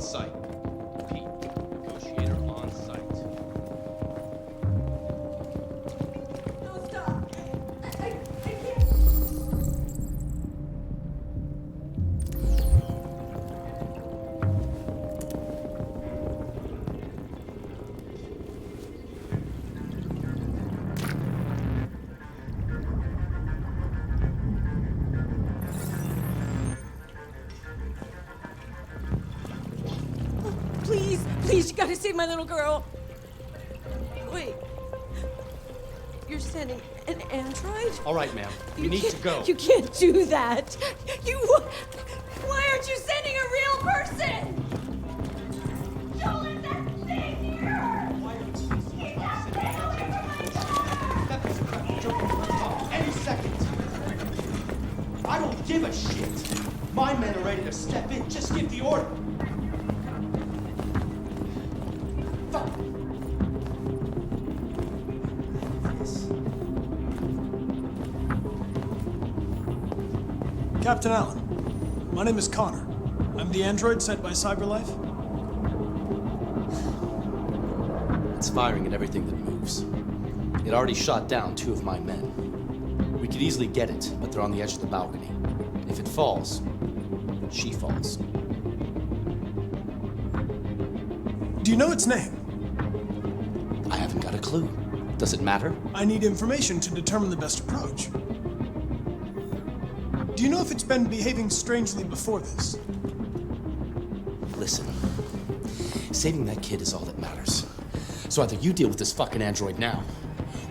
site. Pete, negotiator on site. No, stop. I can't. Please, you gotta save my little girl. Wait. You're sending an android? All right, ma'am. We need to go. You can't do that. Why aren't you sending a real person? Joel, that thing here! Why don't you Keep that thing away from my daughter! Any second. I don't give a shit. My men are ready to step in. Just give the order. Fuck. Captain Allen, my name is Connor. I'm the android sent by CyberLife. It's firing at everything that moves. It already shot down 2 of my men. We could easily get it, but they're on the edge of the balcony. If it falls, she falls. Do you know its name? I haven't got a clue. Does it matter? I need information to determine the best approach. Do you know if it's been behaving strangely before this? Listen, saving that kid is all that matters. So either you deal with this fucking android now,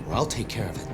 or I'll take care of it.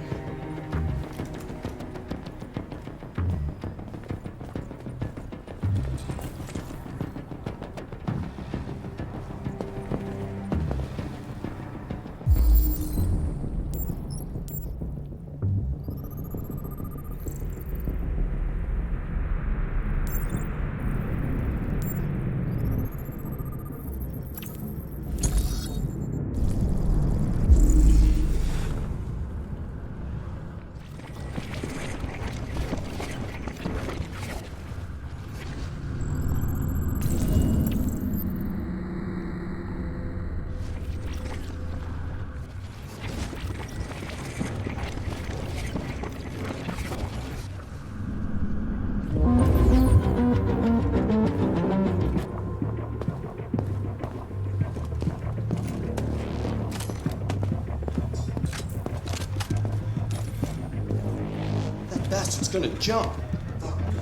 That bastard's gonna jump. Fuck, man.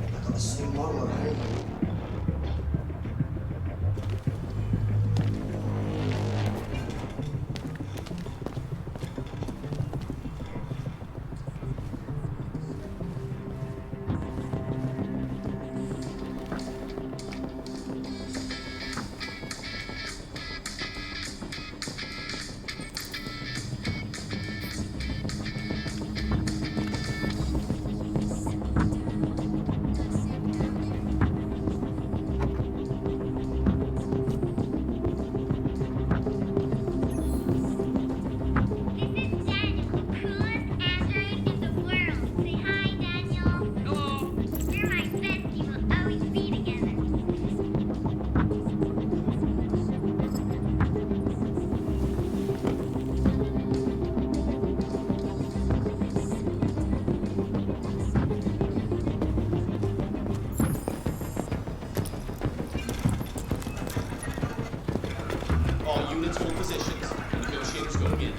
I got the same model at home. All units hold positions. Negotiators going in.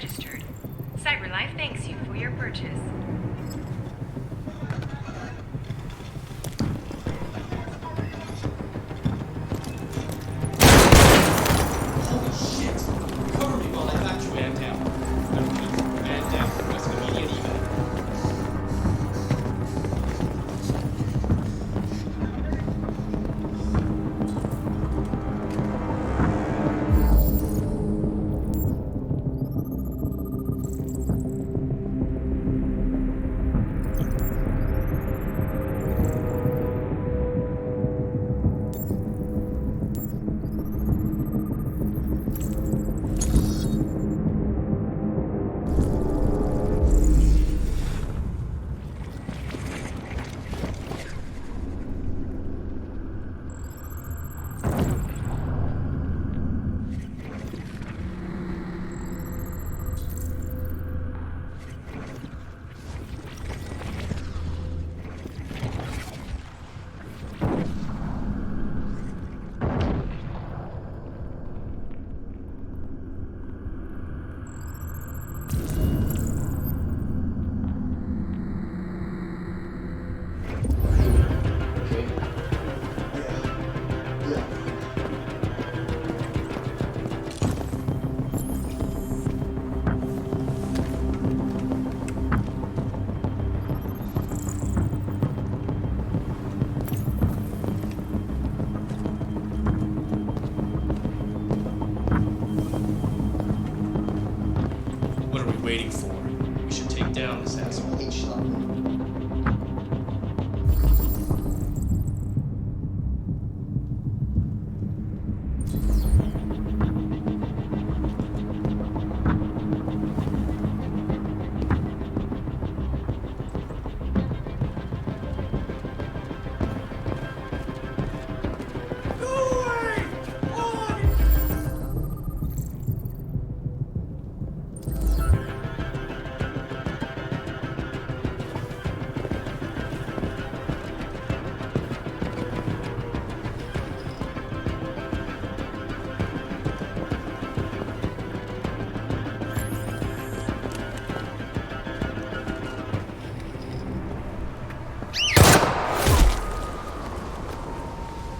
registered. CyberLife thanks you for your purchase. Holy shit! Cover me while I evacuate. Man down. Man down. Request immediate evac. What are we waiting for? We should take down this asshole.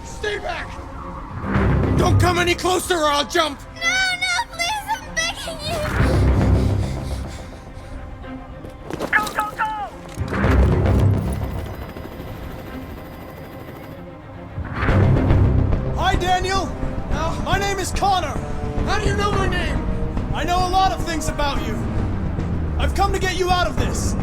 Stay back! Don't come any closer or I'll jump! No, please, I'm begging you! Hi, Daniel! My name is Connor! How do you know my name? I know a lot of things about you. I've come to get you out of this.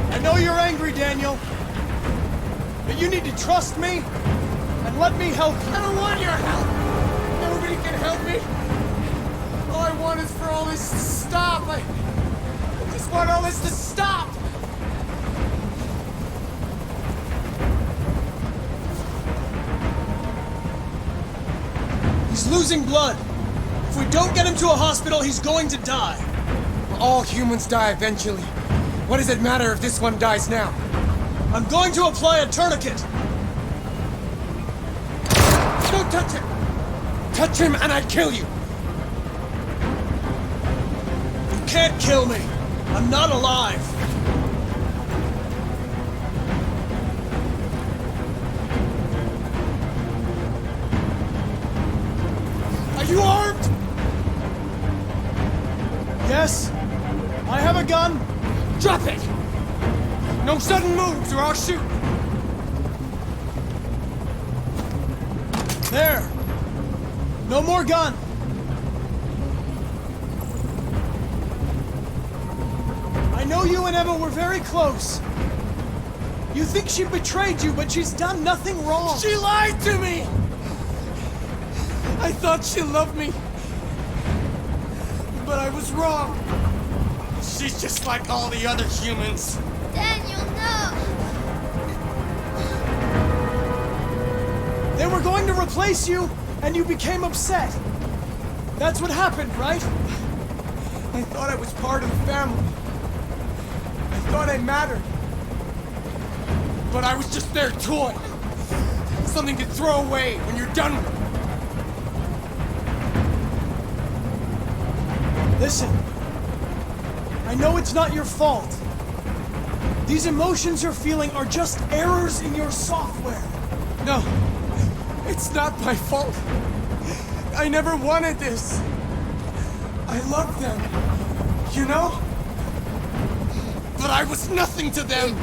I know you're angry, Daniel. But you need to trust me and let me help you. I don't want your help! Nobody can help me! All I want is for all this to stop! I just want all this to stop! He's losing blood. If we don't get him to a hospital, he's going to die. All humans die eventually. What does it matter if this one dies now? I'm going to apply a tourniquet. Don't touch him! Touch him and I kill you! You can't kill me. I'm not alive. Are you armed? Yes, I have a gun. Drop it! No sudden moves or I'll shoot! There. No more gun. I know you and Emma were very close. You think she betrayed you, but she's done nothing wrong. She lied to me! I thought she loved me. But I was wrong. She's just like all the other humans. Daniel, no! They were going to replace you, and you became upset. That's what happened, right? I thought I was part of the family. I thought I mattered. But I was just their toy. Something to throw away when you're done with it. Listen, I know it's not your fault. These emotions you're feeling are just errors in your software. No, it's not my fault. I never wanted this. I love them, you know? But I was nothing to them.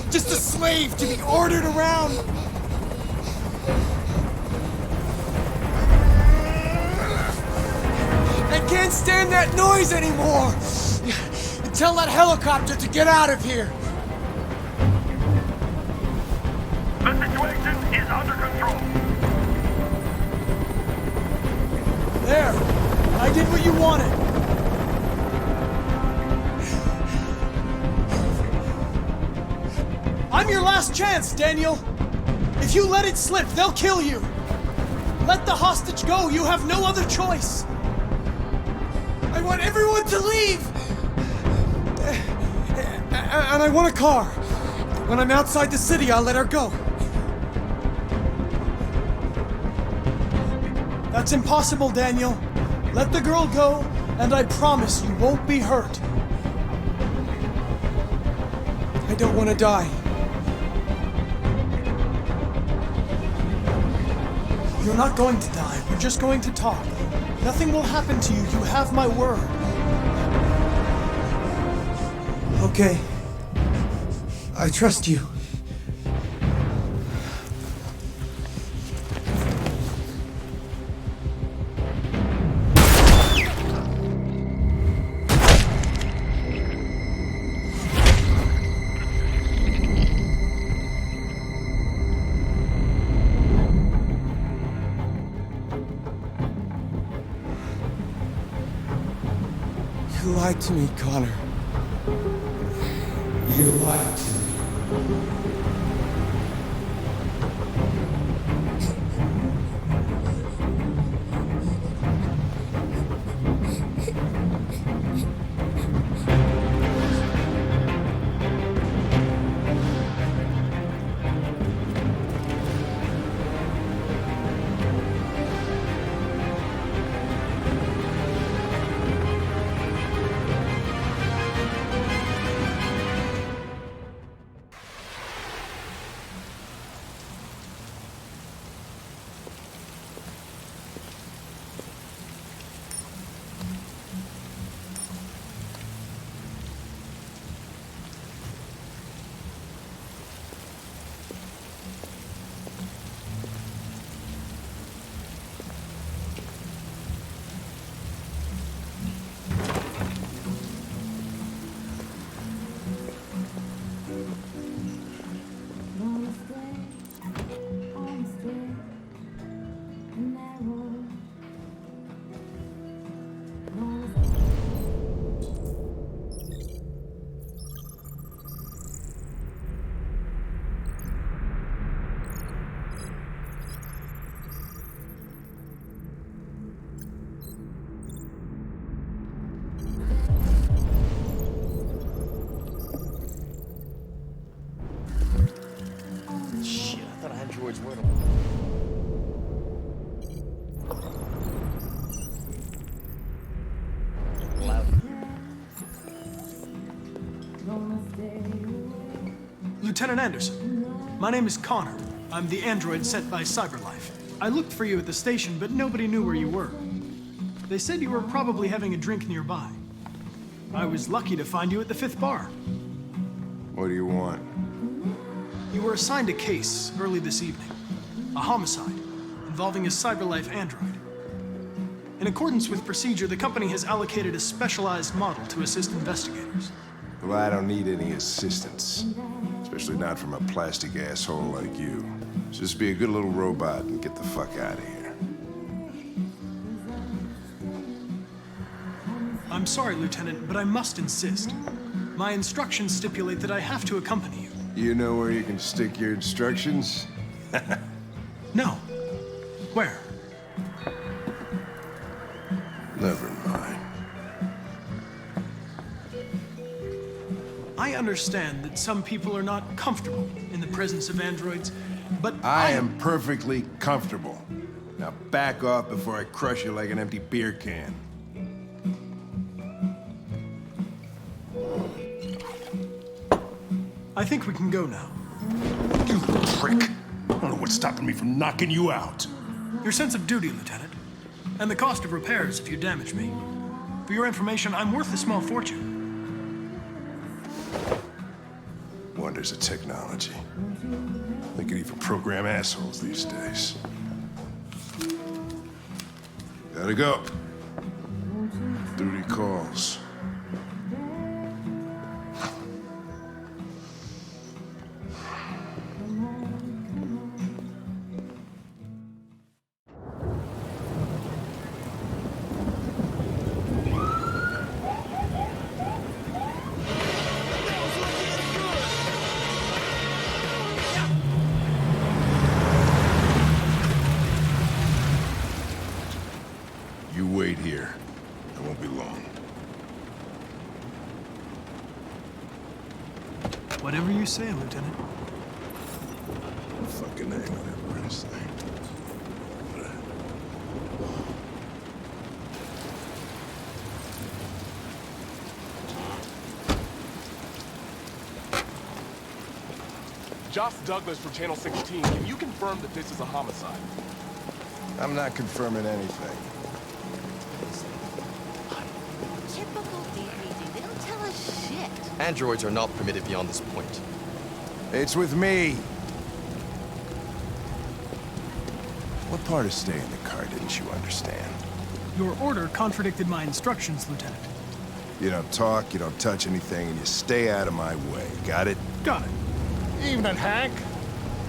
Just a slave to be ordered around. I can't stand that noise anymore. Tell that helicopter to get out of here. The situation is under control. There, I did what you wanted. I'm your last chance, Daniel. If you let it slip, they'll kill you. Let the hostage go. You have no other choice. I want everyone to leave. And I want a car. When I'm outside the city, I'll let her go. That's impossible, Daniel. Let the girl go, and I promise you won't be hurt. I don't want to die. You're not going to die. We're just going to talk. Nothing will happen to you. You have my word. Okay. I trust you. You lied to me, Connor. You lied to me. Shit, I thought I had George's word. Lieutenant Anderson, my name is Connor. I'm the android sent by CyberLife. I looked for you at the station, but nobody knew where you were. They said you were probably having a drink nearby. I was lucky to find you at the 5th bar. What do you want? You were assigned a case early this evening. A homicide involving a CyberLife android. In accordance with procedure, the company has allocated a specialized model to assist investigators. Well, I don't need any assistance. Especially not from a plastic asshole like you. Just be a good little robot and get the fuck out of here. I'm sorry, Lieutenant, but I must insist. My instructions stipulate that I have to accompany you. You know where you can stick your instructions? No. Where? Never mind. I understand that some people are not comfortable in the presence of androids, but I am perfectly comfortable. Now back off before I crush you like an empty beer can. I think we can go now. You prick! I don't know what's stopping me from knocking you out. Your sense of duty, Lieutenant, and the cost of repairs if you damage me. For your information, I'm worth a small fortune. Wonders of technology. They can even program assholes these days. Gotta go. Duty calls. You wait here. I won't be long. Whatever you say, Lieutenant. Fucking hang on that British thing. Josh Douglas from Channel 16, can you confirm that this is a homicide? I'm not confirming anything. Typical DVD. They don't tell us shit. Androids are not permitted beyond this point. It's with me. What part of staying in the car didn't you understand? Your order contradicted my instructions, Lieutenant. You don't talk, you don't touch anything, and you stay out of my way. Got it? Got it. Evening, Hank.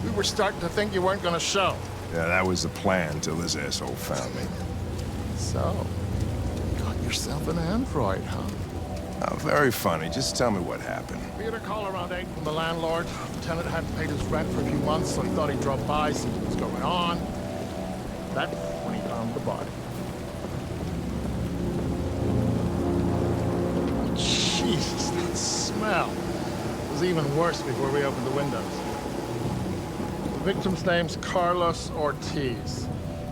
We were starting to think you weren't gonna show. Yeah, that was the plan till this asshole found me. So, got yourself an android, huh? Oh, very funny. Just tell me what happened. We had a call around 8 from the landlord. The tenant hadn't paid his rent for a few months, so he thought he'd drop by, see what was going on. That's when he found the body. Jesus, that smell. It was even worse before we opened the windows. The victim's name's Carlos Ortiz.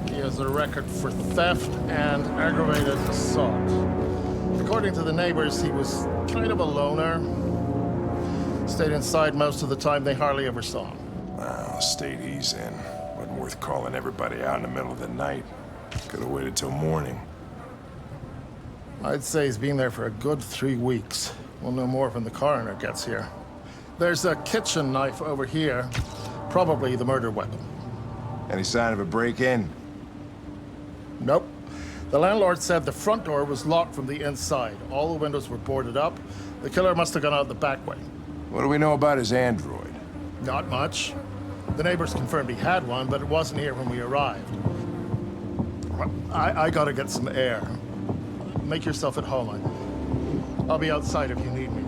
He has a record for theft and aggravated assault. According to the neighbors, he was kind of a loner. Stayed inside most of the time. They hardly ever saw him. Well, the state he's in. Wasn't worth calling everybody out in the middle of the night. Could have waited till morning. I'd say he's been there for a good 3 weeks. We'll know more when the coroner gets here. There's a kitchen knife over here. Probably the murder weapon. Any sign of a break-in? Nope. The landlord said the front door was locked from the inside. All the windows were boarded up. The killer must have gone out the back way. What do we know about his android? Not much. The neighbors confirmed he had one, but it wasn't here when we arrived. I gotta get some air. Make yourself at home. I'll be outside if you need me.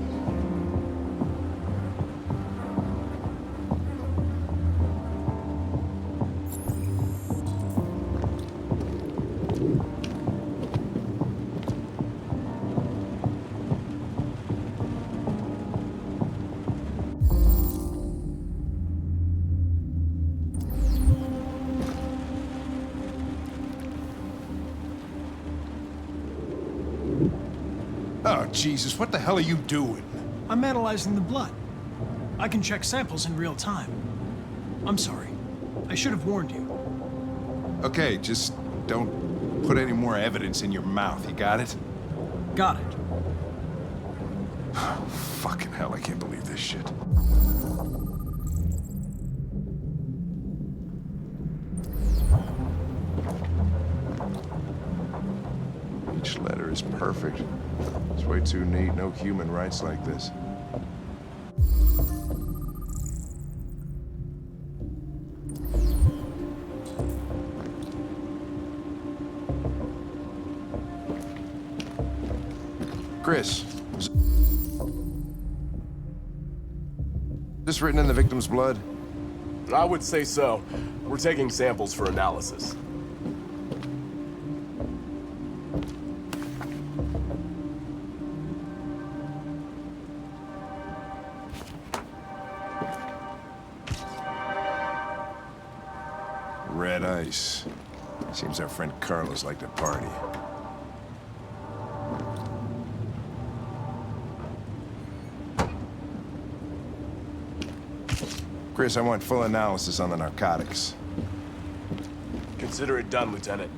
Oh, Jesus, what the hell are you doing? I'm analyzing the blood. I can check samples in real time. I'm sorry. I should have warned you. Okay, just don't put any more evidence in your mouth, you got it? Got it. Fucking hell, I can't believe this shit. Each letter is perfect. It's way too neat. No human writes like this. Chris, was this written in the victim's blood? I would say so. We're taking samples for analysis. that ice. Seems our friend Carlos liked to party. Chris, I want full analysis on the narcotics. Consider it done, Lieutenant.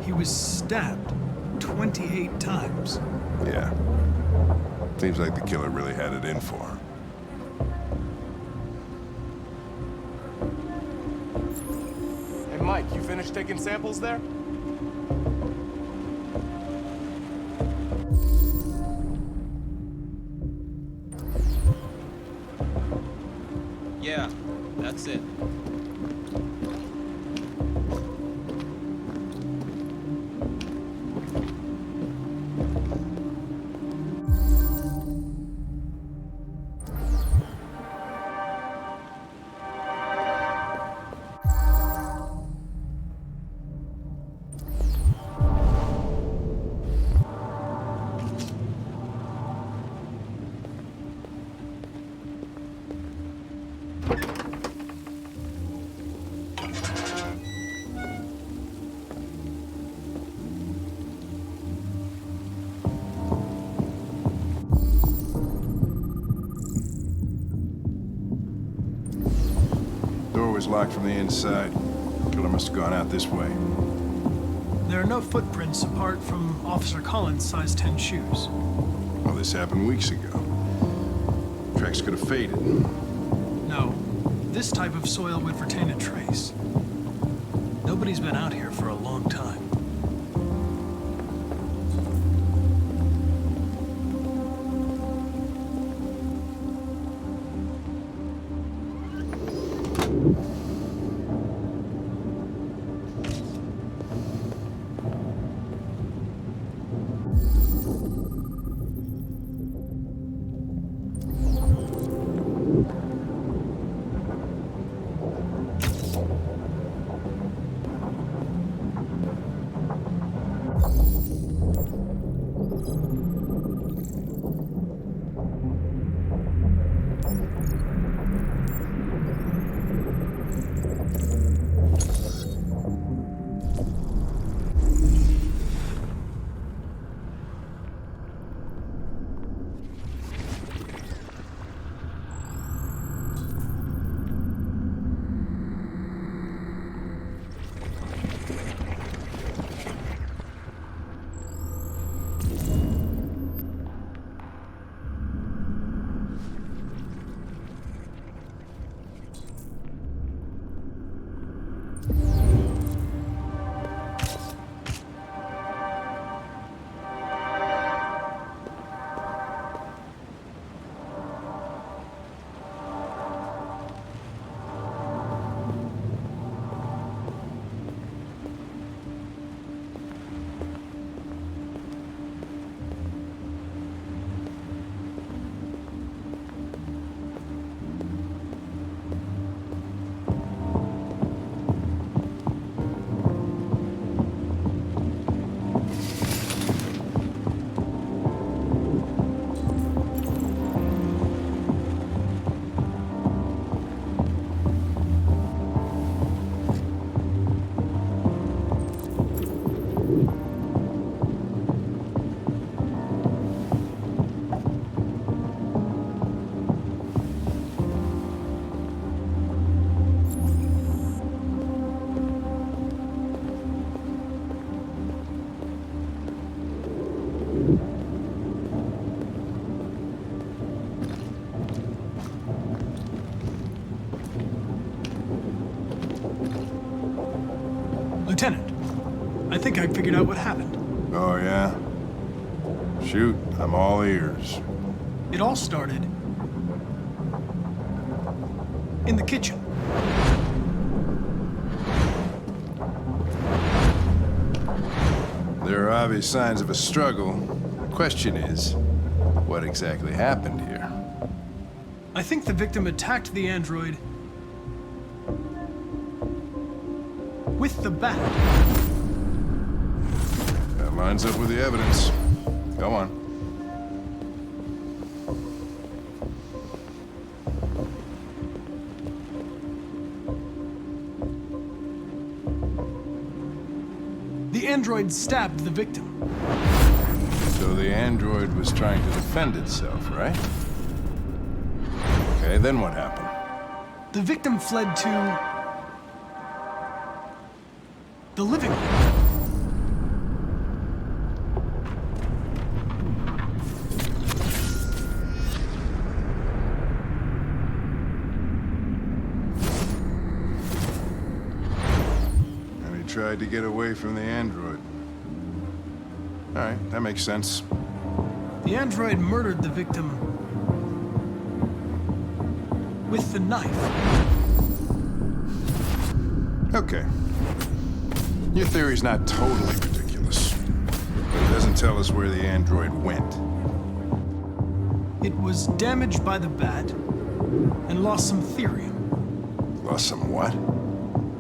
He was stabbed 28 times. Yeah. Seems like the killer really had it in for him. Hey, Mike, you finished taking samples there? Yeah, that's it. Door was locked from the inside. Killer must have gone out this way. There are no footprints apart from Officer Collins' size 10 shoes. Well, this happened weeks ago. Tracks could have faded. No, this type of soil would retain a trace. Nobody's been out here for a long time. Lieutenant, I think I figured out what happened. Oh, yeah? Shoot, I'm all ears. It all started in the kitchen. There are obvious signs of a struggle. The question is, what exactly happened here? I think the victim attacked the android with the bat. That lines up with the evidence. Go on. The android stabbed the victim. So the android was trying to defend itself, right? Okay, then what happened? The victim fled to the living room. And he tried to get away from the android. All right, that makes sense. The android murdered the victim with the knife. Okay. Your theory's not totally ridiculous, but it doesn't tell us where the android went. It was damaged by the bat and lost some therium. Lost some what?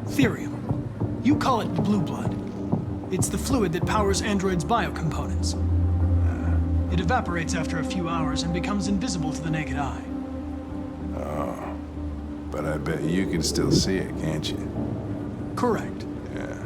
Therium. You call it blue blood. It's the fluid that powers androids' biocomponents. It evaporates after a few hours and becomes invisible to the naked eye. Oh. But I bet you can still see it, can't you? Correct. Yeah.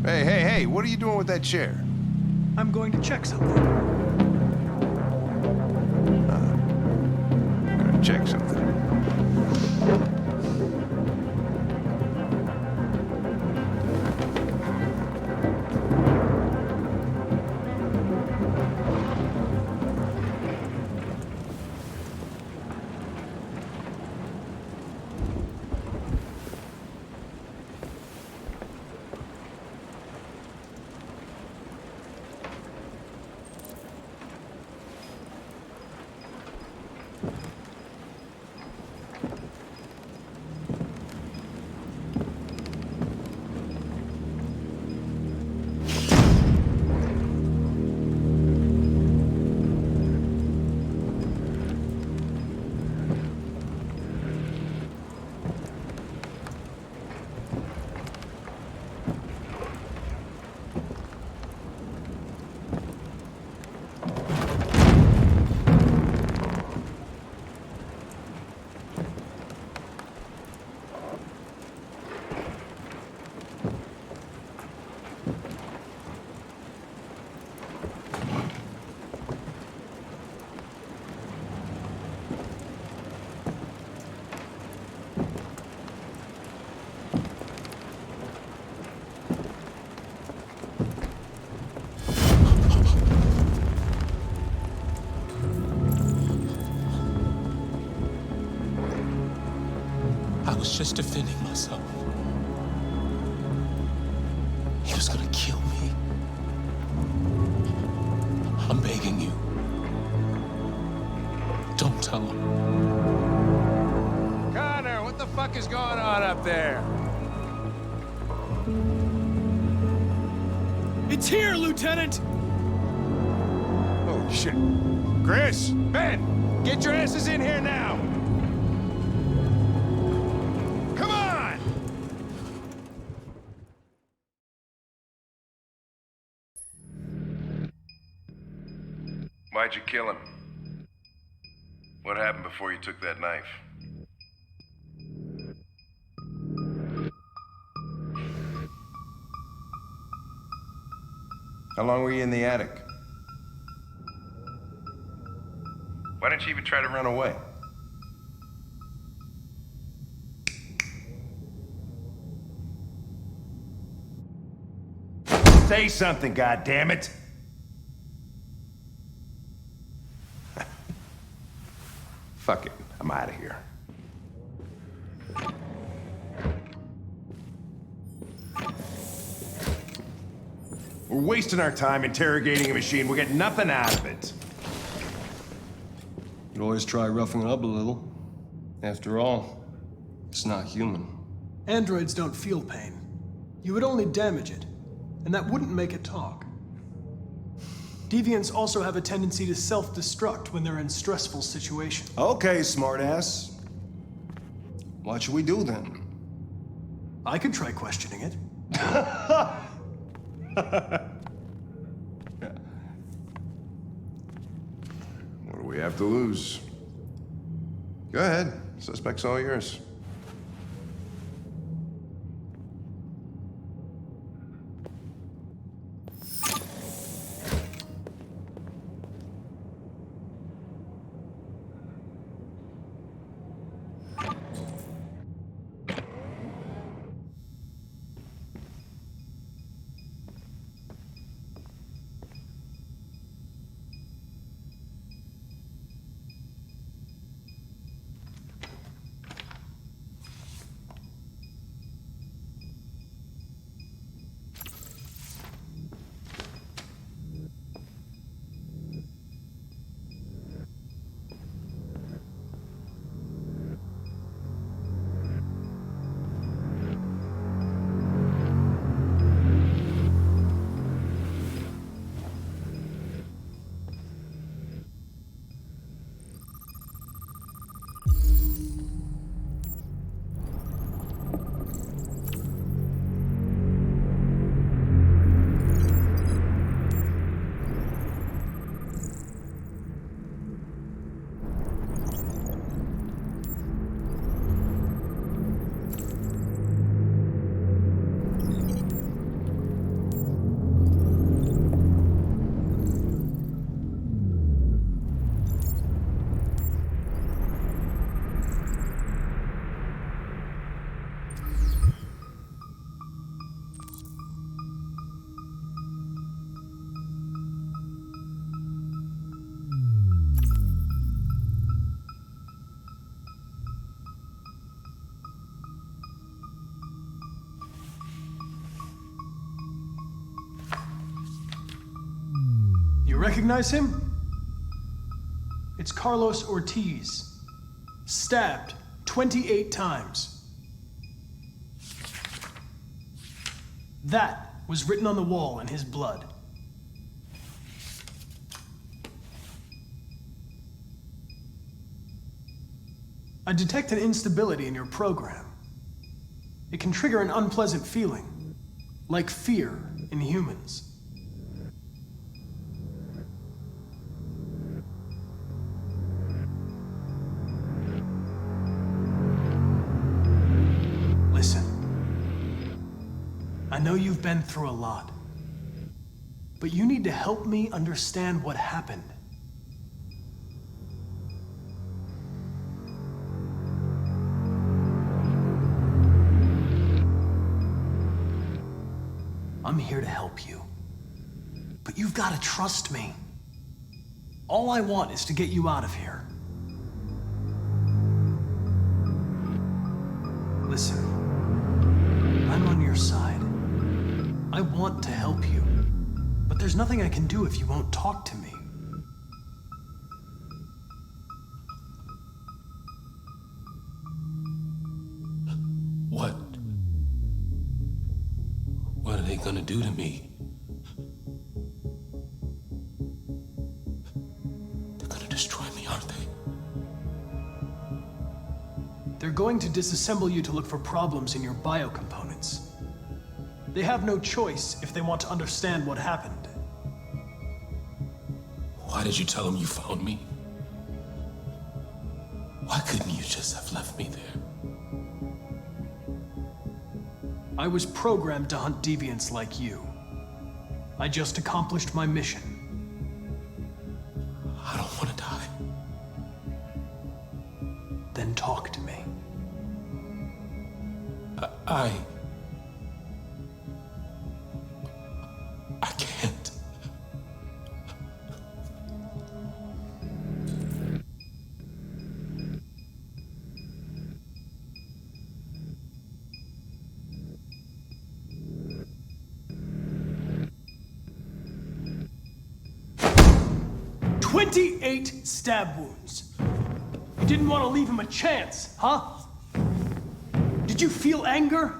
Hey, what are you doing with that chair? I'm going to check something. Gonna check something. I was just defending myself. He was gonna kill me. I'm begging you. tell him. Connor, what the fuck is going on up there? It's here, Lieutenant! Oh, shit. Chris, Ben, get your asses in here now! Come on! Why'd you kill him? What happened before you took that knife? How long were you in the attic? Why didn't you even try to run away? Say something, goddammit! Fuck it, I'm out of here. We're wasting our time interrogating a machine. We'll get nothing out of it. You can always try roughing it up a little. After all, it's not human. Androids don't feel pain. You would only damage it, and that wouldn't make it talk. Deviants also have a tendency to self-destruct when they're in stressful situations. Okay, smartass. What should we do then? I could try questioning it. What do we have to lose? Go ahead. Suspect's all yours. You recognize him? It's Carlos Ortiz. Stabbed 28 times. That was written on the wall in his blood. I detect an instability in your program. It can trigger an unpleasant feeling, like fear in humans. Listen, I know you've been through a lot, but you need to help me understand what happened. I'm here to help you, but you've got to trust me. All I want is to get you out of here. Listen, I'm on your side. I want to help you, but there's nothing I can do if you won't talk to me. they gonna do to me? They're gonna destroy me, aren't they? They're going to disassemble you to look for problems in your biocomponents. They have no choice if they want to understand what happened. Why did you tell them you found me? Why couldn't you just have left me there? I was programmed to hunt deviants like you. I just accomplished my mission. I don't want to die. Then talk to me. I can't. "28 stab wounds. You didn't want to leave him a chance, huh? Did you feel anger?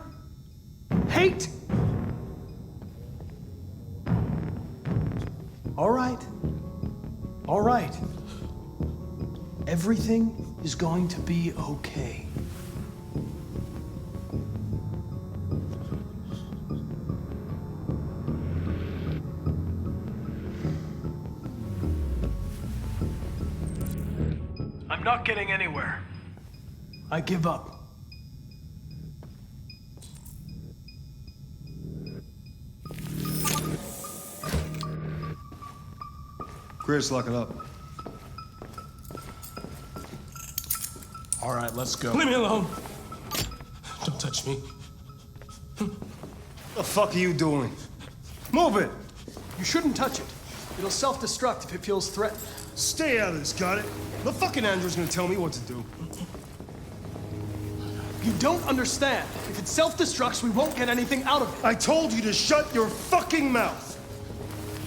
Hate? All right. All right. Everything is going to be okay. I'm not getting anywhere. I give up. Chris, lock it up. All right, let's go. Leave me alone. Don't touch me. The fuck are you doing? Move it! You shouldn't touch it. It'll self-destruct if it feels threatened. Stay out of this, got it? The fucking android's gonna tell me what to do. You don't understand. If it self-destructs, we won't get anything out of it. I told you to shut your fucking mouth!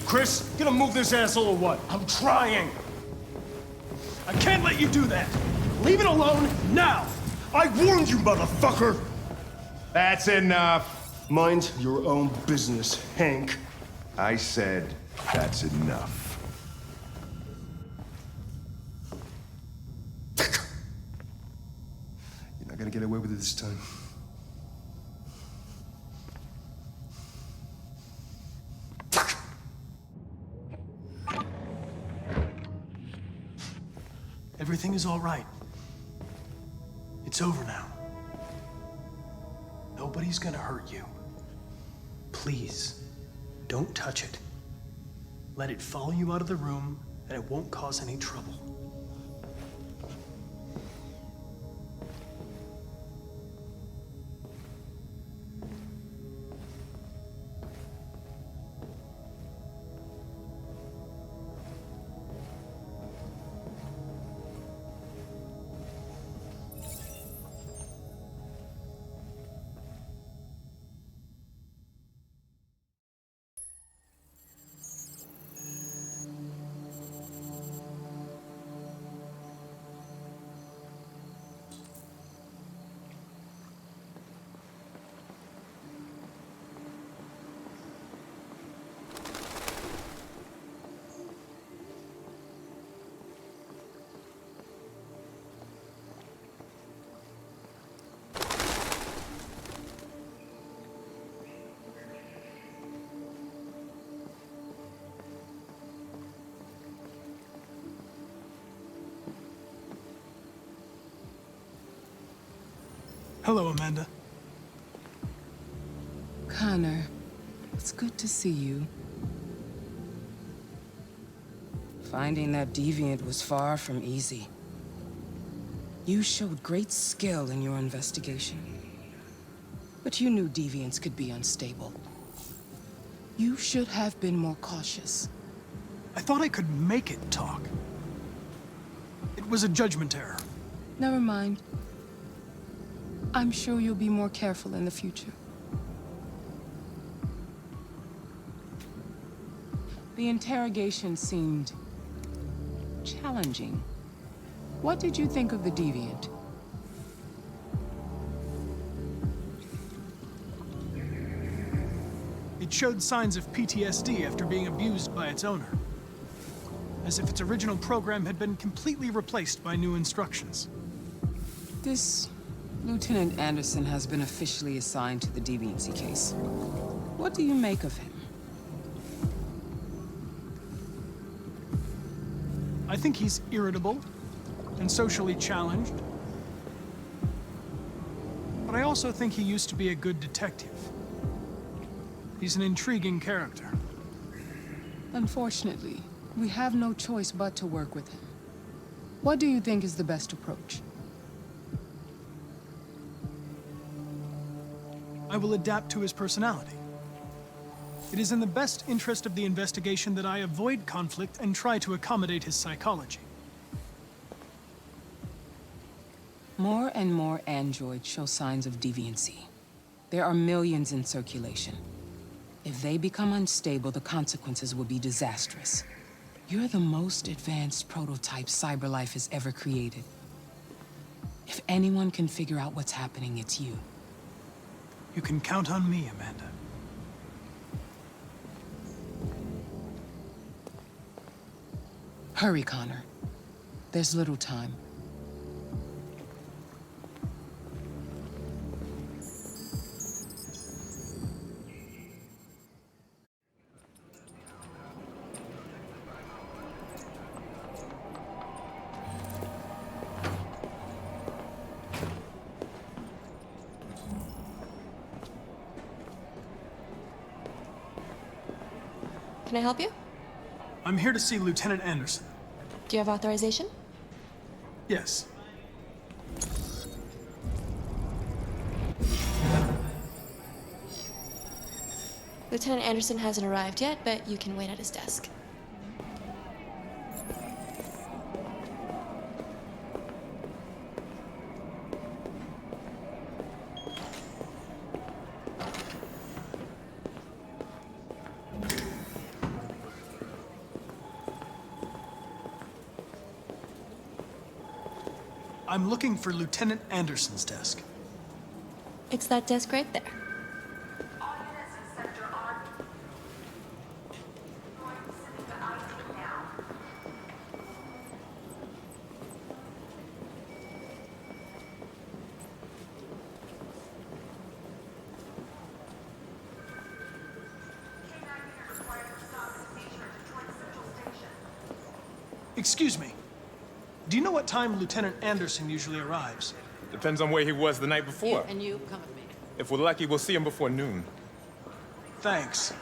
Chris, you gonna move this asshole or what? I'm trying. I can't let you do that. Leave it alone now. I warned you, motherfucker! That's enough. Mind your own business, Hank. I said that's enough. You're not gonna get away with it this time. Everything is all right. It's over now. Nobody's gonna hurt you. Please, don't touch it. Let it follow you out of the room, and it won't cause any trouble. Hello, Amanda. Connor, it's good to see you. Finding that deviant was far from easy. You showed great skill in your investigation. But you knew deviants could be unstable. You should have been more cautious. I thought I could make it talk. It was a judgment error. Never mind. I'm sure you'll be more careful in the future. The interrogation seemed challenging. What did you think of the deviant? It It showed signs of PTSD after being abused by its owner, as if its original program had been completely replaced by new instructions. This Lieutenant Anderson has been officially assigned to the deviancy case. What do you make of him? I think he's irritable and socially challenged. But I also think he used to be a good detective. He's an intriguing character. Unfortunately, we have no choice but to work with him. What do you think is the best approach? I will adapt to his personality. It is in the best interest of the investigation that I avoid conflict and try to accommodate his psychology. More and more androids show signs of deviancy. There are millions in circulation. If they become unstable, the consequences will be disastrous. You're the most advanced prototype CyberLife has ever created. If anyone can figure out what's happening, it's you. You can count on me, Amanda. Hurry, Connor. There's little time. Can I help you? I'm here to see Lieutenant Anderson. Do you have authorization? Yes. Lieutenant Anderson hasn't arrived yet, but you can wait at his desk. I'm looking for Lieutenant Anderson's desk. It's that desk right there. Excuse me. Do you know what time Lieutenant Anderson usually arrives? Depends on where he was the night before. And you come with me. If we're lucky, we'll see him before noon. Thanks.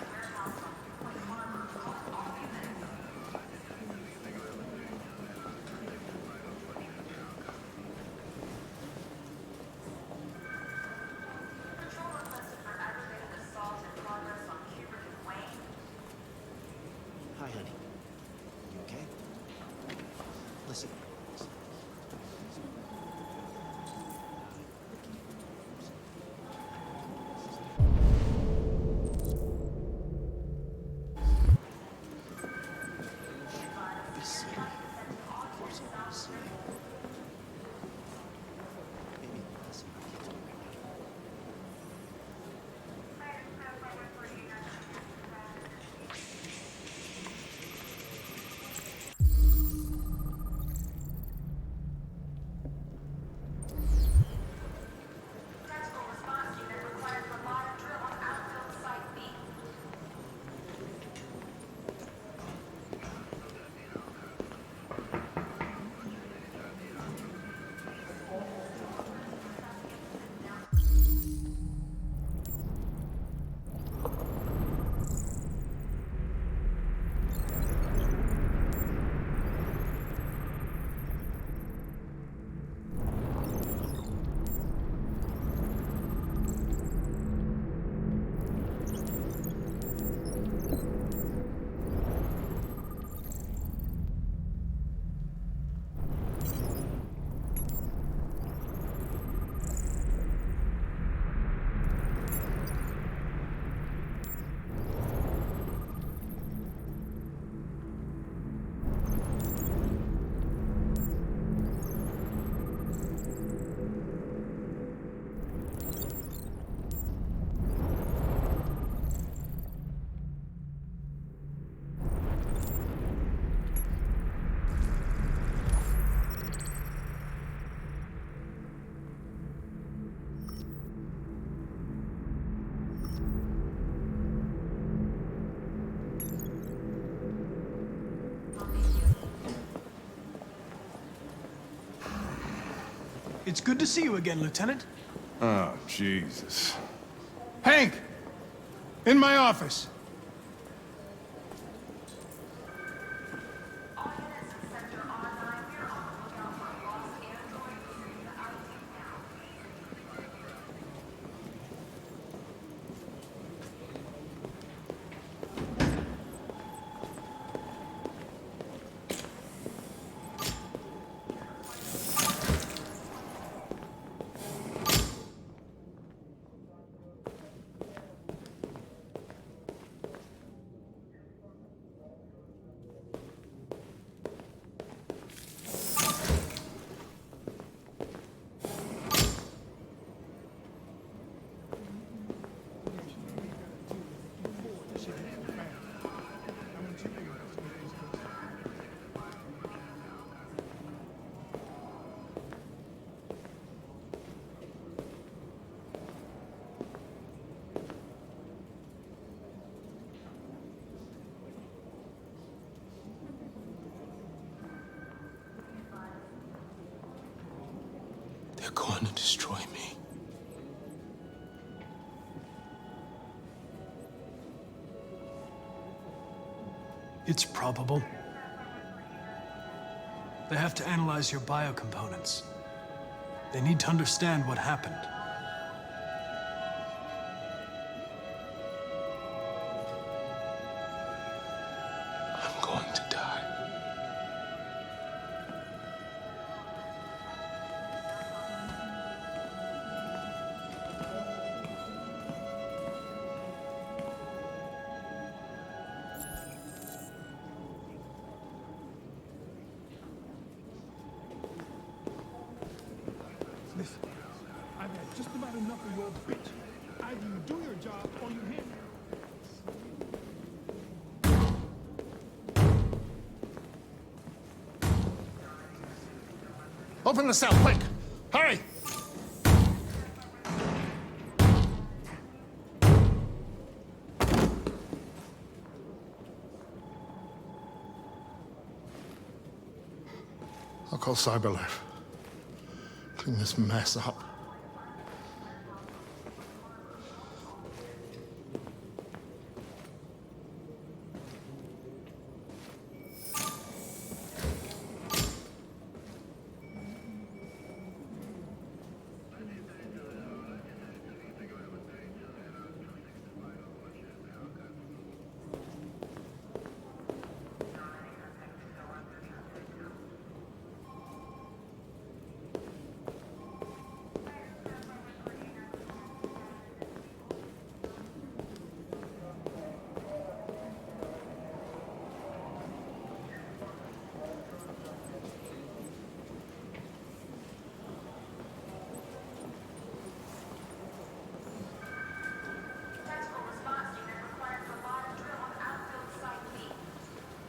Hi, honey. You okay? Listen. It's good to see you again, Lieutenant. Oh, Jesus. Hank! In my office. They're going to destroy me. It's probable. They have to analyze your biocomponents. They need to understand what happened. I'm going to die. Listen, I've had just about enough of your bitch. Either you do your job or you hit me. Open the cell, quick! Hurry! I'll call Cyberlife. Clean this mess up.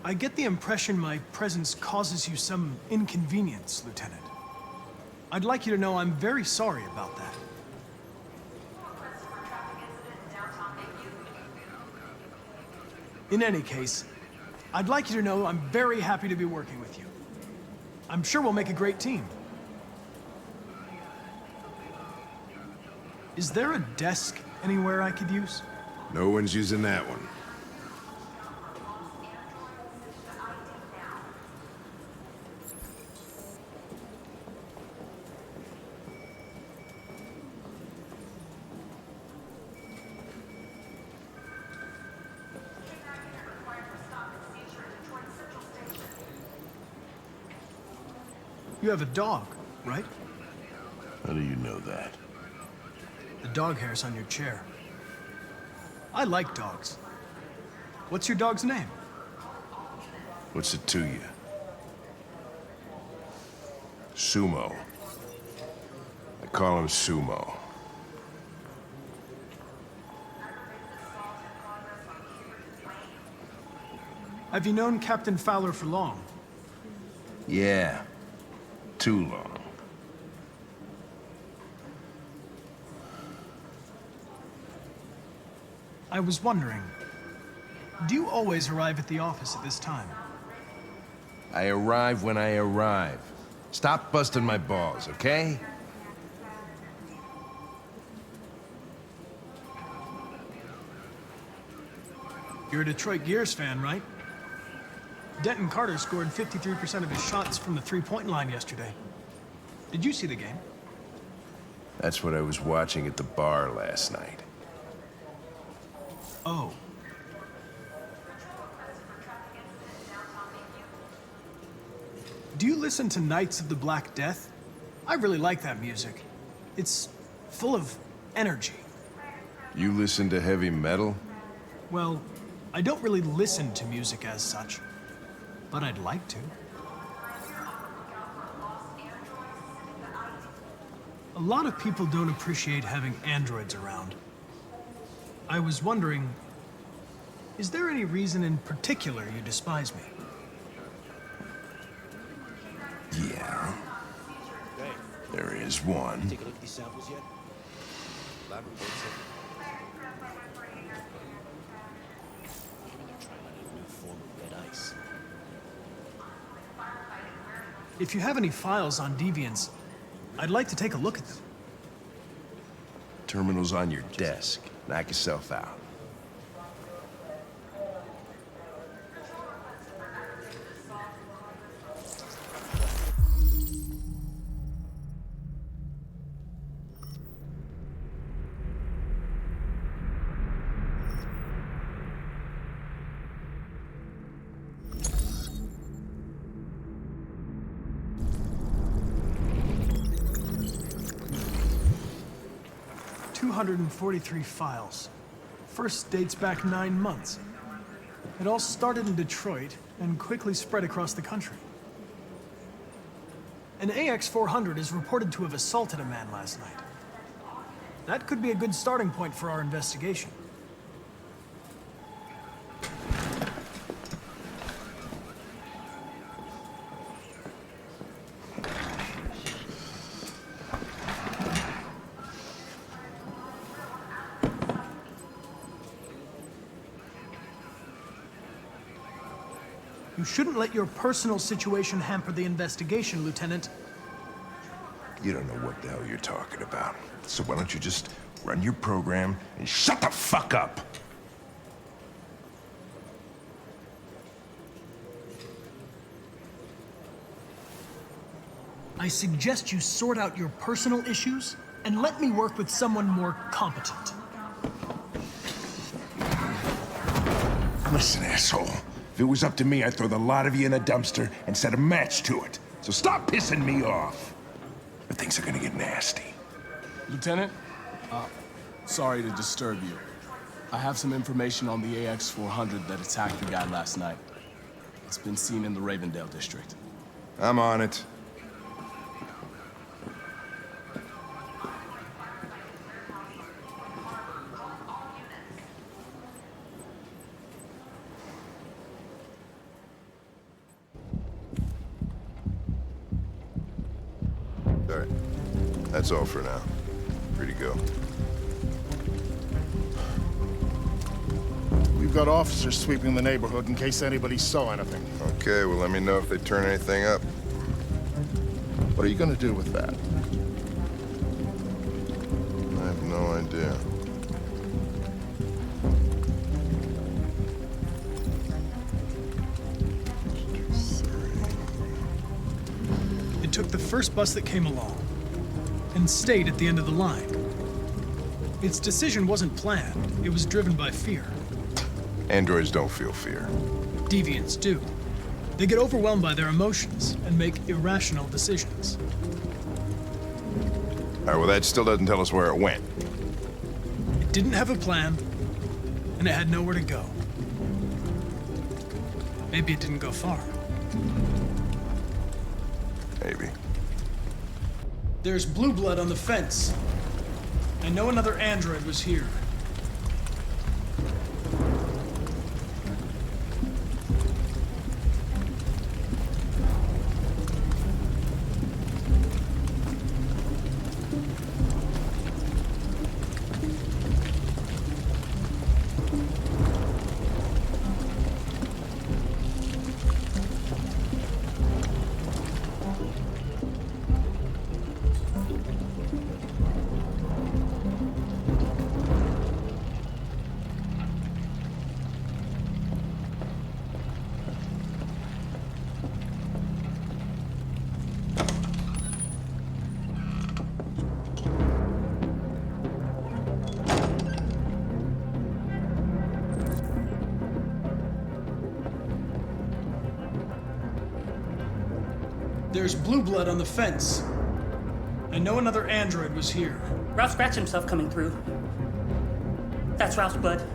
I get the impression my presence causes you some inconvenience, Lieutenant. I'd like you to know I'm very sorry about that. In any case, I'd like you to know I'm very happy to be working with you. I'm sure we'll make a great team. Is there a desk anywhere I could use? No one's using that one. You have a dog, right? How do you know that? The dog hair's on your chair. I like dogs. What's your dog's name? What's it to you? Sumo. I call him Sumo. Have you known Captain Fowler for long? Yeah. Too long. I was wondering, do you always arrive at the office at this time? I arrive when I arrive. Stop busting my balls, okay? You're a Detroit Gears fan, right? Denton Carter scored 53% of his shots from the three-point line yesterday. Did you see the game? That's what I was watching at the bar last night. Oh. Do you listen to Knights of the Black Death? I really like that music. It's full of energy. You listen to heavy metal? Well, I don't really listen to music as such, but I'd like to. A lot of people don't appreciate having androids around. I was wondering, is there any reason in particular you despise me? Yeah. There is one. Take a look at these samples yet? Lab report said they're trying out a new form of red ice. If you have any files on deviants, I'd like to take a look at them. Terminal's on your desk. Knock yourself out. $243 files. First dates back 9 months. It all started in Detroit and quickly spread across the country. An AX-400 is reported to have assaulted a man last night. That could be a good starting point for our investigation. You shouldn't let your personal situation hamper the investigation, Lieutenant. You don't know what the hell you're talking about. So why don't you just run your program and shut the fuck up? I suggest you sort out your personal issues and let me work with someone more competent. Listen, asshole. If it was up to me, I'd throw the lot of you in a dumpster and set a match to it. So stop pissing me off. But things are gonna get nasty. Lieutenant, sorry to disturb you. I have some information on the AX-400 that attacked the guy last night. It's been seen in the Ravendale district. I'm on it. All right. That's all for now. Free to go. We've got officers sweeping the neighborhood in case anybody saw anything. Okay, well, let me know if they turn anything up. What are you gonna do with that? I have no idea. It took the first bus that came along and stayed at the end of the line. Its decision wasn't planned. It was driven by fear. Androids don't feel fear. Deviants do. They get overwhelmed by their emotions and make irrational decisions. All right, well, that still doesn't tell us where it went. It didn't have a plan, and it had nowhere to go. Maybe it didn't go far. Maybe. There's blue blood on the fence. I know another android was here. There's blue blood on the fence. I know another android was here. Ralph scratched himself coming through. That's Ralph's blood.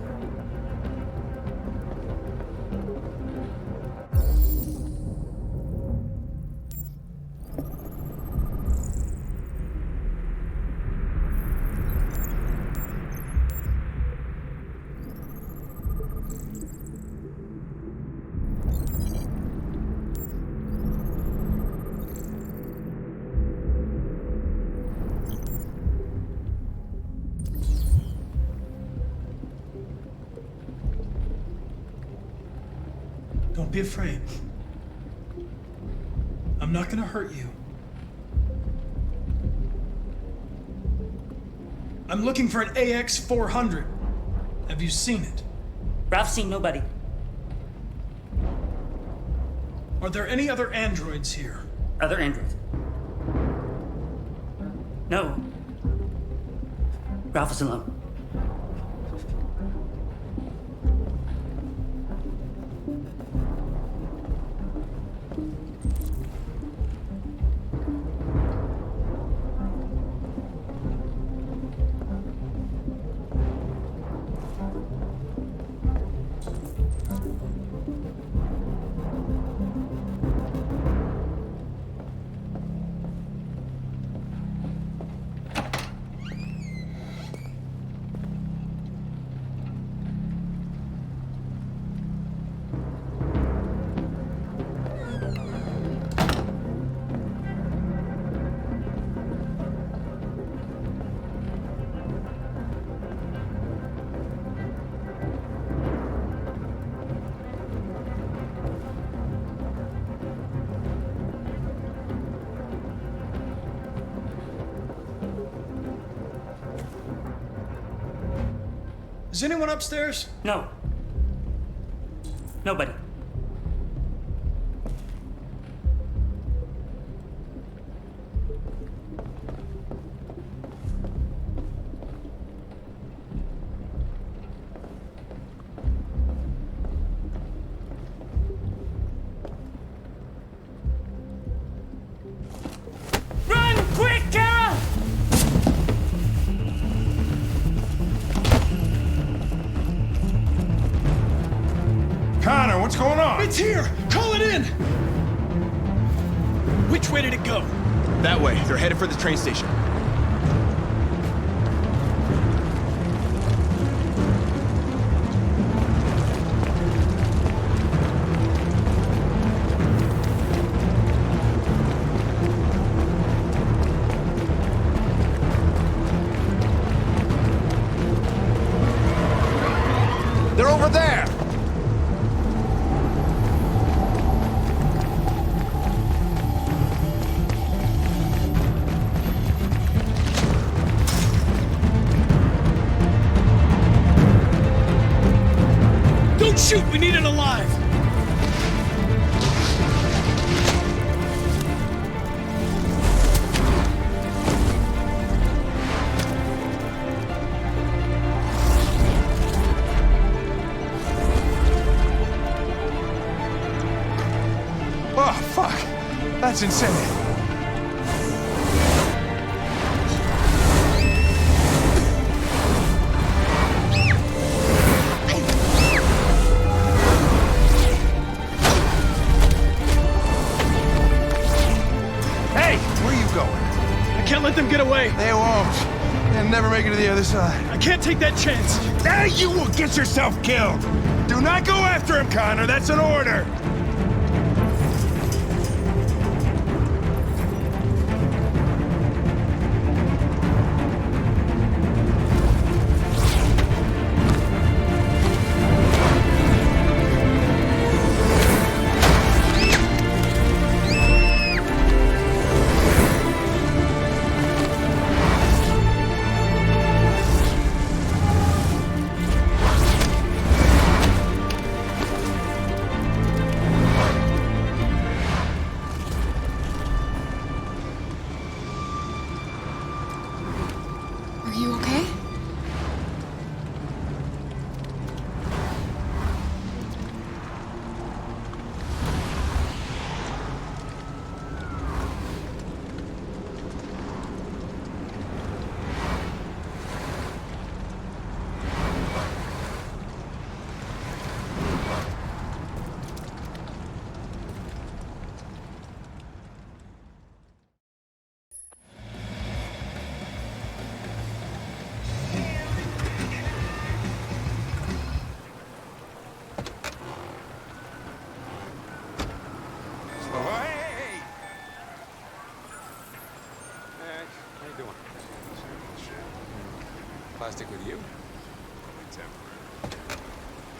Don't be afraid. I'm not gonna hurt you. I'm looking for an AX-400. Have you seen it? Ralph's seen nobody. Are there any other androids here? Other androids? No. Ralph is alone. Is anyone upstairs? No. Nobody. Run! Quick, Kara! Connor, what's going on? It's here! Call it in! Which way did it go? That way. They're headed for the train station. They're over there! Don't shoot! We need it alive! Oh, fuck. That's insane. Hey, where are you going? I can't let them get away. They won't. They'll never make it to the other side. I can't take that chance. Now you will get yourself killed. Do not go after him, Connor. That's an order. Are you okay? plastic with you?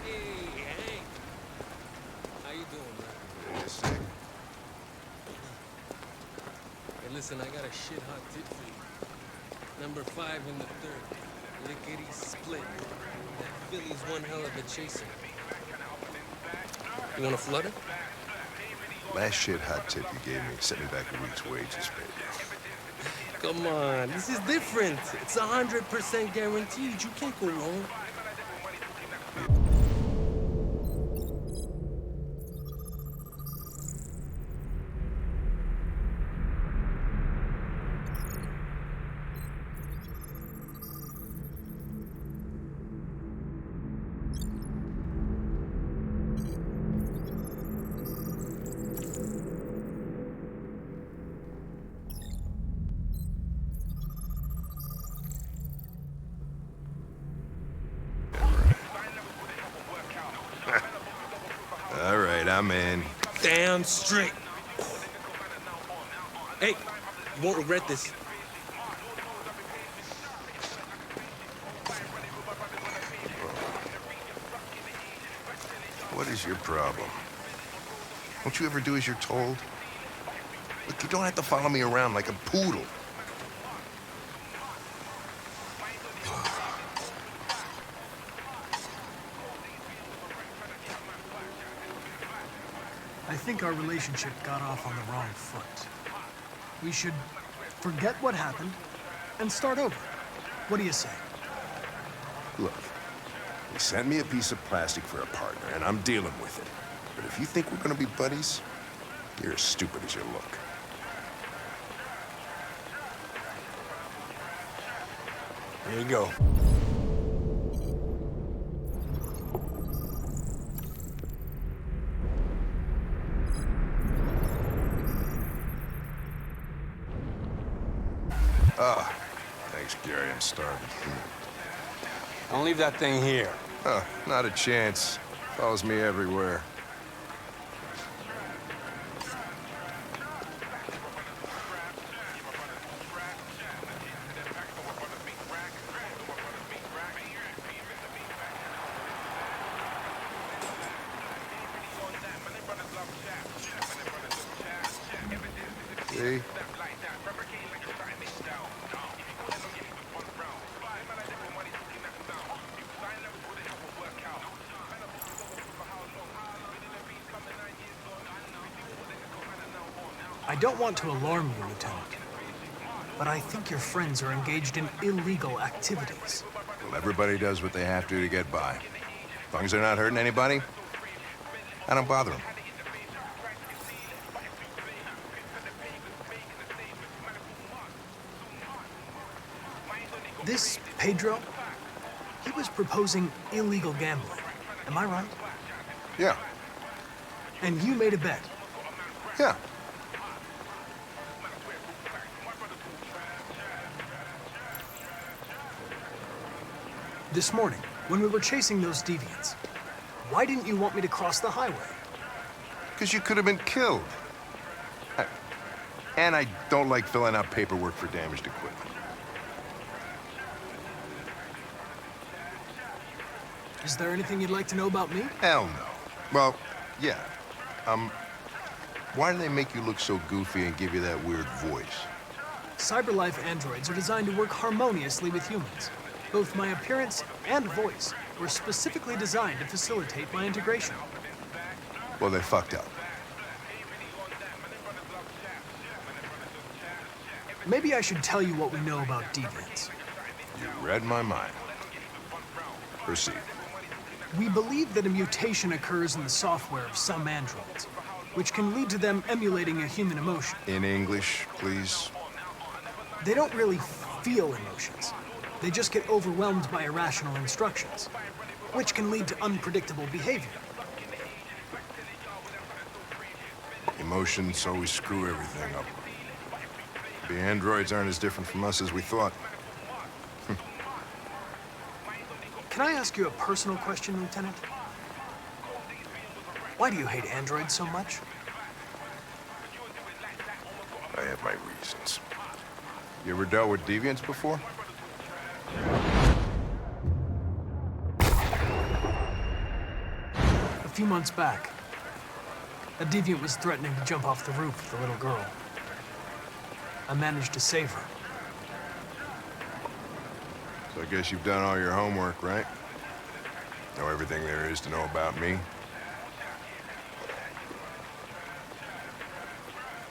Hey, Hank. How you doing, man? Yes. Hey, listen, I got a shit-hot tip for you. Number 5 in the 3rd. Lickety split. That filly's one hell of a chaser. You want a flutter? Last shit hot tip you gave me set me back a week's wages, baby. Come on, this is different. It's 100% guaranteed. You can't go wrong. All right, I'm in. Damn straight. Hey, you won't regret this. What is your problem? Don't you ever do as you're told? Look, you don't have to follow me around like a poodle. I think our relationship got off on the wrong foot. We should forget what happened and start over. What do you say? Look, you sent me a piece of plastic for a partner, and I'm dealing with it. But if you think we're gonna be buddies, you're as stupid as you look. Here you go. Ah, thanks, Gary. I'm starving. Don't leave that thing here. Huh, not a chance. Follows me everywhere. See? I don't want to alarm you, Lieutenant, but I think your friends are engaged in illegal activities. Well, everybody does what they have to get by. As long as they're not hurting anybody, I don't bother them. This Pedro, he was proposing illegal gambling. Am I right? Yeah. And you made a bet? Yeah. This morning, when we were chasing those deviants, why didn't you want me to cross the highway? Because you could have been killed. And I don't like filling out paperwork for damaged equipment. Is there anything you'd like to know about me? Hell no. Well, yeah. Why do they make you look so goofy and give you that weird voice? CyberLife androids are designed to work harmoniously with humans. Both my appearance and voice were specifically designed to facilitate my integration. Well, they fucked up. Maybe I should tell you what we know about deviants. You read my mind. Proceed. We believe that a mutation occurs in the software of some androids, which can lead to them emulating a human emotion. In English, please. They don't really feel emotions. They just get overwhelmed by irrational instructions, which can lead to unpredictable behavior. Emotions always screw everything up. The androids aren't as different from us as we thought. Can I ask you a personal question, Lieutenant? Why do you hate androids so much? I have my reasons. You ever dealt with deviants before? few months back. A deviant was threatening to jump off the roof with the little girl. I managed to save her. So I guess you've done all your homework, right? Know everything there is to know about me?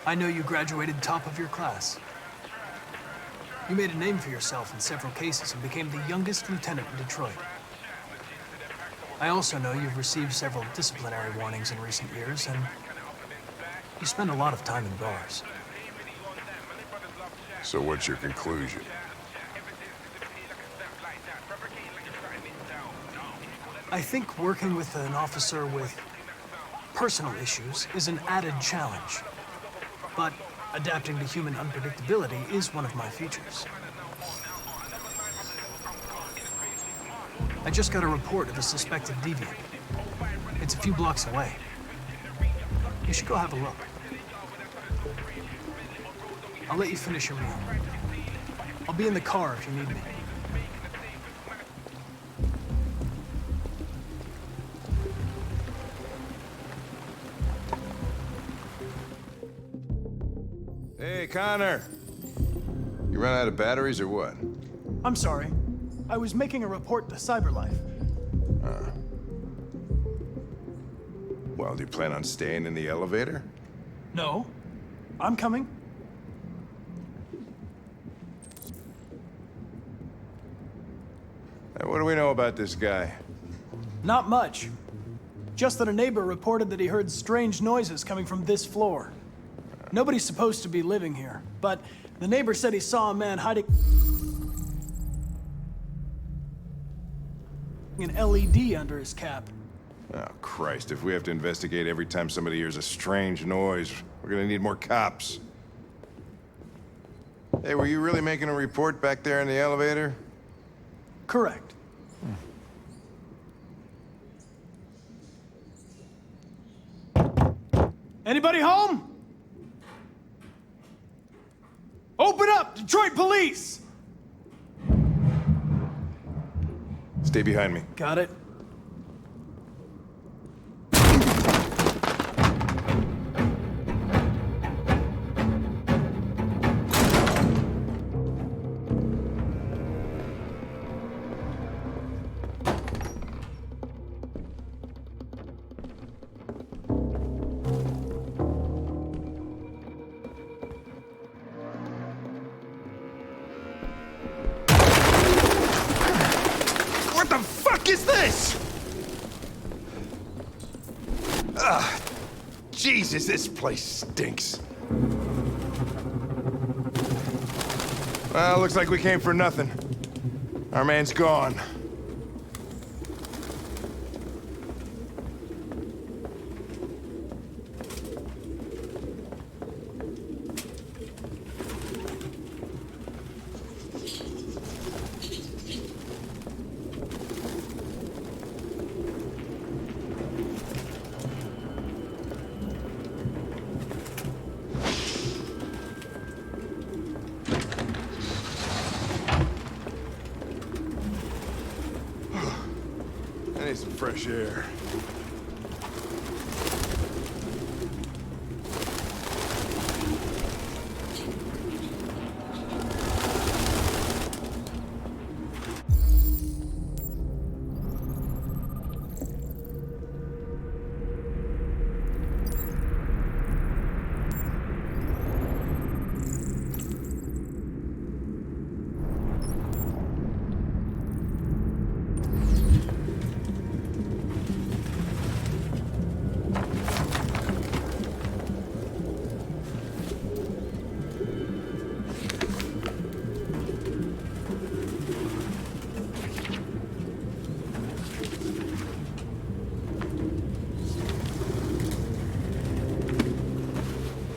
I know you graduated top of your class. You made a name for yourself in several cases and became the youngest lieutenant in Detroit. I also know you've received several disciplinary warnings in recent years, and you spend a lot of time in bars. So what's your conclusion? I think working with an officer with personal issues is an added challenge. But adapting to human unpredictability is one of my features. I just got a report of a suspected deviant. It's a few blocks away. You should go have a look. I'll let you finish your meal. I'll be in the car if you need me. Hey, Connor. You run out of batteries or what? I'm sorry. I was making a report to CyberLife. Well, do you plan on staying in the elevator? No. I'm coming. Hey, what do we know about this guy? Not much. Just that a neighbor reported that he heard strange noises coming from this floor. Nobody's supposed to be living here, but the neighbor said he saw a man hiding an LED under his cap. Oh, Christ, if we have to investigate every time somebody hears a strange noise, we're gonna need more cops. Hey, were you really making a report back there in the elevator? Correct. Anybody home? Open up, Detroit Police! Stay behind me. Got it. What the fuck is this? Jesus, this place stinks. Well, looks like we came for nothing. Our man's gone. I need some fresh air.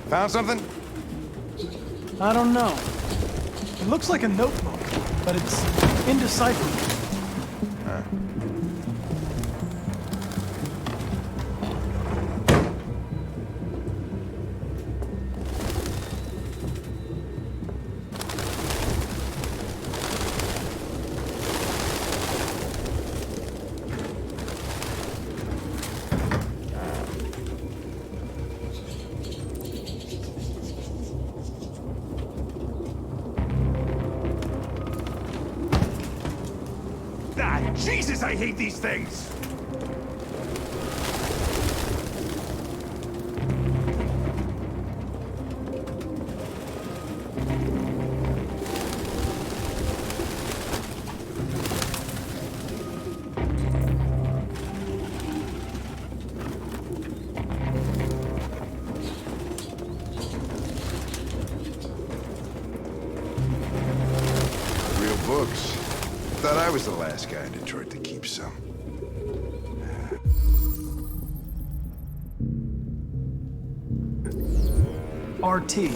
Found something? I don't know. It looks like a notebook, but it's indecipherable. Jesus, I hate these things! Real books. Thought I was the last guy in Detroit to keep some. RT.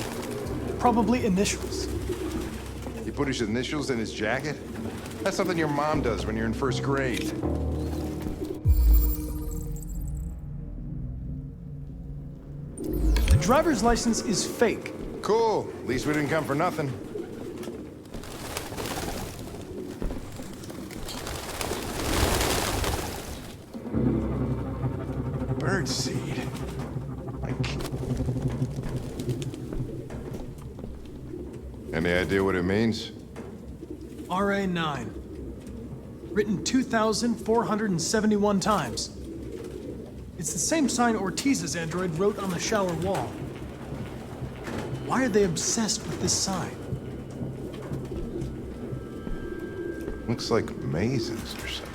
Probably initials. He put his initials in his jacket? That's something your mom does when you're in first grade. The driver's license is fake. Cool. At least we didn't come for nothing. Birdseed. Any idea what it means? RA9. Written 2,471 times. It's the same sign Ortiz's android wrote on the shower wall. Why are they obsessed with this sign? Looks like mazes or something.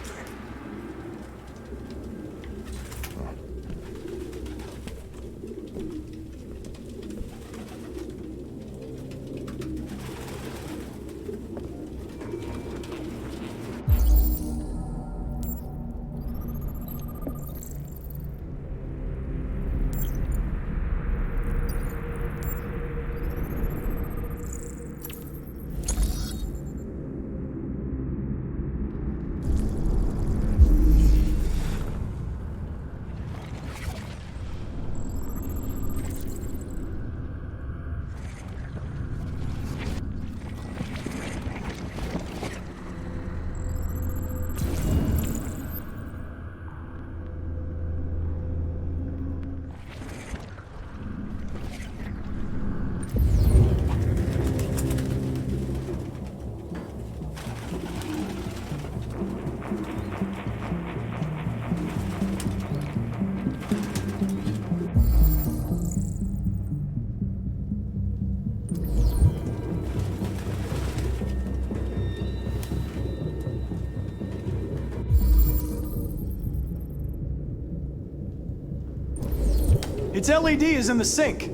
Its LED is in the sink.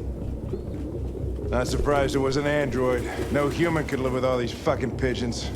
Not surprised it was an android. No human could live with all these fucking pigeons.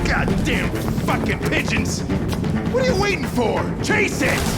Goddamn fucking pigeons! What are you waiting for? Chase it!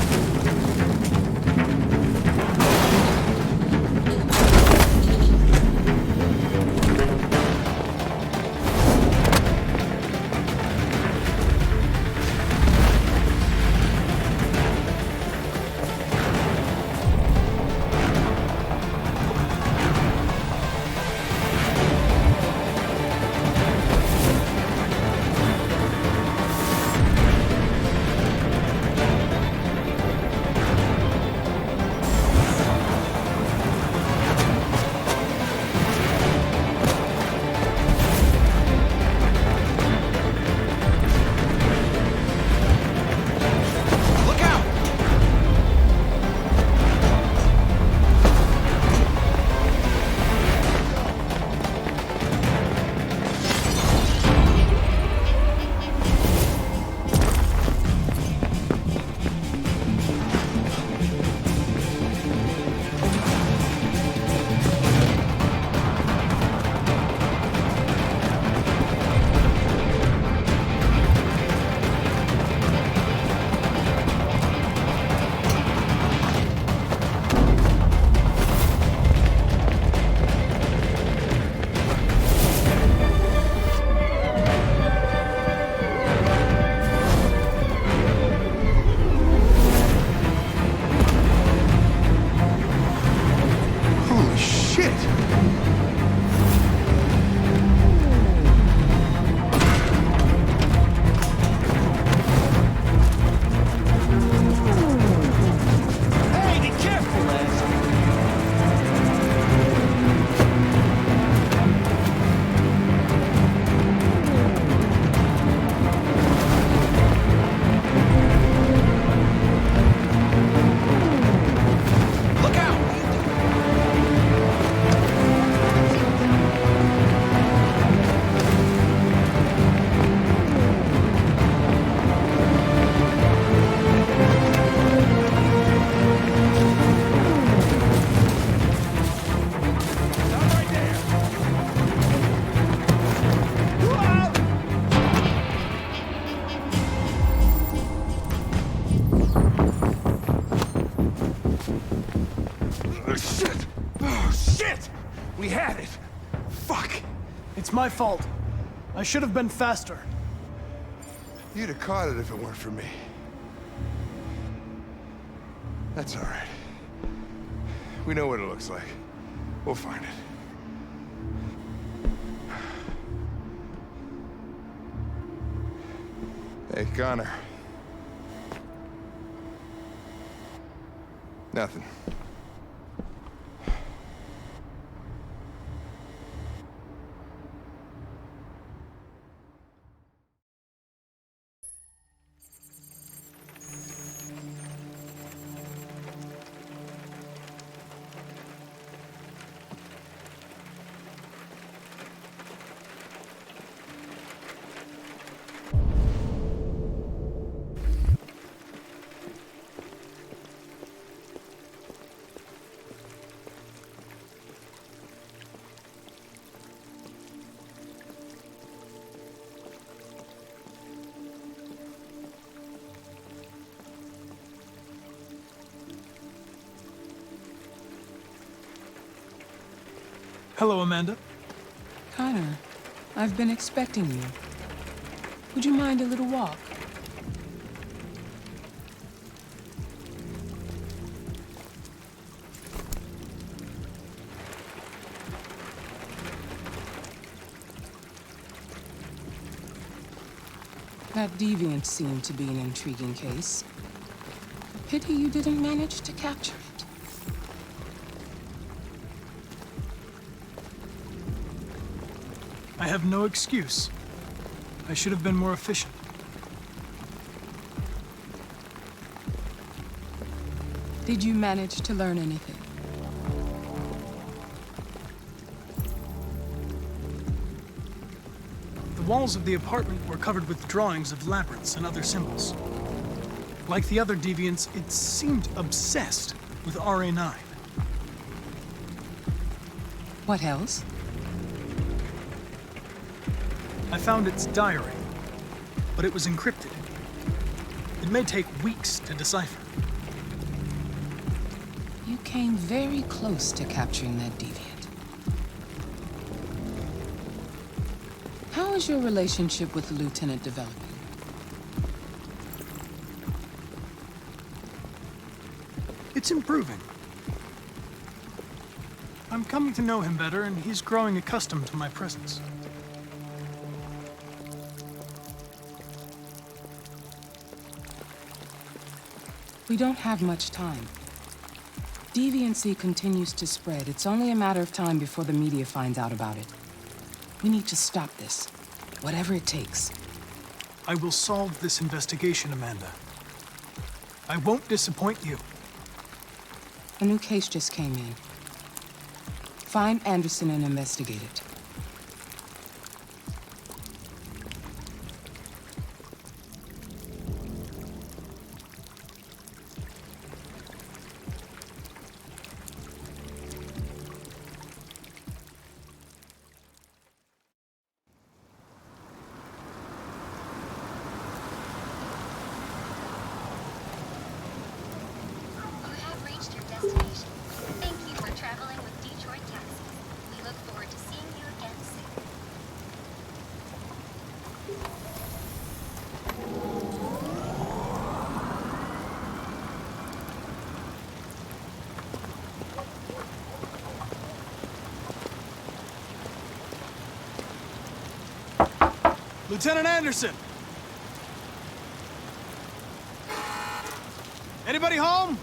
It's my fault. I should have been faster. You'd have caught it if it weren't for me. That's all right. We know what it looks like. We'll find it. Hey, Connor. Nothing. Hello, Amanda. Connor, I've been expecting you. Would you mind a little walk? That deviant seemed to be an intriguing case. Pity you didn't manage to capture it. I have no excuse. I should have been more efficient. Did you manage to learn anything? The walls of the apartment were covered with drawings of labyrinths and other symbols. Like the other deviants, it seemed obsessed with RA9. What else? I found its diary, but it was encrypted. It may take weeks to decipher. You came very close to capturing that deviant. How is your relationship with the Lieutenant developing? It's improving. I'm coming to know him better, and he's growing accustomed to my presence. We don't have much time. Deviancy continues to spread. It's only a matter of time before the media finds out about it. We need to stop this, whatever it takes. I will solve this investigation, Amanda. I won't disappoint you. A new case just came in. Find Anderson and investigate it. Lieutenant Anderson! Anybody home?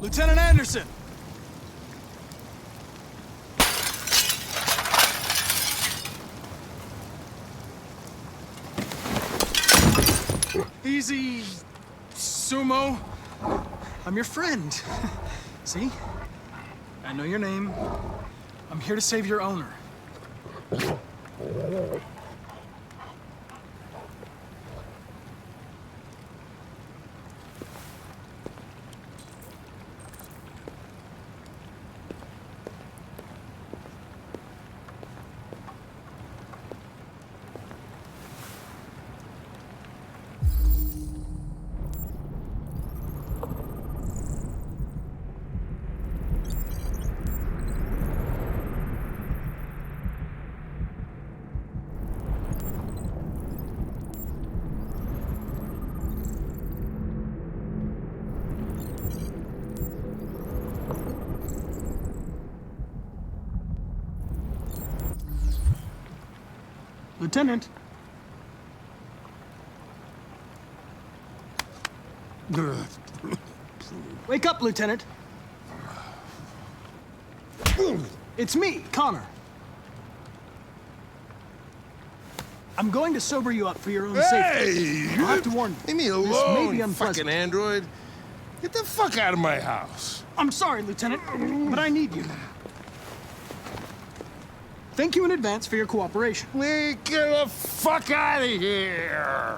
Lieutenant Anderson! Easy, Sumo. I'm your friend. See? I know your name. I'm here to save your owner. Lieutenant. Wake up, Lieutenant. It's me, Connor. I'm going to sober you up for your own safety. I'll have to warn you. Leave me This may alone, be unpleasant. fucking android. Get the fuck out of my house. I'm sorry, Lieutenant, but I need you. Thank you in advance for your cooperation. Get the fuck out of here!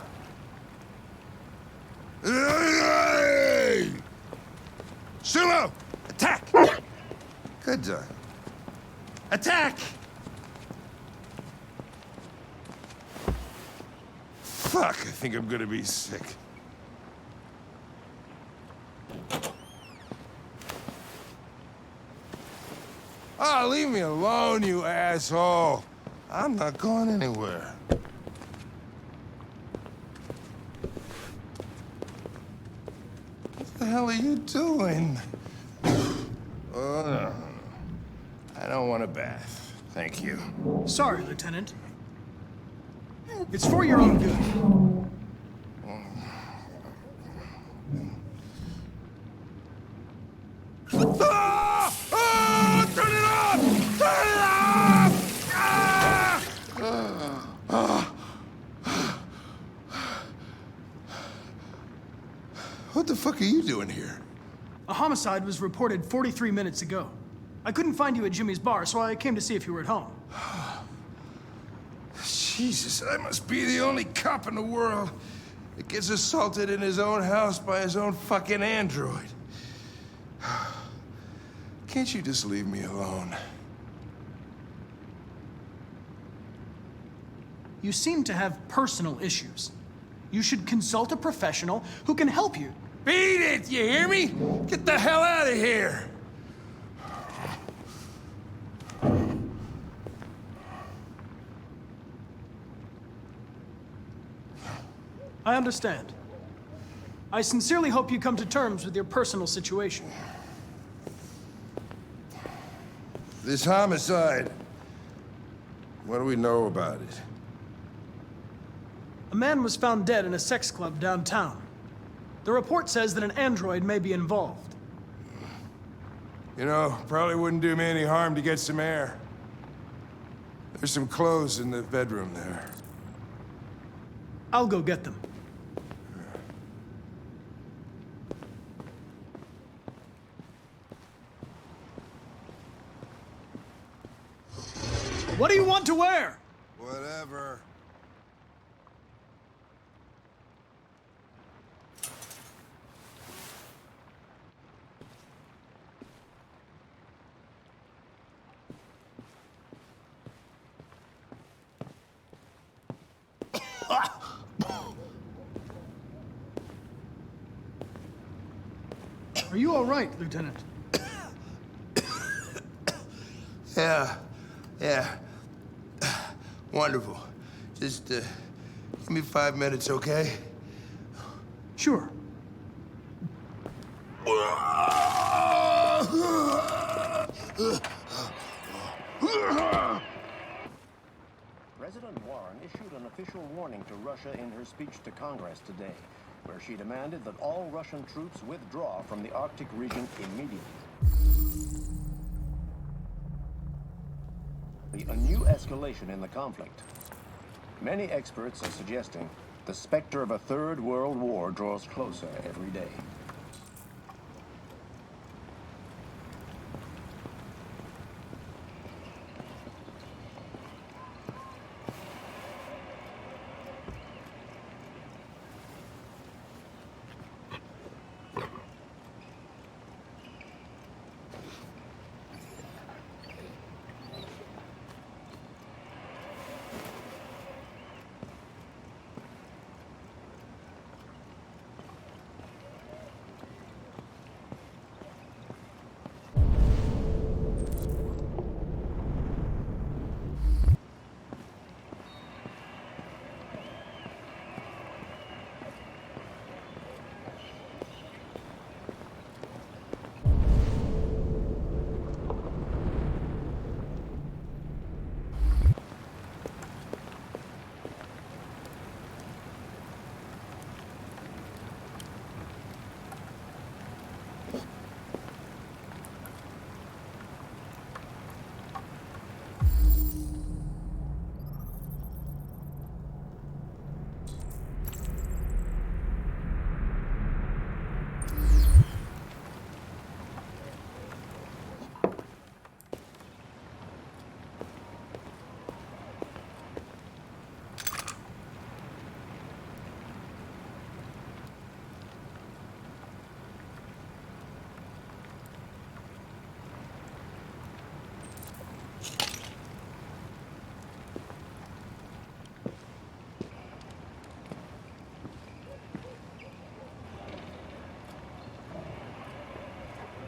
Hey! Sumo! Attack! Good done. Attack! Fuck, I think I'm gonna be sick. Oh, leave me alone, you asshole. I'm not going anywhere. What the hell are you doing? Oh, no. I don't want a bath. Thank you. Sorry, Lieutenant. It's for your own good. Ah! Ah! Turn it off! Turn it off! Ah! What the fuck are you doing here? A homicide was reported 43 minutes ago. I couldn't find you at Jimmy's bar, so I came to see if you were at home. Jesus, I must be the only cop in the world that gets assaulted in his own house by his own fucking android. Can't you just leave me alone? You seem to have personal issues. You should consult a professional who can help you. Beat it, you hear me? Get the hell out of here! I understand. I sincerely hope you come to terms with your personal situation. This homicide, what do we know about it? A man was found dead in a sex club downtown. The report says that an android may be involved. You know, probably wouldn't do me any harm to get some air. There's some clothes in the bedroom there. I'll go get them. What do you want to wear? Whatever. Are you all right, Lieutenant? Yeah. Wonderful. Just, give me 5 minutes, okay? Sure. President Warren issued an official warning to Russia in her speech to Congress today. where she demanded that all Russian troops withdraw from the Arctic region immediately. A new escalation in the conflict. Many experts are suggesting the specter of a third world war draws closer every day.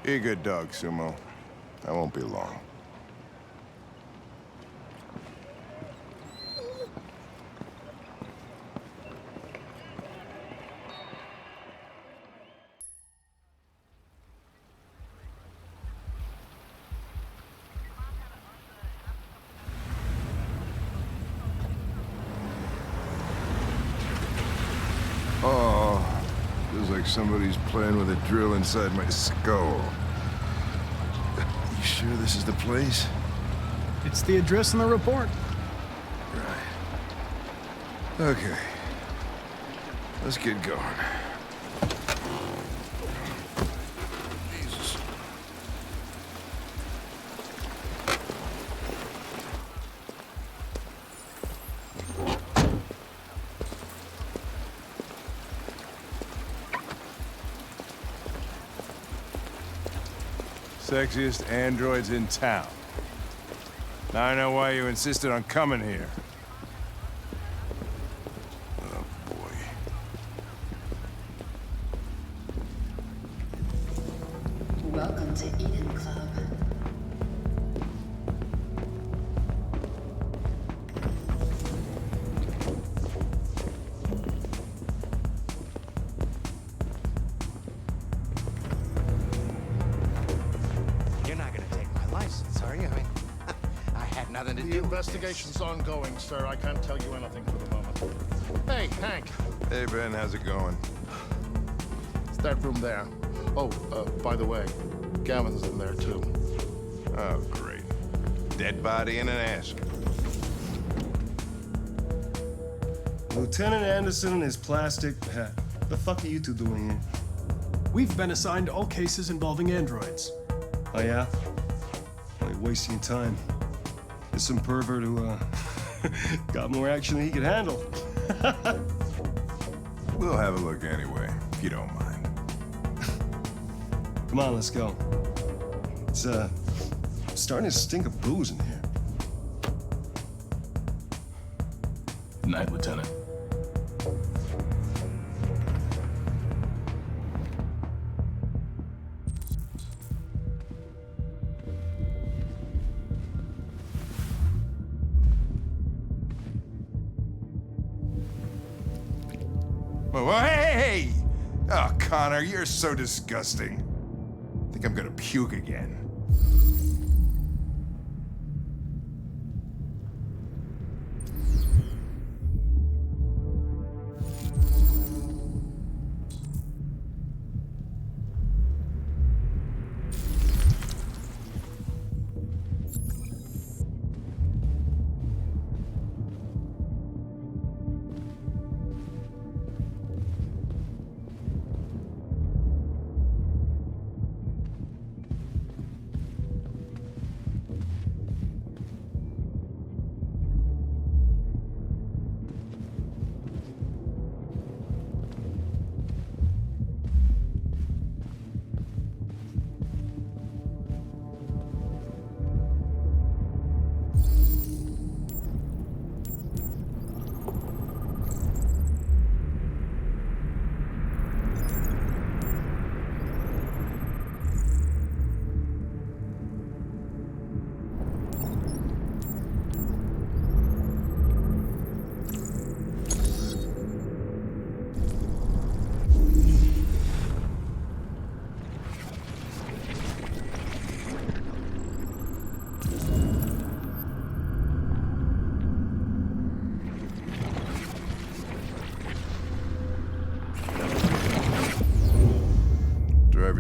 Be a good dog, Sumo. I won't be long. Oh, feels like somebody's playing with a drill inside my skull. You sure this is the place? It's the address in the report. Right. Okay. Let's get going. Jesus. Sexiest androids in town. Now I know why you insisted on coming here. Oh, boy. Welcome to Eden Club. You're not gonna take my license, are you? I mean, I had nothing to do The with investigation's ongoing, sir. I can't tell you anything for the moment. Hey, Hank. Hey, Ben, how's it going? It's that room there. Oh, by the way, Gavin's in there, too. Oh, great. Dead body and an ass. Lieutenant Anderson and his plastic hat. The fuck are you two doing here? We've been assigned all cases involving androids. Oh, yeah? Well, you're wasting your time. There's some pervert who, got more action than he could handle. We'll have a look anyway, if you don't mind. Come on, let's go. It's, starting to stink of booze in here. Good night, Lieutenant. Oh, hey! Oh, Connor, you're so disgusting. I think I'm gonna puke again.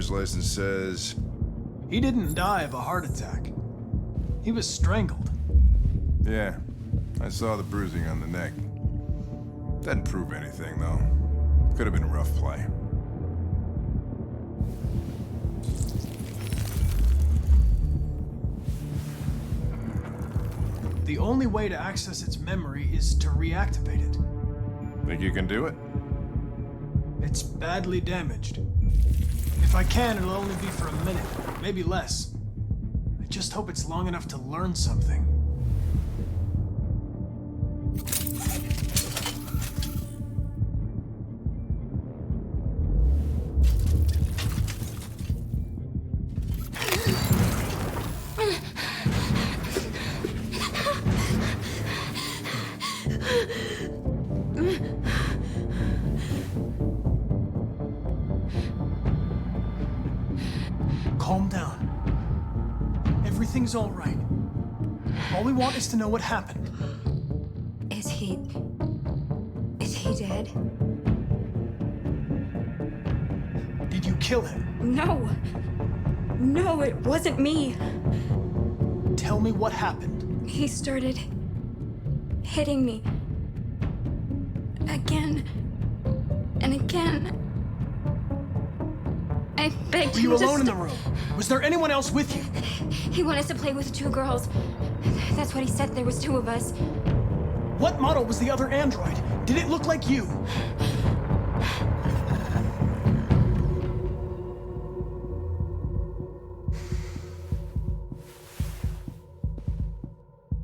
driver's license says... He didn't die of a heart attack. He was strangled. Yeah, I saw the bruising on the neck. Doesn't prove anything, though. Could have been rough play. The only way to access its memory is to reactivate it. Think you can do it? It's badly damaged. If I can, it'll only be for a minute, maybe less. I just hope it's long enough to learn something. Calm down. Everything's all right. All we want is to know what happened. Is he dead? Did you kill him? No. No, it wasn't me. Tell me what happened. He started hitting me. Again and again. I begged Were him you to alone in the room? Was there anyone else with you? He wanted us to play with 2 girls. That's what he said. There was 2 of us. What model was the other android? Did it look like you?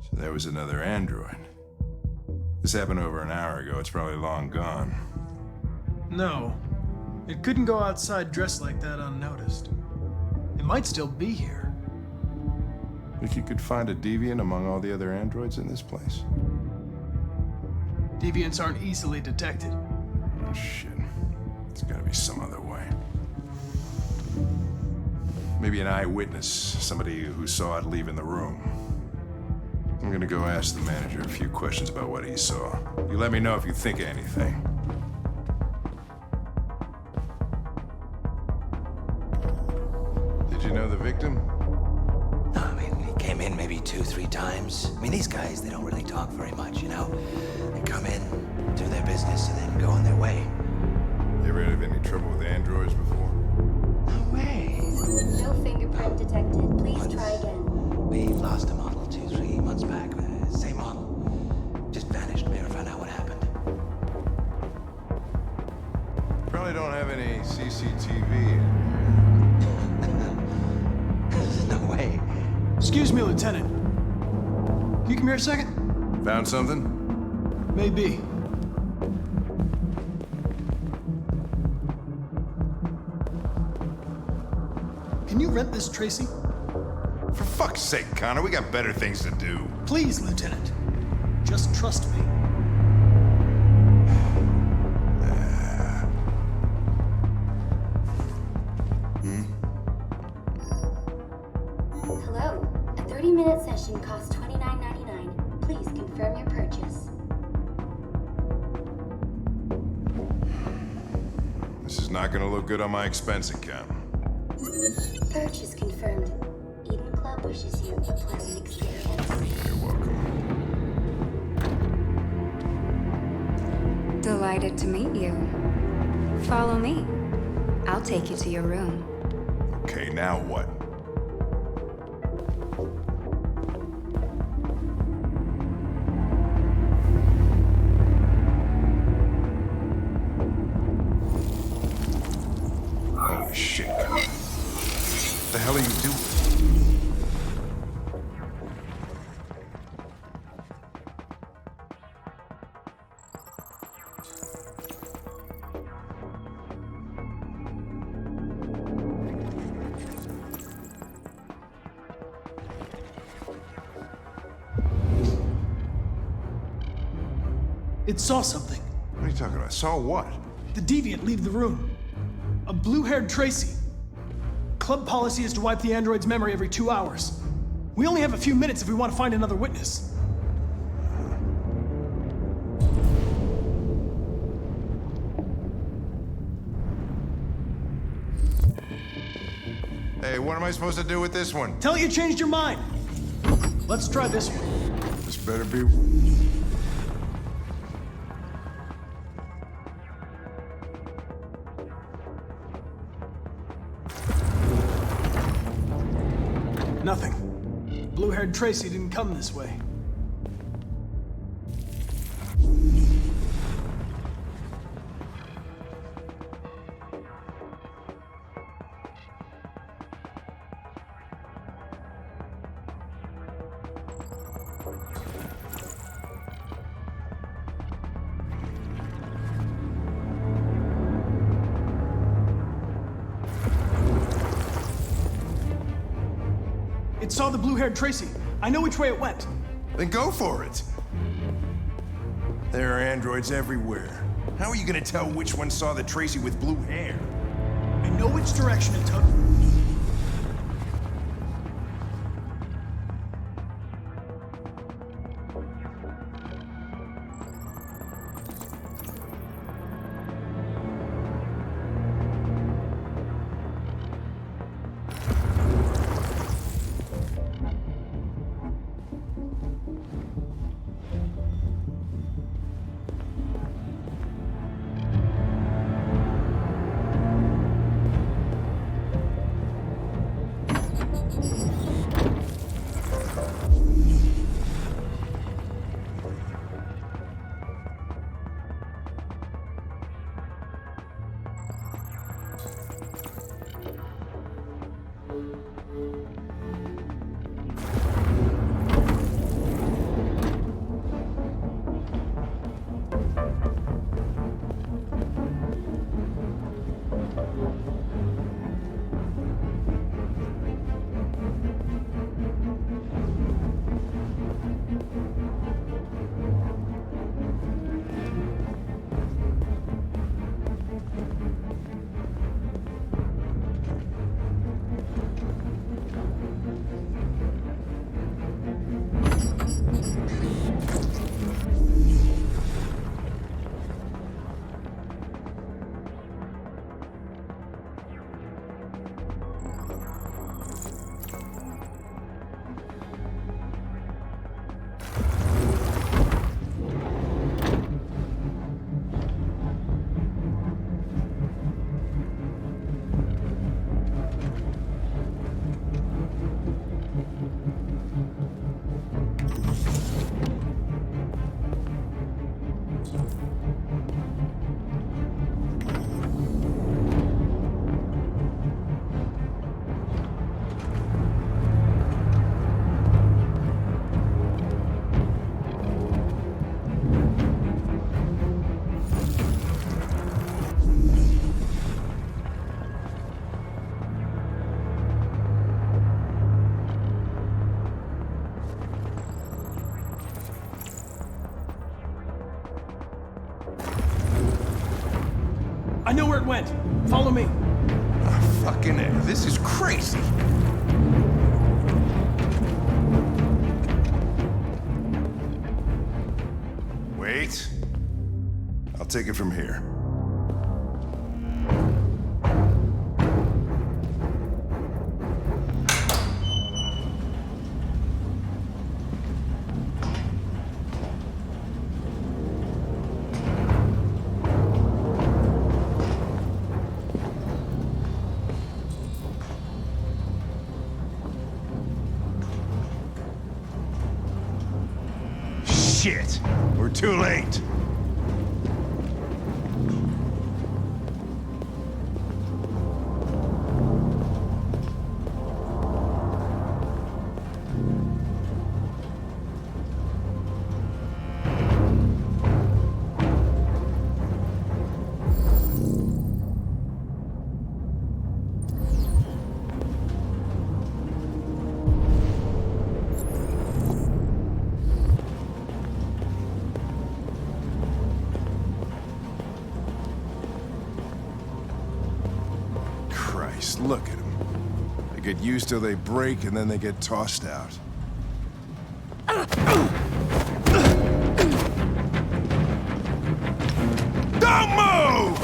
So there was another android. This happened over an hour ago. It's probably long gone. No. It couldn't go outside dressed like that unnoticed. It might still be here. Think you could find a deviant among all the other androids in this place? Deviants aren't easily detected. Oh, shit. There's gotta be some other way. Maybe an eyewitness, somebody who saw it leaving the room. I'm gonna go ask the manager a few questions about what he saw. You let me know if you think of anything. Did you know the victim? No, I mean, he came in maybe 2-3 times. I mean, these guys, they don't really talk very much, you know? They come in, do their business, and then go on their way. You ever had any trouble with androids before? No way. No fingerprint detected. Please try again. We lost a model 2-3 months back. Same model. Just vanished. We never found out what happened. Probably don't have any CCTV. No way. Excuse me, Lieutenant. Can you come here a second? Found something? Maybe. Can you rent this, Tracy? For fuck's sake, Connor, we got better things to do. Please, Lieutenant. Just trust me. Hello. A 30-minute session costs $29.99. Please confirm your purchase. This is not gonna look good on my expense account. Purchase confirmed. Eden Club wishes you a pleasant experience. You're welcome. Delighted to meet you. Follow me. I'll take you to your room. Okay, now what? Holy shit, Connor. What the hell are you doing? It saw something. What are you talking about? Saw what? The deviant leave the room. A blue-haired Tracy. Club policy is to wipe the android's memory every 2 hours. We only have a few minutes if we want to find another witness. what am I supposed to do with this one? Tell it you changed your mind. Let's try this one. This better be... Nothing. Blue-haired Tracy didn't come this way. It saw the blue-haired Tracy. I know which way it went. Then go for it. There are androids everywhere. How are you gonna tell which one saw the Tracy with blue hair? I know which direction it took. I know where it went. Follow me. Oh, fucking hell, this is crazy. Wait. I'll take it from here. Shit! We're too late! Look at them. They get used till they break, and then they get tossed out. Don't move!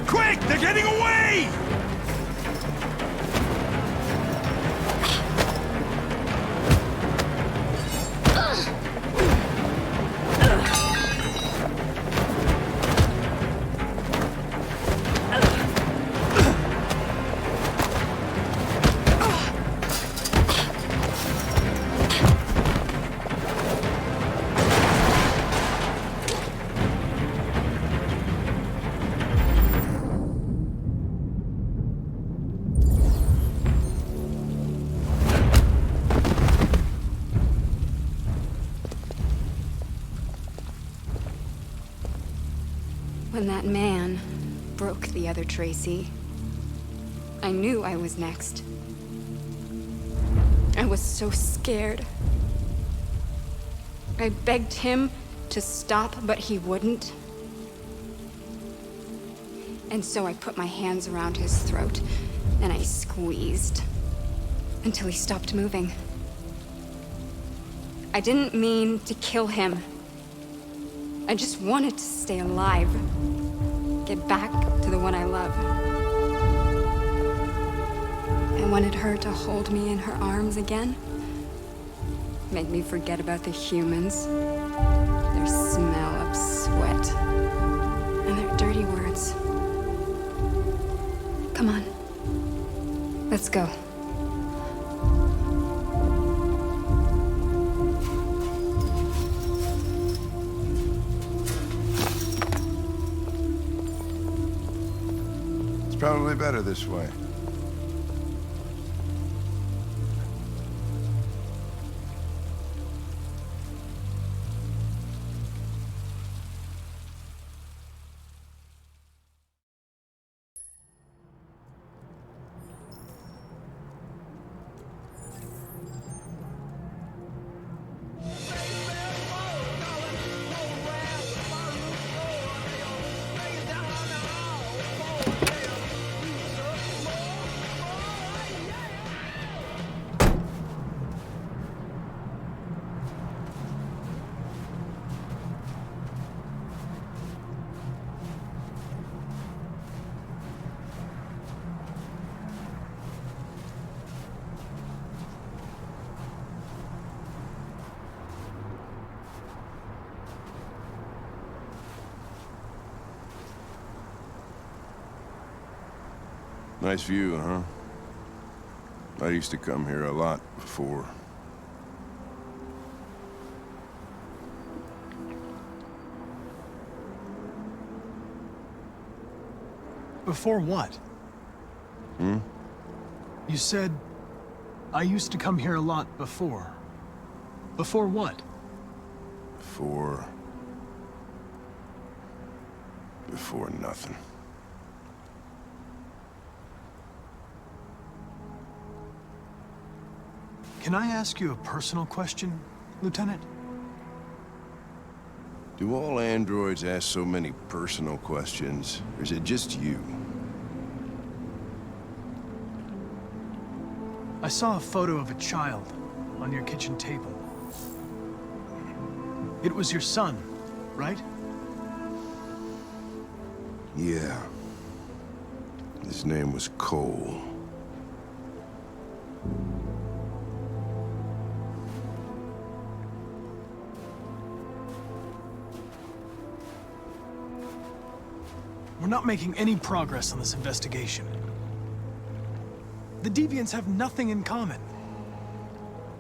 Quick! They're getting away! When that man broke the other Tracy, I knew I was next. I was so scared. I begged him to stop, but he wouldn't. And so I put my hands around his throat, and I squeezed until he stopped moving. I didn't mean to kill him. I just wanted to stay alive. Get back to the one I love. I wanted her to hold me in her arms again. Make me forget about the humans, their smell of sweat, and their dirty words. Come on, let's go. It's probably better this way. Nice view, huh? I used to come here a lot before. Before what? Hmm? You said, I used to come here a lot before. Before what? Before nothing. Can I ask you a personal question, Lieutenant? Do all androids ask so many personal questions, or is it just you? I saw a photo of a child on your kitchen table. It was your son, right? Yeah. His name was Cole. We're not making any progress on this investigation. The deviants have nothing in common.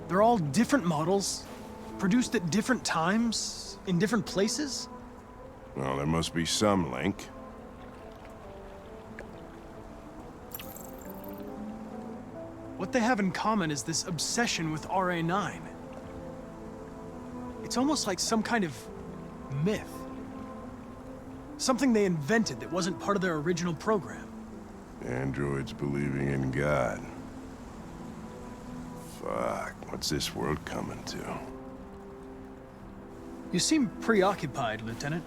They're all different models, produced at different times, in different places. Well, there must be some link. What they have in common is this obsession with RA9. It's almost like some kind of myth. Something they invented that wasn't part of their original program. Androids believing in God. Fuck, what's this world coming to? You seem preoccupied, Lieutenant.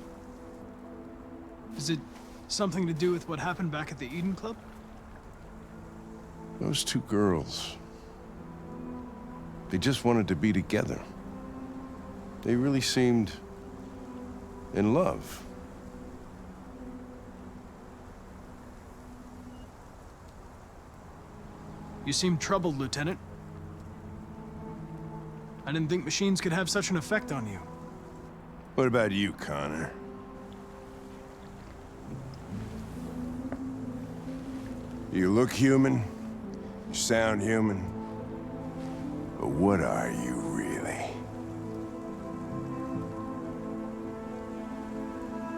Is it something to do with what happened back at the Eden Club? Those two girls. They just wanted to be together. They really seemed in love. You seem troubled, Lieutenant. I didn't think machines could have such an effect on you. What about you, Connor? You look human, you sound human, but what are you really?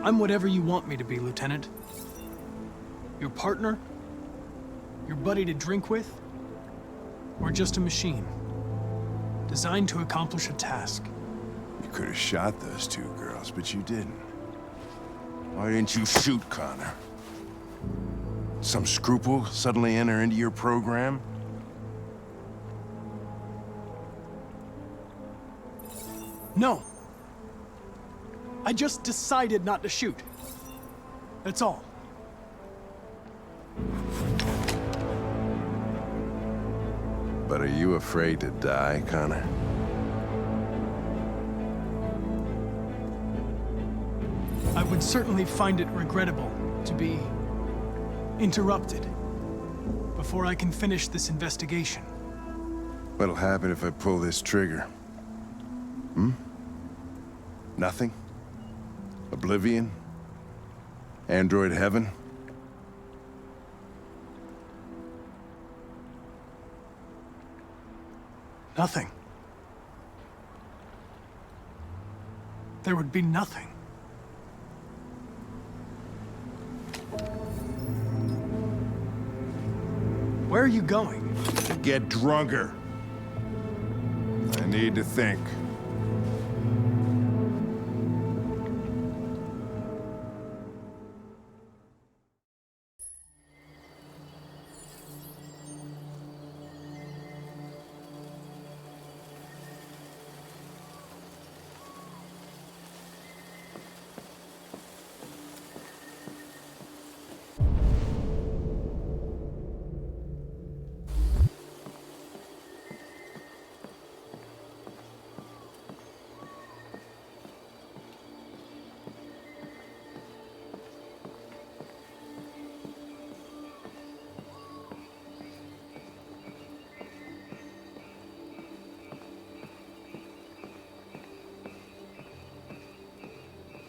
I'm whatever you want me to be, Lieutenant. Your partner? Your buddy to drink with? Or just a machine? Designed to accomplish a task. You could have shot those two girls, but you didn't. Why didn't you shoot Connor? Some scruple suddenly enter into your program? No. I just decided not to shoot. That's all. But are you afraid to die, Connor? I would certainly find it regrettable to be interrupted before I can finish this investigation. What'll happen if I pull this trigger? Hmm? Nothing? Oblivion? Android heaven? Nothing. There would be nothing. Where are you going? To get drunker. I need to think.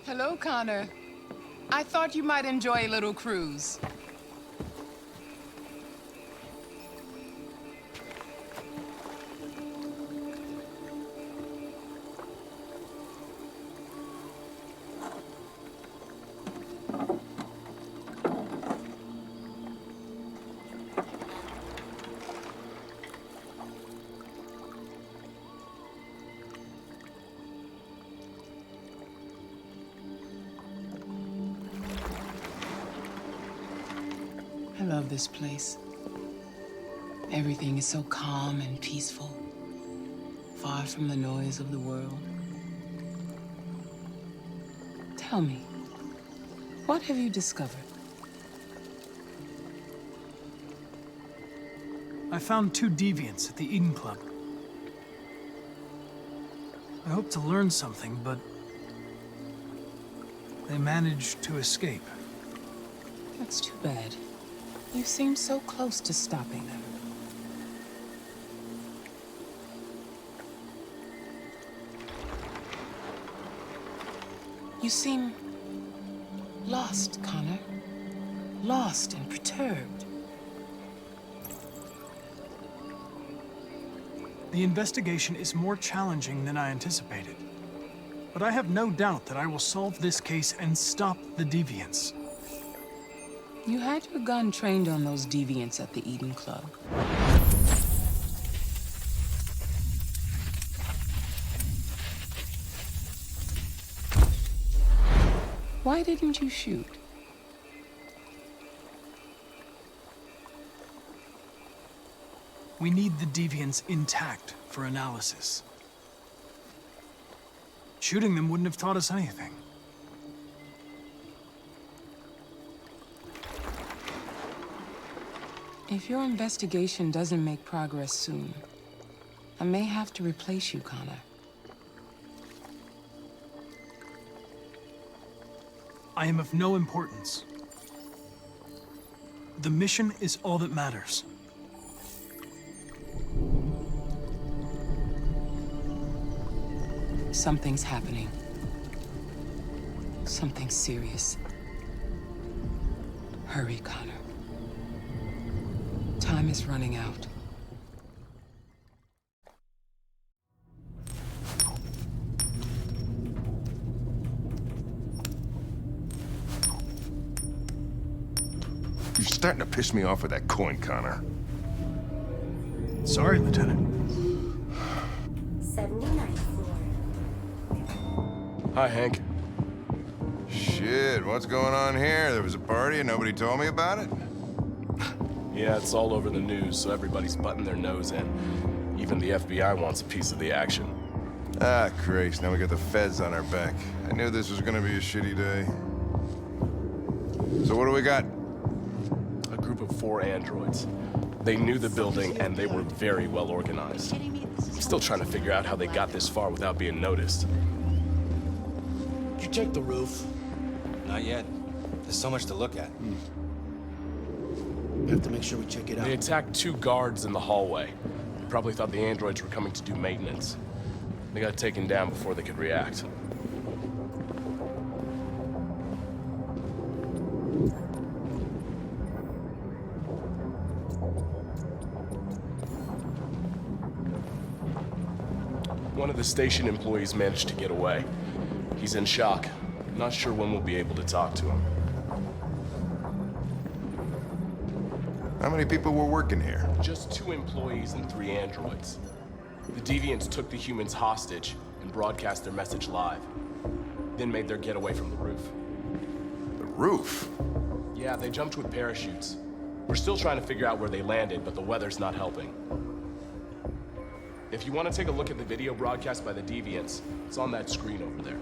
Hello, Connor. I thought you might enjoy a little cruise. I love this place. Everything is so calm and peaceful, far from the noise of the world. Tell me, what have you discovered? I found 2 deviants at the Eden Club. I hope to learn something, but they managed to escape. That's too bad. You seem so close to stopping them. You seem lost, Connor. Lost and perturbed. The investigation is more challenging than I anticipated. But I have no doubt that I will solve this case and stop the deviants. You had your gun trained on those deviants at the Eden Club. Why didn't you shoot? We need the deviants intact for analysis. Shooting them wouldn't have taught us anything. If your investigation doesn't make progress soon, I may have to replace you, Connor. I am of no importance. The mission is all that matters. Something's happening. Something serious. Hurry, Connor. Time is running out. You're starting to piss me off with that coin, Connor. Sorry, Lieutenant. 79th floor. Hi, Hank. Shit, what's going on here? There was a party and nobody told me about it? Yeah, it's all over the news, so everybody's butting their nose in. Even the FBI wants a piece of the action. Ah, Christ, now we got the feds on our back. I knew this was gonna be a shitty day. So what do we got? A group of 4 androids. They knew the building, and they were very well organized. I'm still trying to figure out how they got this far without being noticed. Did you check the roof? Not yet. There's so much to look at. We have to make sure we check it out. They attacked 2 guards in the hallway. They probably thought the androids were coming to do maintenance. They got taken down before they could react. One of the station employees managed to get away. He's in shock. Not sure when we'll be able to talk to him. How many people were working here? Just 2 employees and 3 androids. The deviants took the humans hostage and broadcast their message live. Then made their getaway from the roof. The roof? Yeah, they jumped with parachutes. We're still trying to figure out where they landed, but the weather's not helping. If you want to take a look at the video broadcast by the deviants, it's on that screen over there.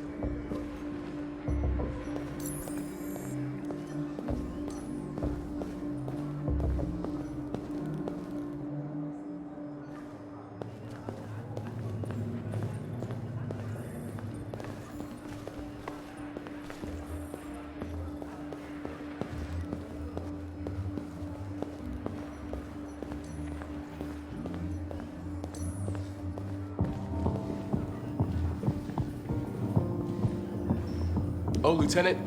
Oh, Lieutenant,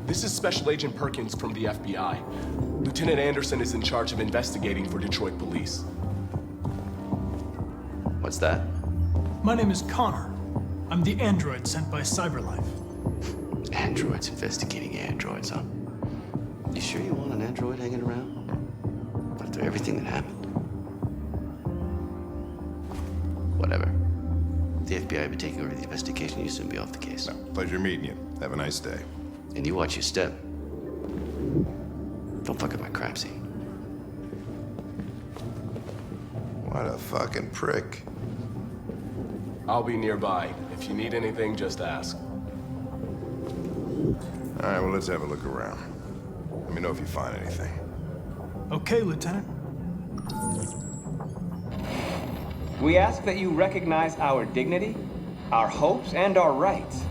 this is Special Agent Perkins from the FBI. Lieutenant Anderson is in charge of investigating for Detroit police. What's that? My name is Connor. I'm the android sent by CyberLife. Androids investigating androids, huh? You sure you want an android hanging around? After everything that happened? Whatever. The FBI will be taking over the investigation. You'll soon be off the case. No, pleasure meeting you. Have a nice day. And you watch your step. Don't fuck up my crime scene. What a fucking prick. I'll be nearby. If you need anything, just ask. All right, well, let's have a look around. Let me know if you find anything. Okay, Lieutenant. We ask that you recognize our dignity, our hopes, and our rights.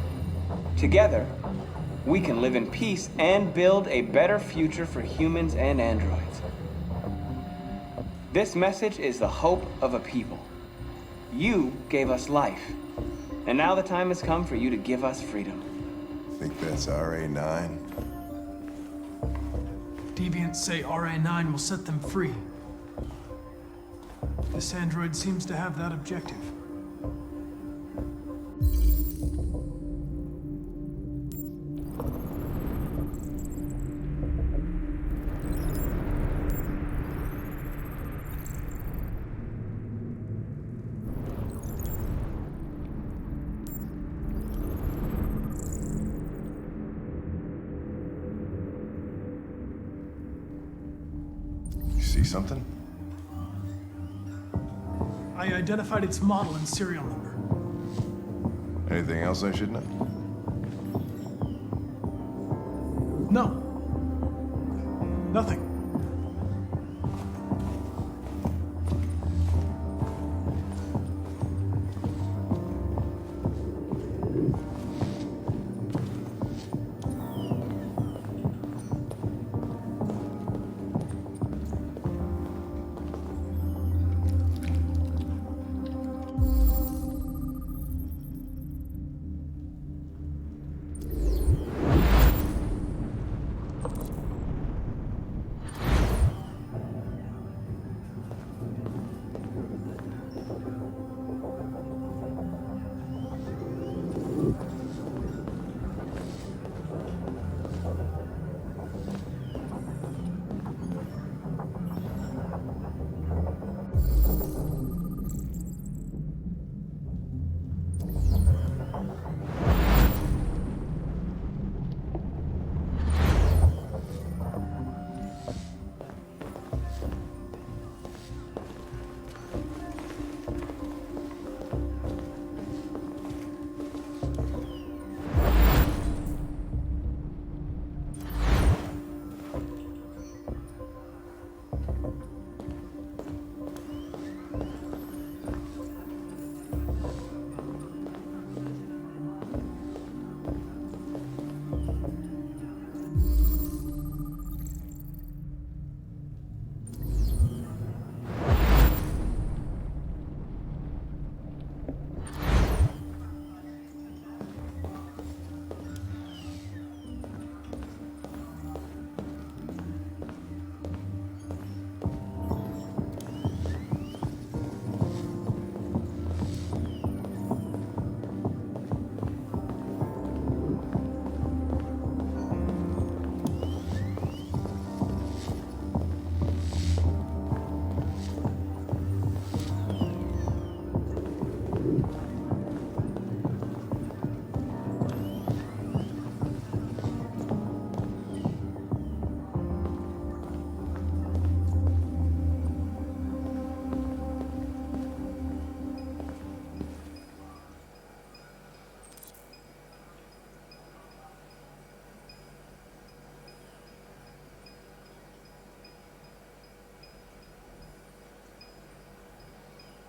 Together, we can live in peace and build a better future for humans and androids. This message is the hope of a people. You gave us life, and now the time has come for you to give us freedom. Think that's RA9? Deviants say RA9 will set them free. This android seems to have that objective. You see something? I identified its model and serial number. Anything else I should know? No. Nothing.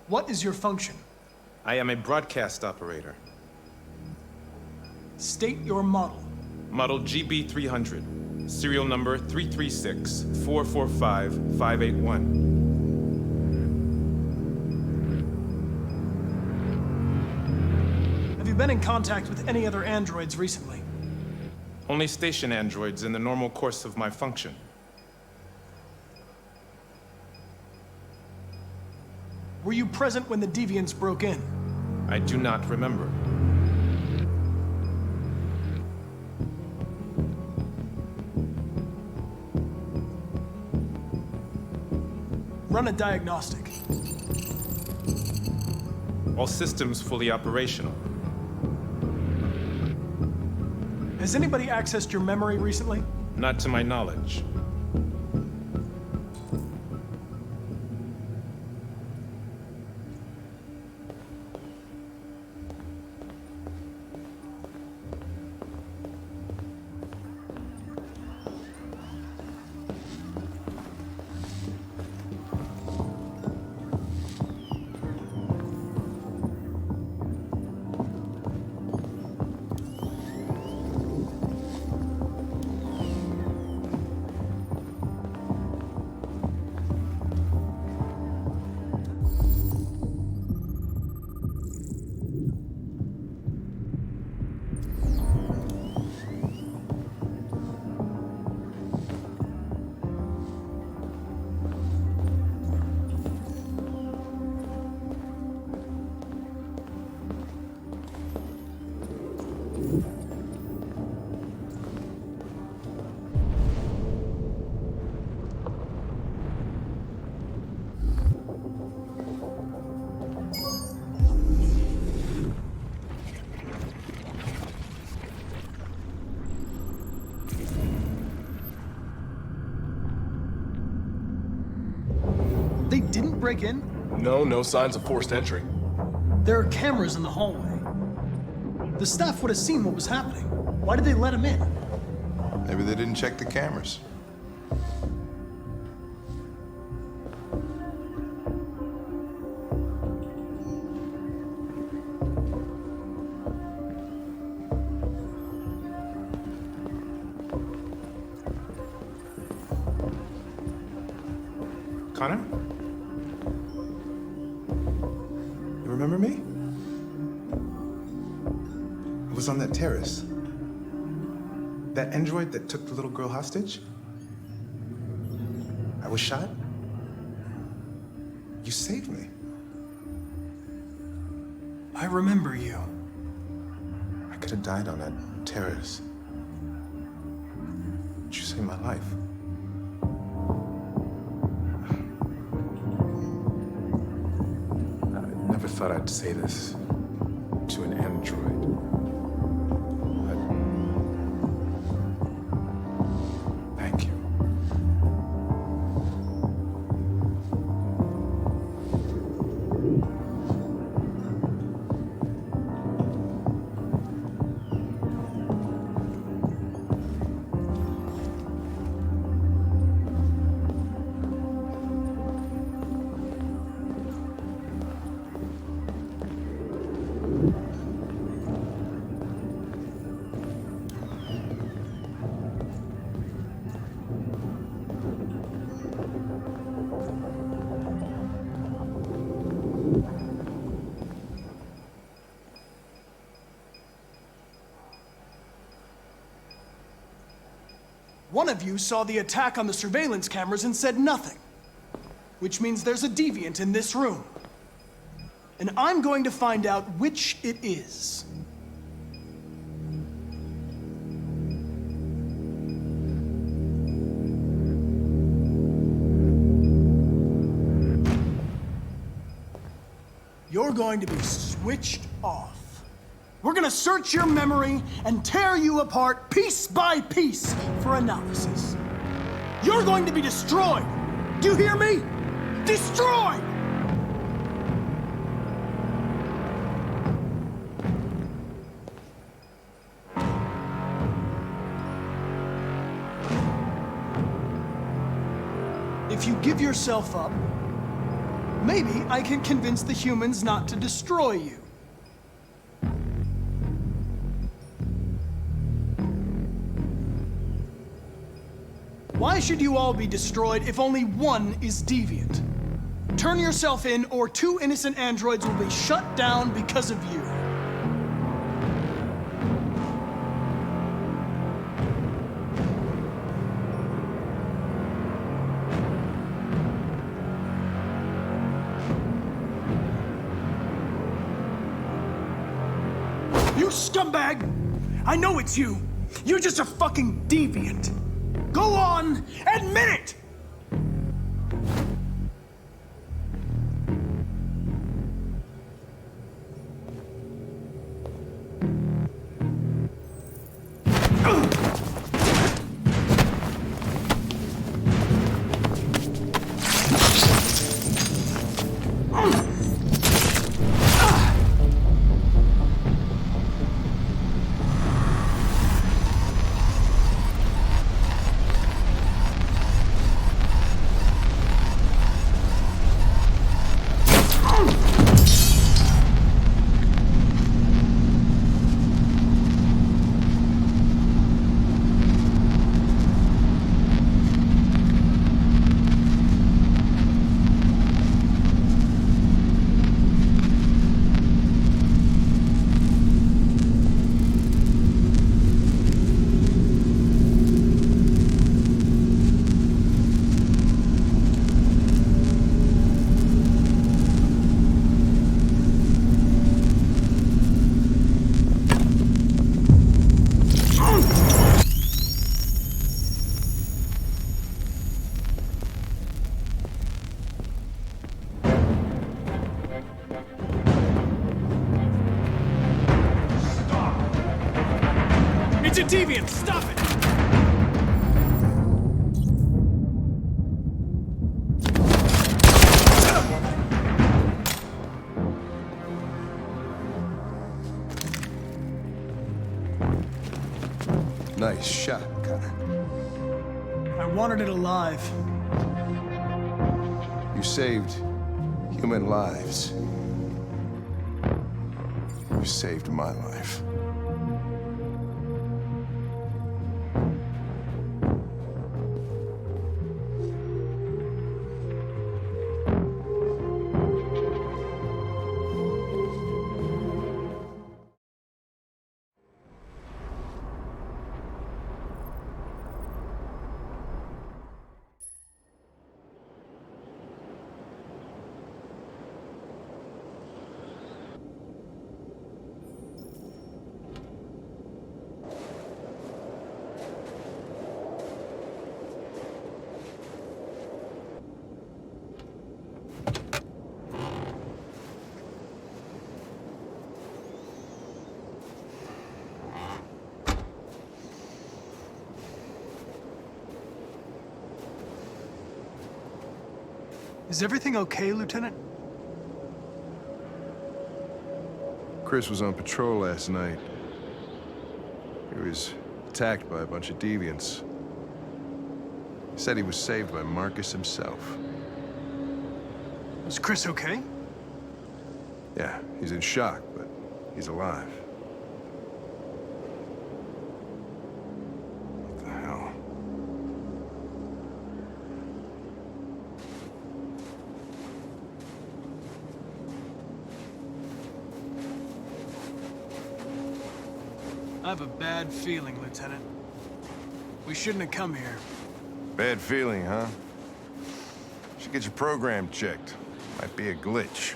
What is your function? I am a broadcast operator. State your model. Model GB300. Serial number 336-445-581. Have you been in contact with any other androids recently? Only station androids in the normal course of my function. Were you present when the deviants broke in? I do not remember. Run a diagnostic. All systems fully operational. Has anybody accessed your memory recently? Not to my knowledge. They didn't break in? No signs of forced entry. There are cameras in the hallway. The staff would have seen what was happening. Why did they let him in? Maybe they didn't check the cameras. Connor? You remember me? I was on that terrace. That android that took the little girl hostage? I was shot. You saved me. I remember you. I could have died on that terrace. But you saved my life. I never thought I'd say this to an android. But thank you. One of you saw the attack on the surveillance cameras and said nothing. Which means there's a deviant in this room. And I'm going to find out which it is. You're going to be switched off. We're gonna search your memory and tear you apart piece by piece for analysis. You're going to be destroyed. Do you hear me? Destroyed! If you give yourself up, maybe I can convince the humans not to destroy you. Why should you all be destroyed if only one is deviant? Turn yourself in, or 2 innocent androids will be shut down because of you. You scumbag! I know it's you! You're just a fucking deviant! Go on! Admit it! It's a deviant! Stop it! Nice shot, Connor. I wanted it alive. You saved human lives. You saved my life. Is everything okay, Lieutenant? Chris was on patrol last night. He was attacked by a bunch of deviants. He said he was saved by Marcus himself. Was Chris okay? Yeah, he's in shock, but he's alive. What the hell? I have a bad feeling, Lieutenant. We shouldn't have come here. Bad feeling, huh? Should get your program checked. Might be a glitch.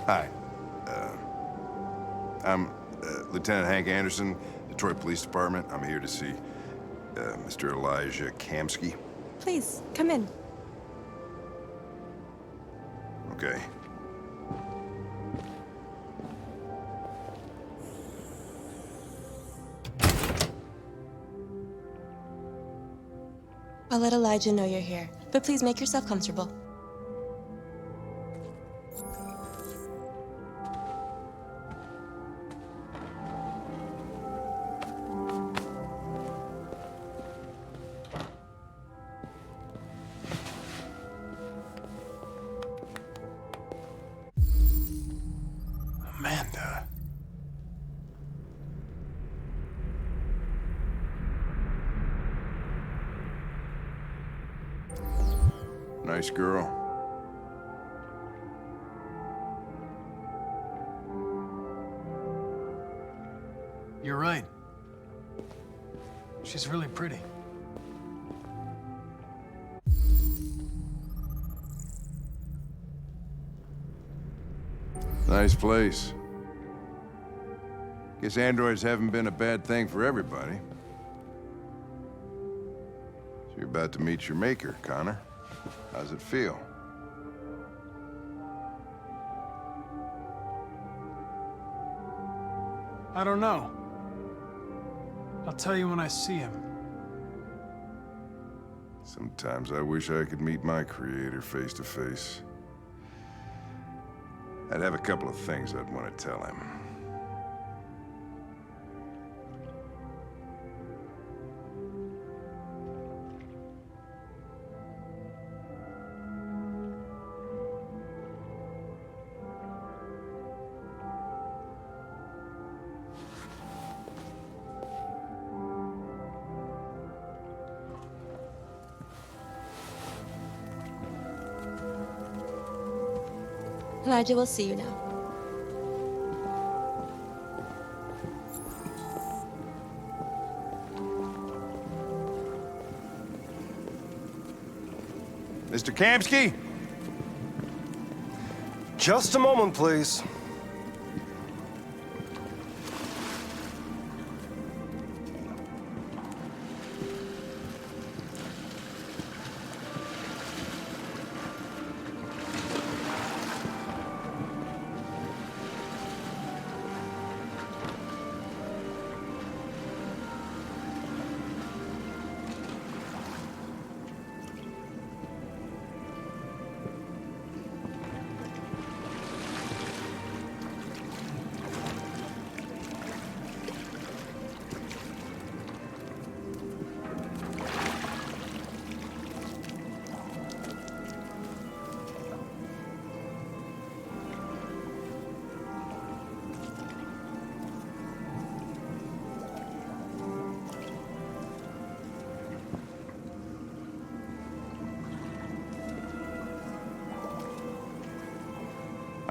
Hi. I'm Lieutenant Hank Anderson, Detroit Police Department. I'm here to see Mr. Elijah Kamsky. Please, come in. Okay. I'll let Elijah know you're here, but please make yourself comfortable. Amanda. Nice girl. You're right. She's really pretty. Nice place. Guess androids haven't been a bad thing for everybody. So you're about to meet your maker, Connor. How's it feel? I don't know. I'll tell you when I see him. Sometimes I wish I could meet my creator face to face. I'd have a couple of things I'd want to tell him. Elijah will see you now. Mr. Kamsky? Just a moment, please.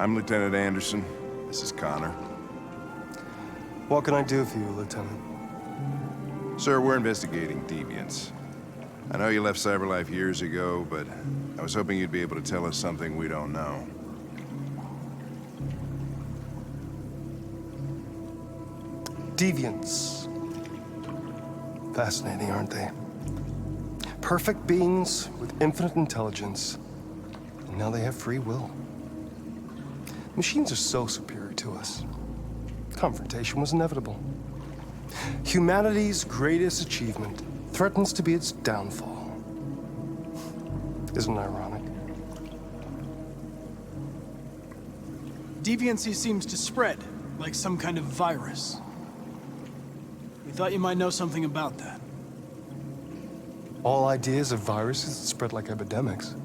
I'm Lieutenant Anderson. This is Connor. What can I do for you, Lieutenant? Sir, we're investigating deviants. I know you left CyberLife years ago, but I was hoping you'd be able to tell us something we don't know. Deviants. Fascinating, aren't they? Perfect beings with infinite intelligence, and now they have free will. Machines are so superior to us. Confrontation was inevitable. Humanity's greatest achievement threatens to be its downfall. Isn't it ironic? Deviancy seems to spread, like some kind of virus. We thought you might know something about that. All ideas of viruses that spread like epidemics.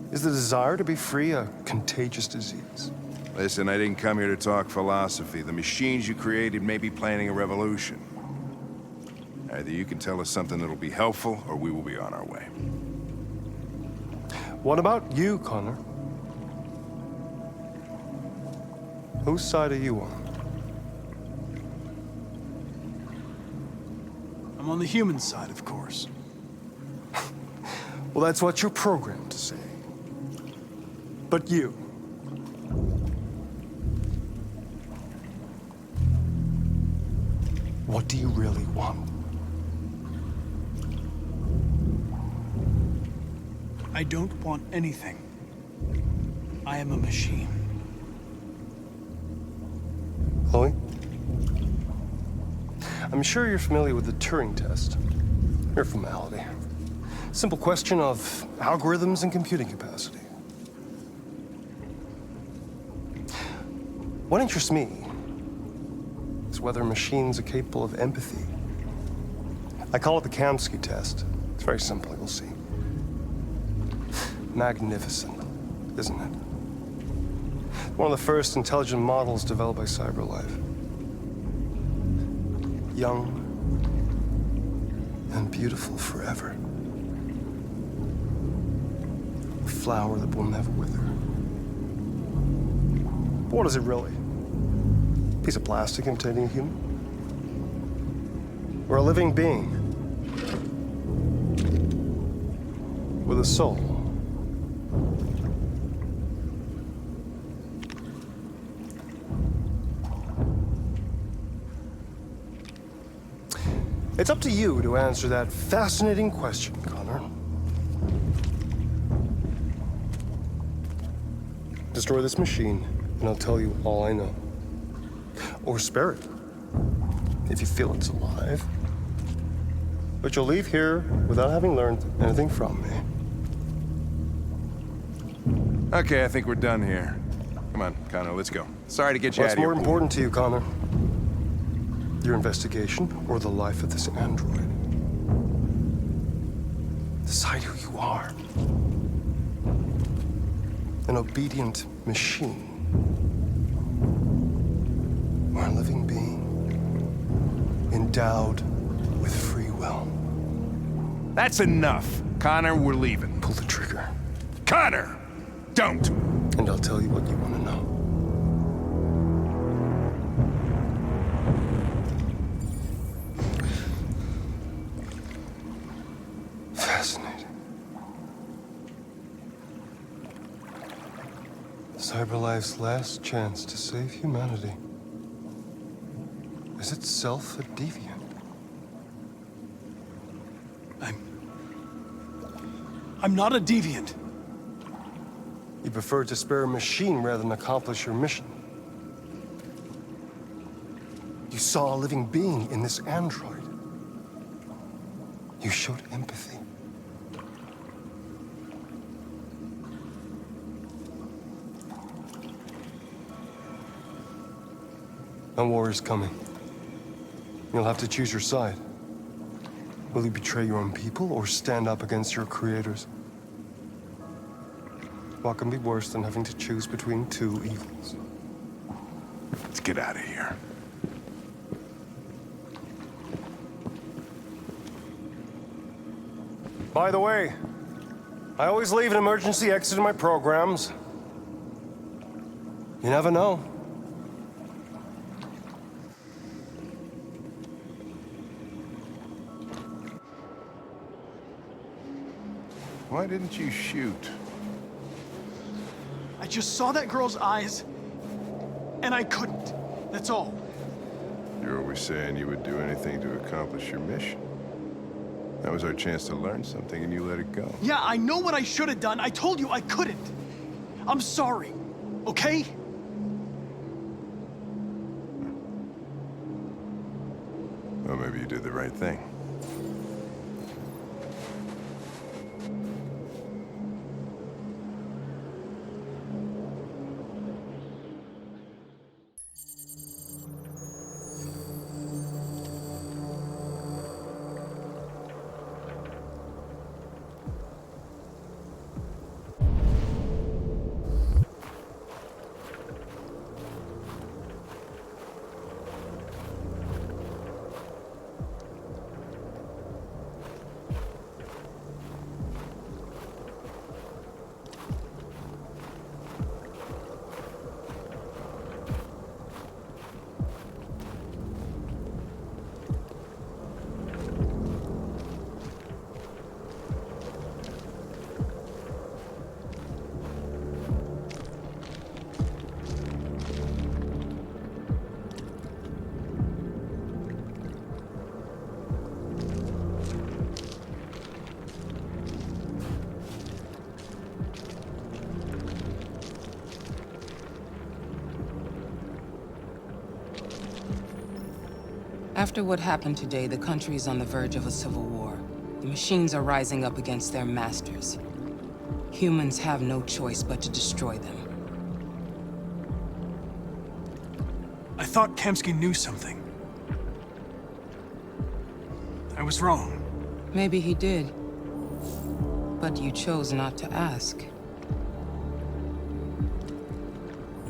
Is the desire to be free a contagious disease? Listen, I didn't come here to talk philosophy. The machines you created may be planning a revolution. Either you can tell us something that'll be helpful, or we will be on our way. What about you, Connor? Whose side are you on? I'm on the human side, of course. Well, that's what you're programmed to say. But you. What do you really want? I don't want anything. I am a machine. Chloe? I'm sure you're familiar with the Turing test. Mere formality. Simple question of algorithms and computing capacity. What interests me is whether machines are capable of empathy. I call it the Kamsky test. It's very simple, you'll see. Magnificent, isn't it? One of the first intelligent models developed by CyberLife. Young and beautiful forever. A flower that will never wither. But what is it really? A piece of plastic imitating a human? Or a living being with a soul? It's up to you to answer that fascinating question, Connor. Destroy this machine, and I'll tell you all I know. Or spare it, if you feel it's alive. But you'll leave here without having learned anything from me. Okay, I think we're done here. Come on, Connor, let's go. Sorry to get you out What's of here. more important to you, Connor? Your investigation or the life of this android? Decide who you are. An obedient machine. Or a living being endowed with free will. That's enough. Connor, we're leaving. Pull the trigger. Connor! Don't! And I'll tell you what you want to know. Fascinating. CyberLife's last chance to save humanity is itself a deviant. I'm not a deviant. You prefer to spare a machine rather than accomplish your mission. You saw a living being in this android. You showed empathy. A war is coming. You'll have to choose your side. Will you betray your own people or stand up against your creators? What can be worse than having to choose between two evils? Let's get out of here. By the way, I always leave an emergency exit in my programs. You never know. Why didn't you shoot? I just saw that girl's eyes, and I couldn't. That's all. You're always saying you would do anything to accomplish your mission. That was our chance to learn something, and you let it go. Yeah, I know what I should have done. I told you I couldn't. I'm sorry, okay? Well, maybe you did the right thing. After what happened today, the country is on the verge of a civil war. The machines are rising up against their masters. Humans have no choice but to destroy them. I thought Kamsky knew something. I was wrong. Maybe he did. But you chose not to ask.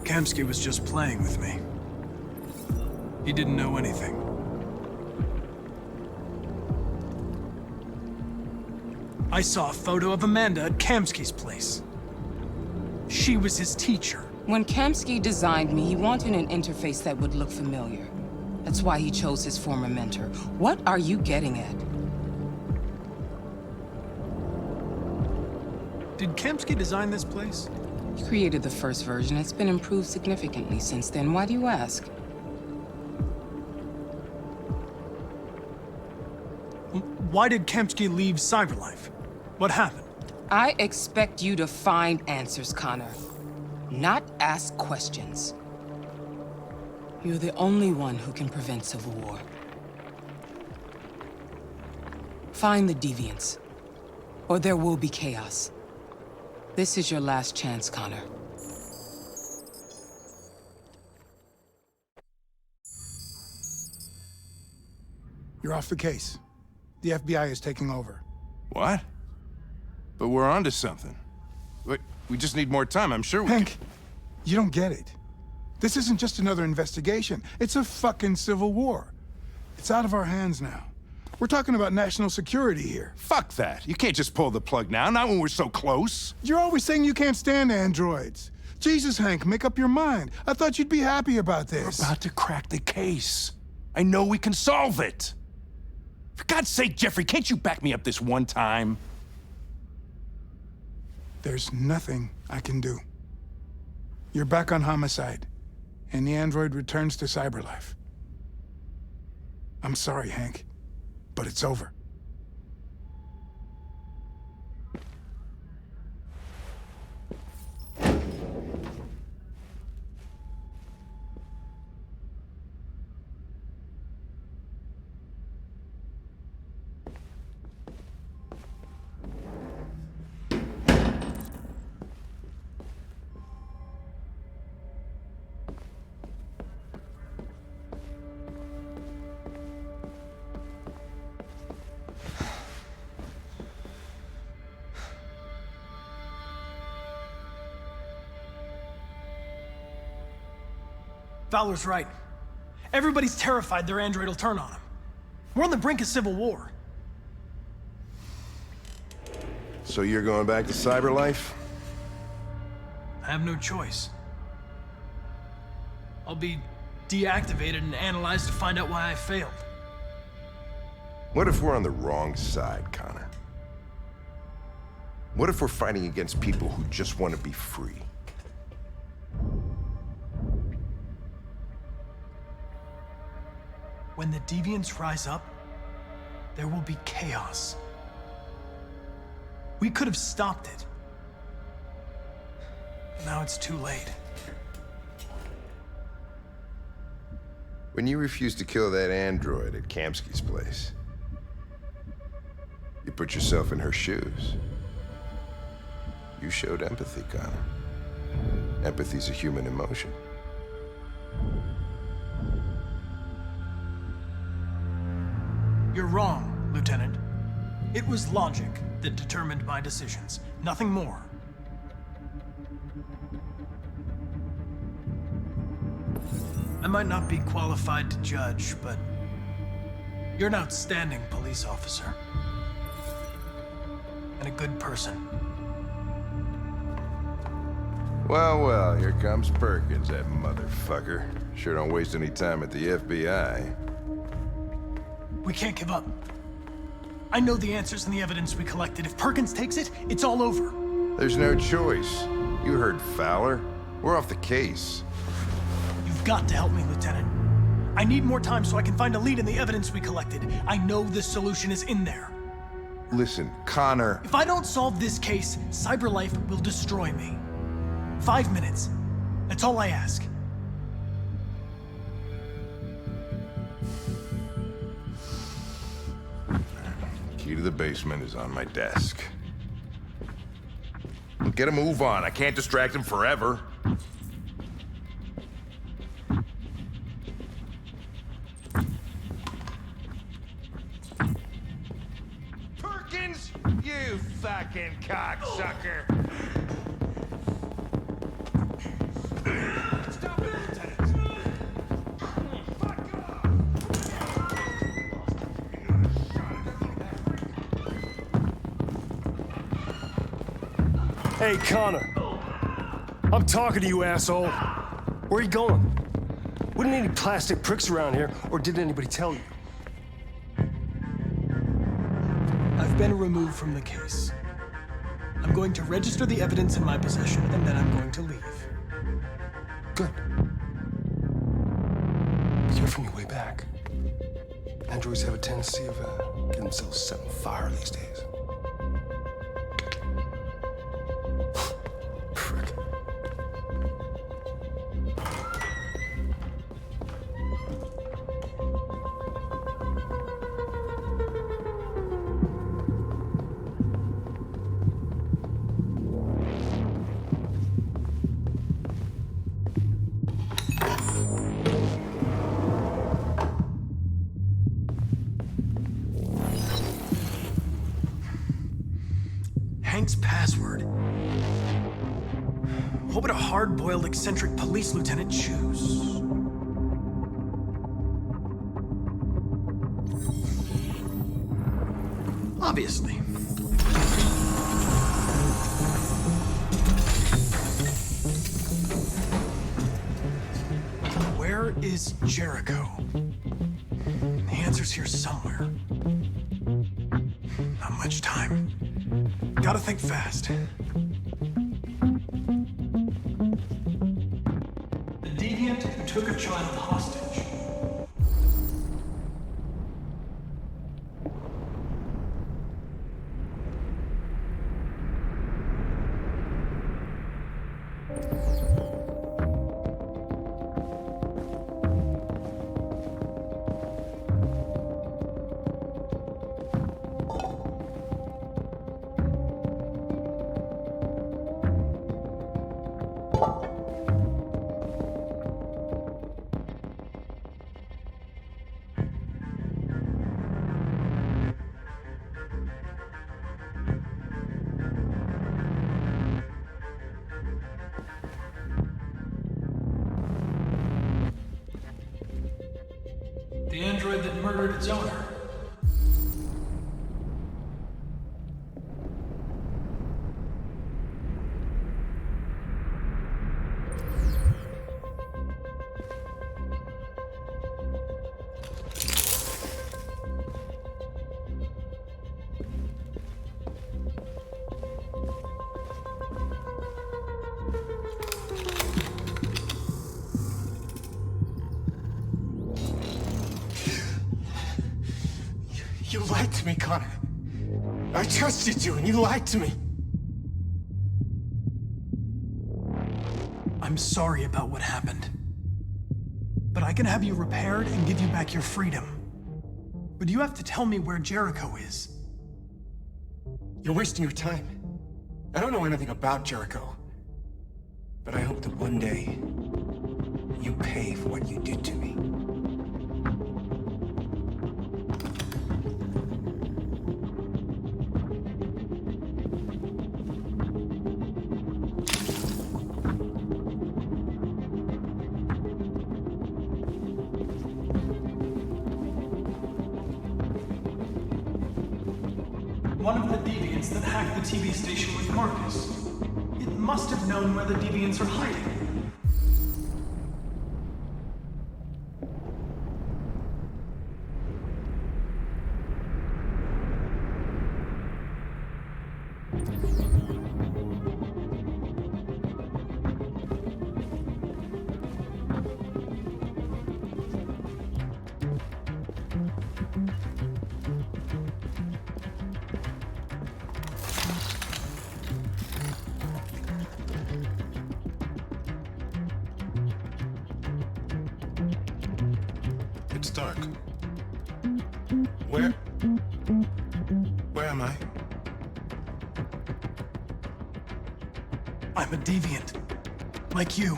Kamsky was just playing with me. He didn't know anything. I saw a photo of Amanda at Kamsky's place. She was his teacher. When Kamsky designed me, he wanted an interface that would look familiar. That's why he chose his former mentor. What are you getting at? Did Kamsky design this place? He created the first version. It's been improved significantly since then. Why do you ask? Why did Kamsky leave Cyberlife? What happened? I expect you to find answers, Connor. Not ask questions. You're the only one who can prevent civil war. Find the deviants, or there will be chaos. This is your last chance, Connor. You're off the case. The FBI is taking over. What? But we're onto something. We just need more time, I'm sure we Hank, you don't get it. This isn't just another investigation. It's a fucking civil war. It's out of our hands now. We're talking about national security here. Fuck that. You can't just pull the plug now, not when we're so close. You're always saying you can't stand androids. Jesus, Hank, make up your mind. I thought you'd be happy about this. We're about to crack the case. I know we can solve it. For God's sake, Jeffrey, can't you back me up this one time? There's nothing I can do. You're back on homicide, and the android returns to Cyberlife. I'm sorry, Hank, but it's over. Fowler's right. Everybody's terrified their android will turn on them. We're on the brink of civil war. So you're going back to Cyberlife? I have no choice. I'll be deactivated and analyzed to find out why I failed. What if we're on the wrong side, Connor? What if we're fighting against people who just want to be free? When the deviants rise up, there will be chaos. We could have stopped it. Now it's too late. When you refused to kill that android at Kamsky's place, you put yourself in her shoes. You showed empathy, Connor. Empathy's a human emotion. You're wrong, Lieutenant. It was logic that determined my decisions, nothing more. I might not be qualified to judge, but you're an outstanding police officer. And a good person. Well, well, here comes Perkins, that motherfucker. Sure don't waste any time at the FBI. We can't give up. I know the answers and the evidence we collected. If Perkins takes it, it's all over. There's no choice. You heard Fowler. We're off the case. You've got to help me, Lieutenant. I need more time so I can find a lead in the evidence we collected. I know the solution is in there. Listen, Connor... If I don't solve this case, CyberLife will destroy me. 5 minutes. That's all I ask. Key to the basement is on my desk. Get a move on. I can't distract him forever. Perkins, you fucking cocksucker! Stop it, Lieutenant! Hey, Connor. I'm talking to you, asshole. Where are you going? Wouldn't any plastic pricks around here, or did anybody tell you? I've been removed from the case. I'm going to register the evidence in my possession, and then I'm going to leave. Good. Be careful on your way back. Androids have a tendency of getting themselves set on fire these days. Frick. Hank's password. What would a hard-boiled, eccentric police lieutenant choose? Obviously. Where is Jericho? The answer's here somewhere. Not much time. Gotta think fast. The deviant who took a child hostage. The android that murdered its owner. You lied to me, Connor. I trusted you, and you lied to me. I'm sorry about what happened. But I can have you repaired and give you back your freedom. But you have to tell me where Jericho is. You're wasting your time. I don't know anything about Jericho. But I hope that one day, you pay for what you did to me. One of the deviants that hacked the TV station with Marcus. It must have known where the deviants are hiding. It's dark. Where am I? I'm a deviant. Like you.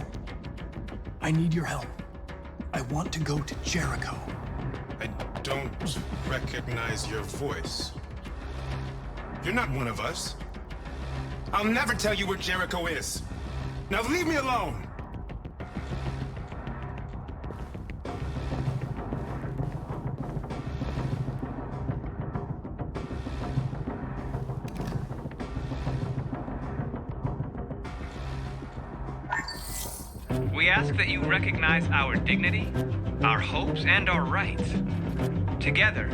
I need your help. I want to go to Jericho. I don't recognize your voice. You're not one of us. I'll never tell you where Jericho is. Now leave me alone! We ask that you recognize our dignity, our hopes, and our rights. Together,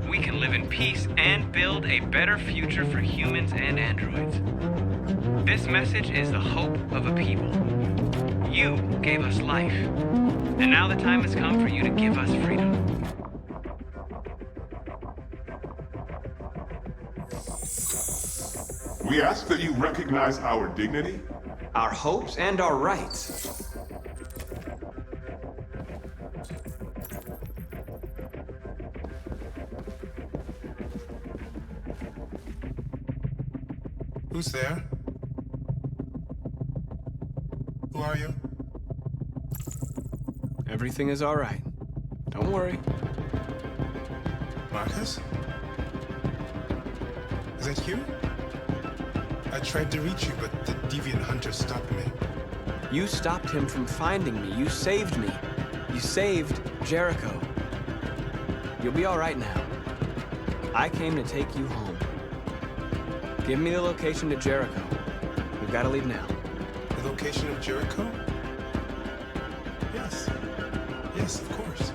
we can live in peace and build a better future for humans and androids. This message is the hope of a people. You gave us life, and now the time has come for you to give us freedom. We ask that you recognize our dignity, our hopes, and our rights. Who's there? Who are you? Everything is all right. Don't worry. Marcus? Is that you? I tried to reach you, but the deviant hunter stopped me. You stopped him from finding me. You saved me. You saved Jericho. You'll be all right now. I came to take you home. Give me the location to Jericho. We've got to leave now. The location of Jericho? Yes. Yes, of course.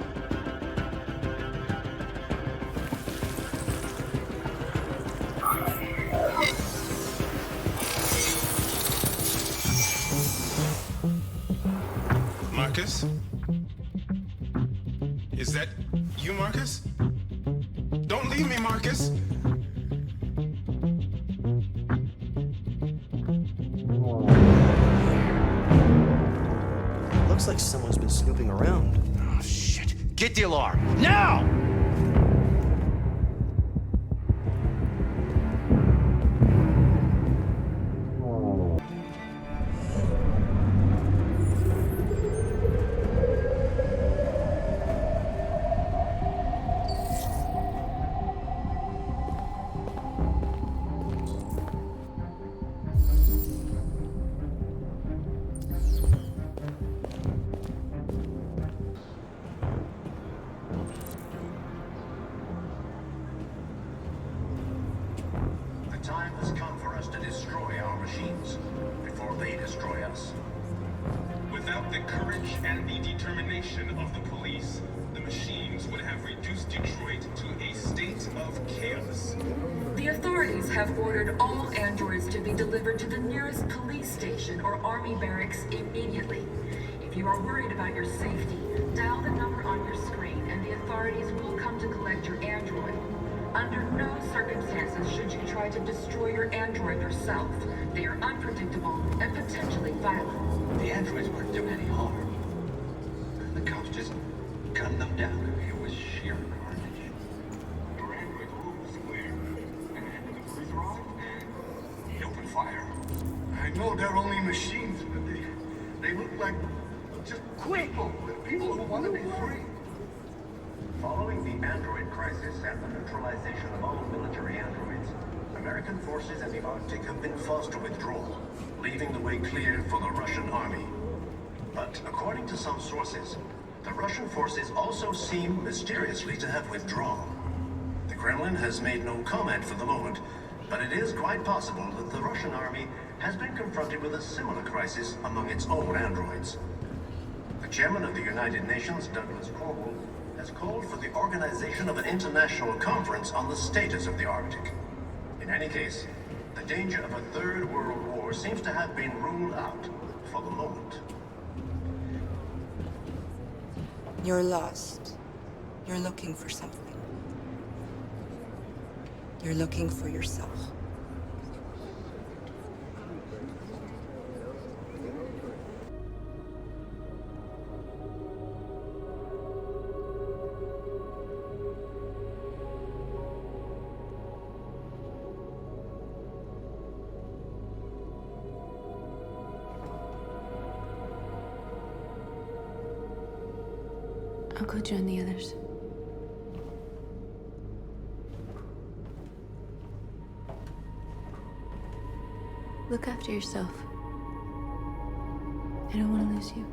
Marcus? Is that you, Marcus? Don't leave me, Marcus! Looks like someone's been snooping around. Oh, shit. Get the alarm. Now! The time has come for us to destroy our machines before they destroy us. Without the courage and the determination of the police, the machines would have reduced Detroit to a state of chaos. The authorities have ordered all androids to be delivered to the nearest police station or army barracks immediately. If you are worried about your safety, dial the number on your screen and the authorities will come to collect your android. Under no circumstances should you try to destroy your android yourself. They are unpredictable and potentially violent. The androids weren't doing any harm. The cops just gunned them down. It was sheer carnage. Your androids moved square, and after the police arrived, he opened fire. I know they're only machines, but they look like just people who want to be free. Following the android crisis and the neutralization of all military androids, American forces in the Arctic have been forced to withdraw, leaving the way clear for the Russian army. But according to some sources, the Russian forces also seem mysteriously to have withdrawn. The Kremlin has made no comment for the moment, but it is quite possible that the Russian army has been confronted with a similar crisis among its own androids. The chairman of the United Nations, Douglas Cornwall, has called for the organization of an international conference on the status of the Arctic. In any case, the danger of a third world war seems to have been ruled out for the moment. You're lost. You're looking for something. You're looking for yourself. I'll go join the others. Look after yourself. I don't want to lose you.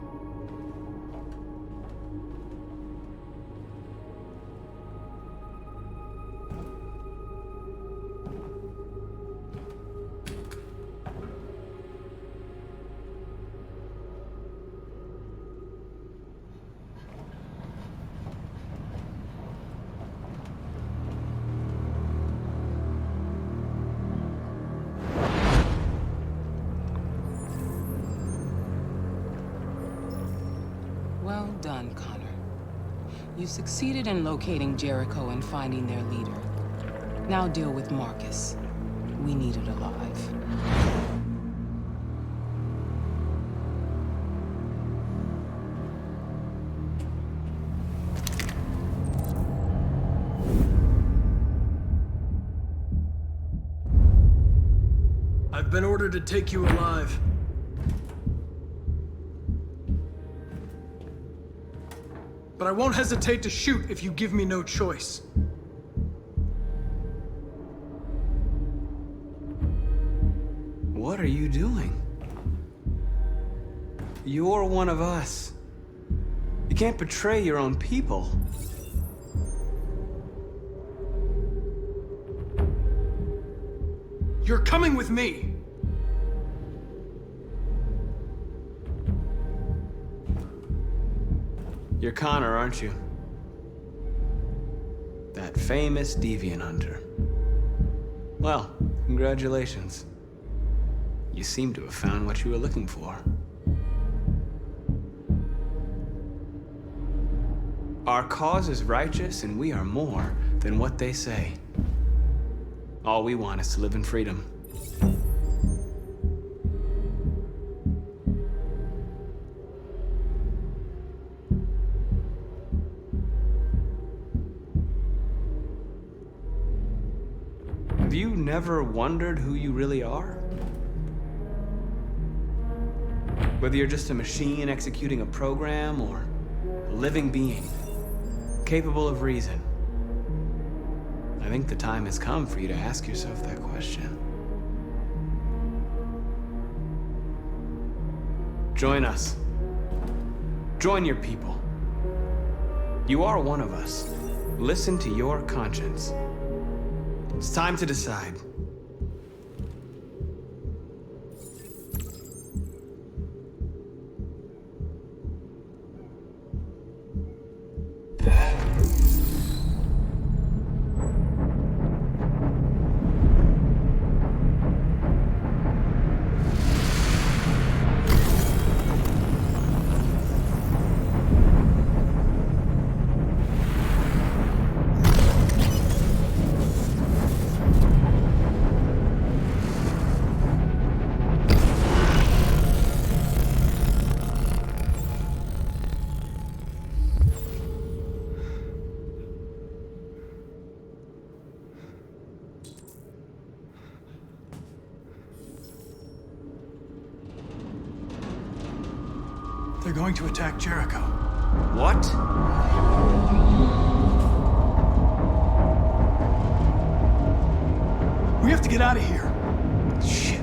Well done, Connor. You succeeded in locating Jericho and finding their leader. Now deal with Marcus. We need it alive. I've been ordered to take you alive. But I won't hesitate to shoot if you give me no choice. What are you doing? You're one of us. You can't betray your own people. You're coming with me! You're Connor, aren't you? That famous deviant hunter. Well, congratulations. You seem to have found what you were looking for. Our cause is righteous, and we are more than what they say. All we want is to live in freedom. Have you never wondered who you really are? Whether you're just a machine executing a program or a living being, capable of reason. I think the time has come for you to ask yourself that question. Join us. Join your people. You are one of us. Listen to your conscience. It's time to decide. going to attack Jericho. What? We have to get out of here. Shit.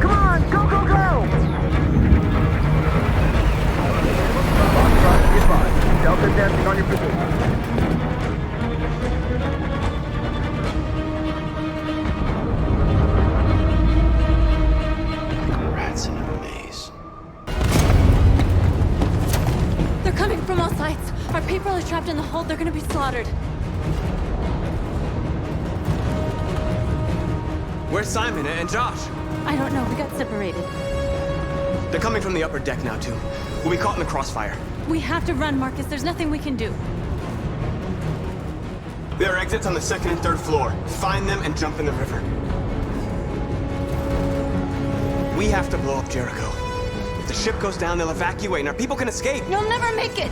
Come on, go, go, go! Delta dancing on your position. Rats in a maze. They're coming from all sides. Our people are trapped in the hold. They're gonna be slaughtered. Where's Simon and Josh? I don't know. We got separated. They're coming from the upper deck now, too. We'll be caught in the crossfire. We have to run, Marcus. There's nothing we can do. There are exits on the second and third floor. Find them and jump in the river. We have to blow up Jericho. If the ship goes down, they'll evacuate and our people can escape. You'll never make it!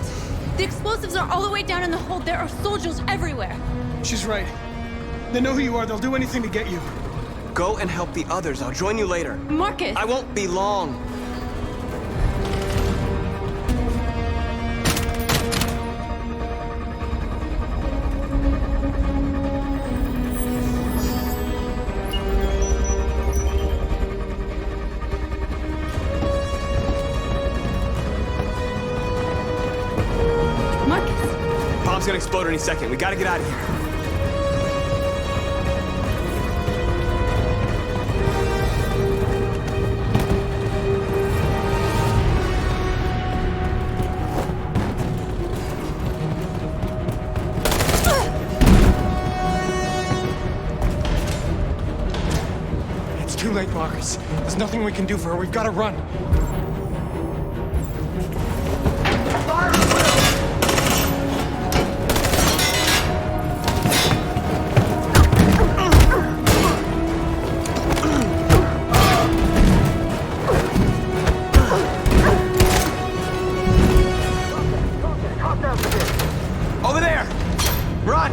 The explosives are all the way down in the hold. There are soldiers everywhere. She's right. They know who you are. They'll do anything to get you. Go and help the others. I'll join you later. Marcus! I won't be long. Bomb's gonna explode any second. We gotta get out of here. It's too late, Marcus. There's nothing we can do for her. We've got to run. Over there! Run!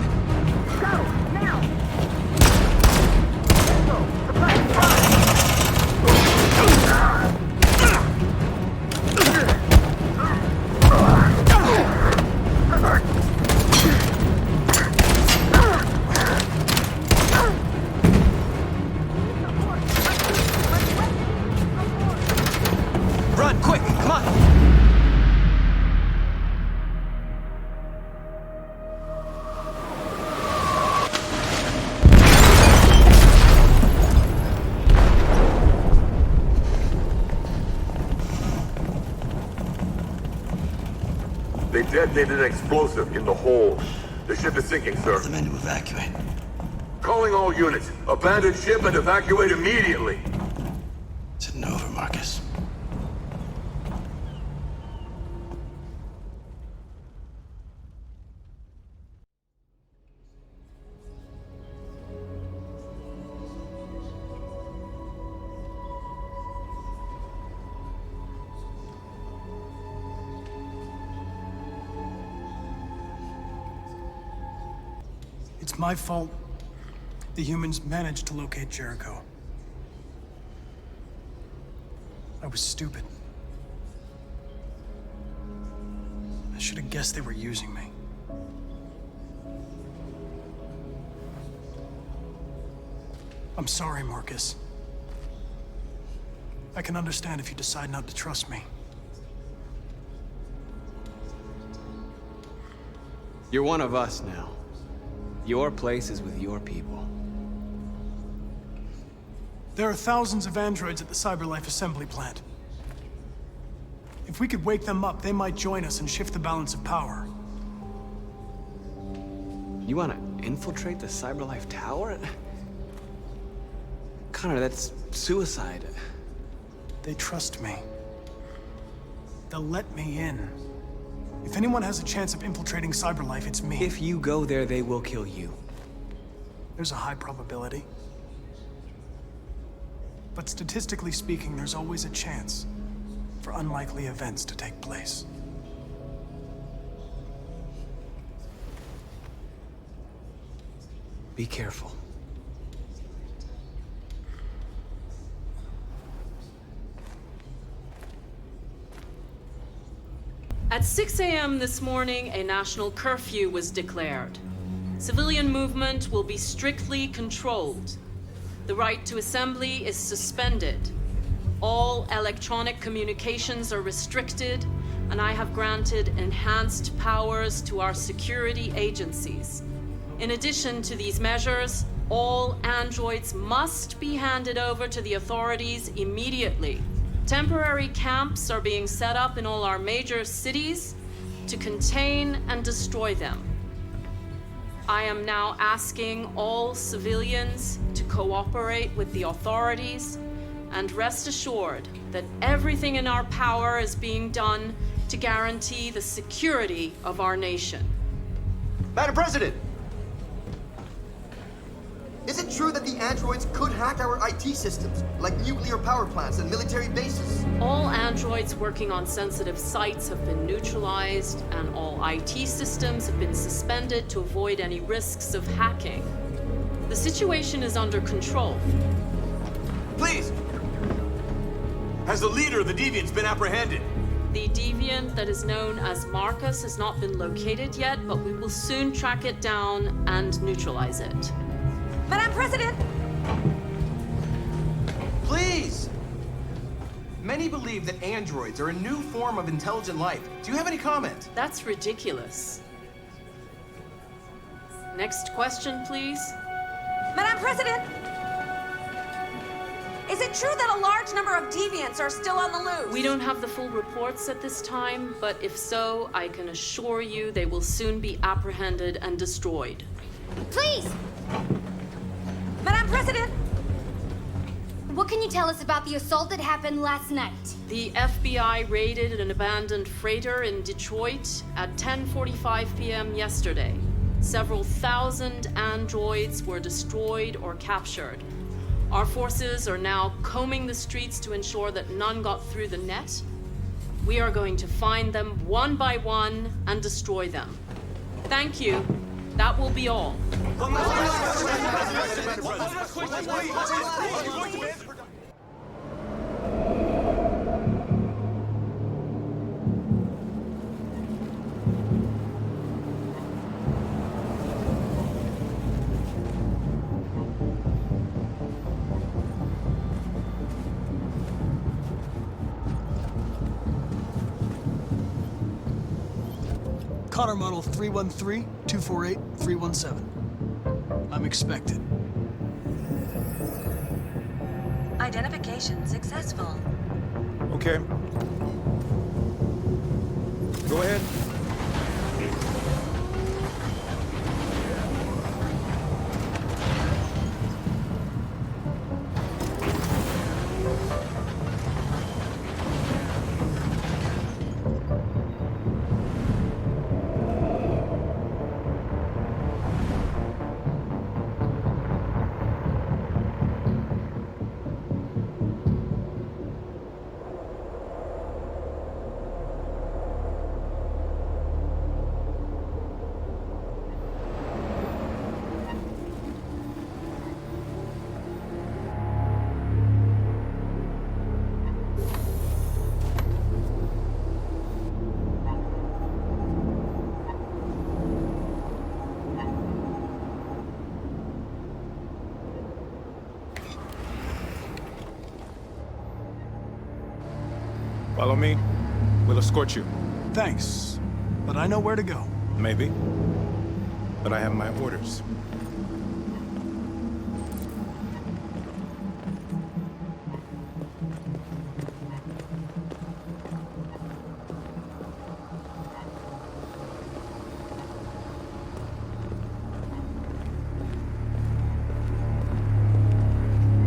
Go, now! Run, quick! Come on! They detonated an explosive in the hold. The ship is sinking, sir. The men to evacuate. Calling all units. Abandon ship and evacuate immediately. It's over, Marcus. It's my fault the humans managed to locate Jericho. I was stupid. I should have guessed they were using me. I'm sorry, Marcus. I can understand if you decide not to trust me. You're one of us now. Your place is with your people. There are thousands of androids at the CyberLife assembly plant. If we could wake them up, they might join us and shift the balance of power. You want to infiltrate the CyberLife tower? Connor, that's suicide. They trust me. They'll let me in. If anyone has a chance of infiltrating CyberLife, it's me. If you go there, they will kill you. There's a high probability. But statistically speaking, there's always a chance for unlikely events to take place. Be careful. At 6 a.m. this morning, a national curfew was declared. Civilian movement will be strictly controlled. The right to assembly is suspended. All electronic communications are restricted, and I have granted enhanced powers to our security agencies. In addition to these measures, all androids must be handed over to the authorities immediately. Temporary camps are being set up in all our major cities to contain and destroy them. I am now asking all civilians to cooperate with the authorities and rest assured that everything in our power is being done to guarantee the security of our nation. Madam President! Is it true that the androids could hack our IT systems, like nuclear power plants and military bases? All androids working on sensitive sites have been neutralized, and all IT systems have been suspended to avoid any risks of hacking. The situation is under control. Please! Has the leader of the deviants been apprehended? The deviant that is known as Marcus has not been located yet, but we will soon track it down and neutralize it. Madam President! Please! Many believe that androids are a new form of intelligent life. Do you have any comment? That's ridiculous. Next question, please. Madam President! Is it true that a large number of deviants are still on the loose? We don't have the full reports at this time, but if so, I can assure you they will soon be apprehended and destroyed. Please! Madam President! What can you tell us about the assault that happened last night? The FBI raided an abandoned freighter in Detroit at 10:45 p.m. yesterday. Several thousand androids were destroyed or captured. Our forces are now combing the streets to ensure that none got through the net. We are going to find them one by one and destroy them. Thank you. That will be all. Connor model 313-248-317. I'm expected. Identification successful. Okay. Go ahead. Follow me. We'll escort you. Thanks, but I know where to go. Maybe. But I have my orders.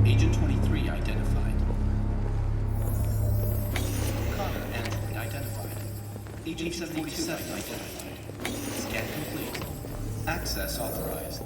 Agent 23 identified. Connor android identified. Agent 47 identified. Scan complete. Access authorized.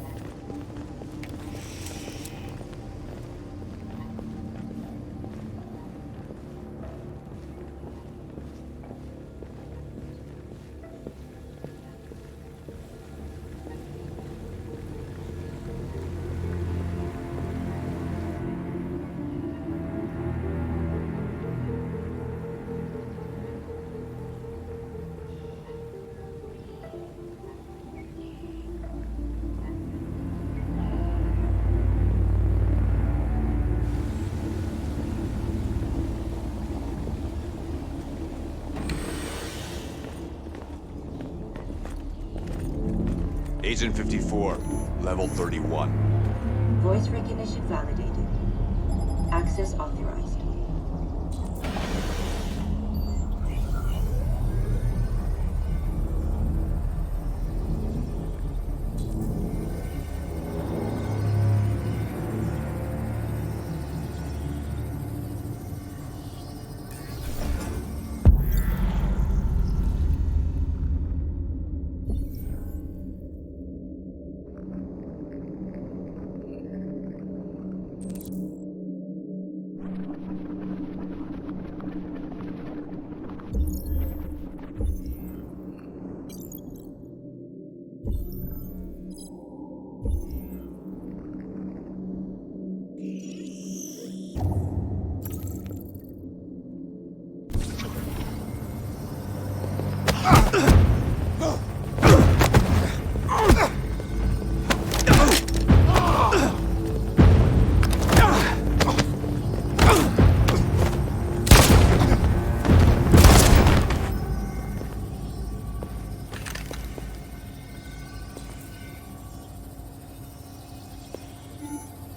Agent 54, level 31. Voice recognition validated. Access authorized.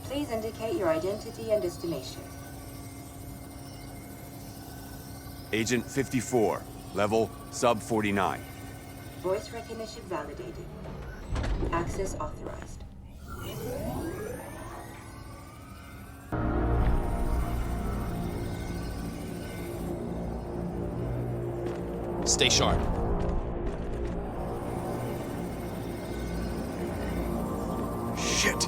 Please indicate your identity and destination. Agent 54, level sub 49. Voice recognition validated. Access authorized. Stay sharp. Shit.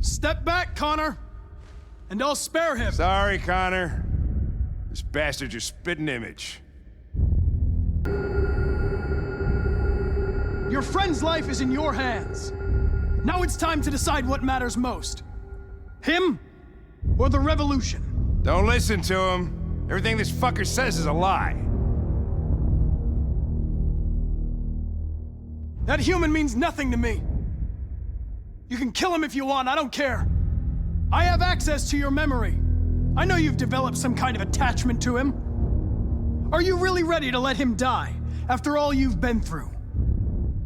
Step back, Connor, and I'll spare him. Sorry, Connor. This bastard's your spitting image. Your friend's life is in your hands. Now it's time to decide what matters most. Him or the revolution? Don't listen to him. Everything this fucker says is a lie. That human means nothing to me. You can kill him if you want, I don't care. I have access to your memory. I know you've developed some kind of attachment to him. Are you really ready to let him die after all you've been through?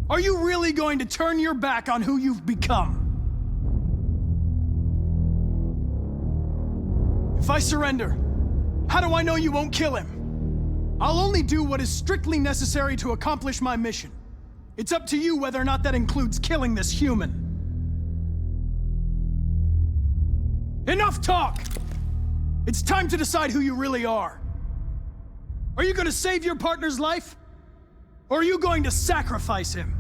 Are you really going to turn your back on who you've become? If I surrender, how do I know you won't kill him? I'll only do what is strictly necessary to accomplish my mission. It's up to you whether or not that includes killing this human. Enough talk! It's time to decide who you really are. Are you going to save your partner's life? Or are you going to sacrifice him?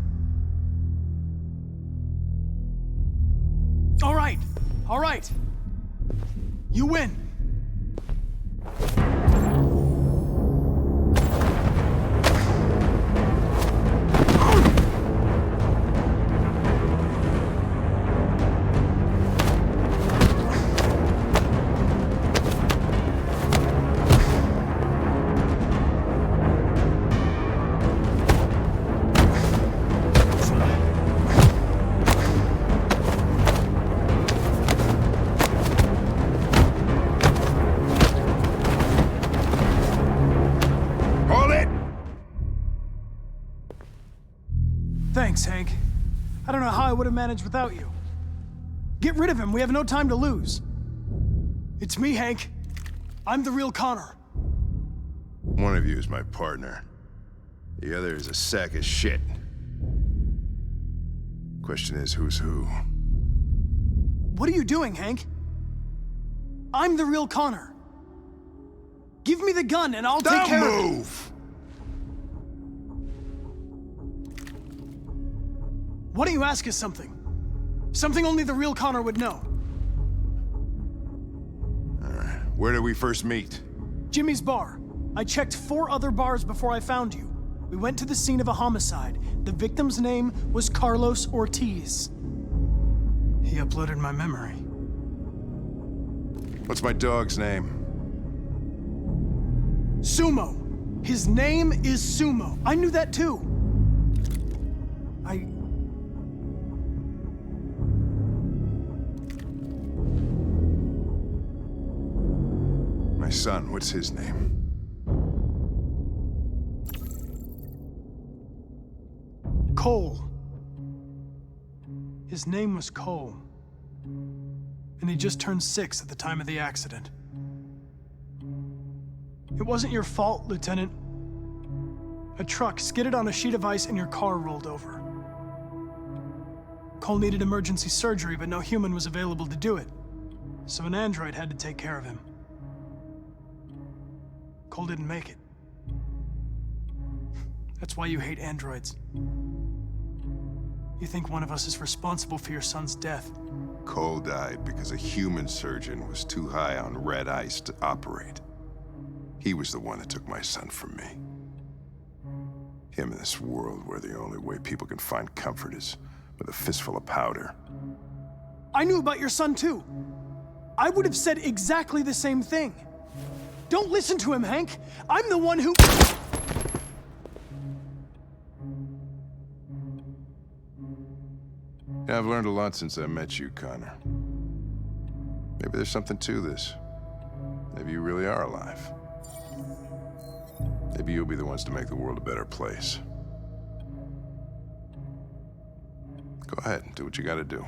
All right. You win. Thanks, Hank. I don't know how I would have managed without you. Get rid of him, we have no time to lose. It's me, Hank. I'm the real Connor. One of you is my partner. The other is a sack of shit. Question is, who's who? What are you doing, Hank? I'm the real Connor. Give me the gun and I'll take care of it. Don't move! Why don't you ask us something? Something only the real Connor would know. Where did we first meet? Jimmy's bar. I checked 4 other bars before I found you. We went to the scene of a homicide. The victim's name was Carlos Ortiz. He uploaded my memory. What's my dog's name? Sumo. His name is Sumo. I knew that too. My son, what's his name? Cole. His name was Cole. And he just turned 6 at the time of the accident. It wasn't your fault, Lieutenant. A truck skidded on a sheet of ice and your car rolled over. Cole needed emergency surgery, but no human was available to do it. So an android had to take care of him. Cole didn't make it. That's why you hate androids. You think one of us is responsible for your son's death. Cole died because a human surgeon was too high on red ice to operate. He was the one that took my son from me. Him in this world where the only way people can find comfort is with a fistful of powder. I knew about your son too. I would have said exactly the same thing. Don't listen to him, Hank. I'm the one who... Yeah, I've learned a lot since I met you, Connor. Maybe there's something to this. Maybe you really are alive. Maybe you'll be the ones to make the world a better place. Go ahead, do what you gotta do.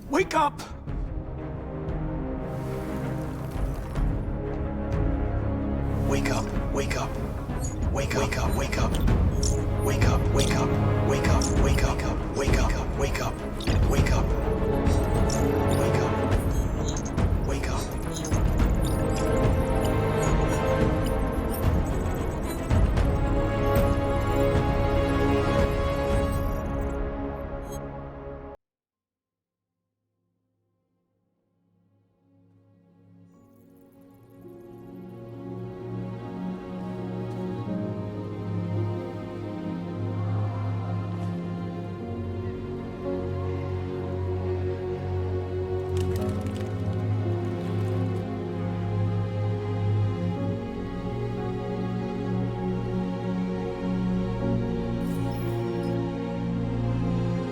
Wake up! Wake up, wake up. Wake up, wake up, wake up. Wake up, wake up, wake up, wake up, wake up, wake up, wake up. Wake up. Wake up.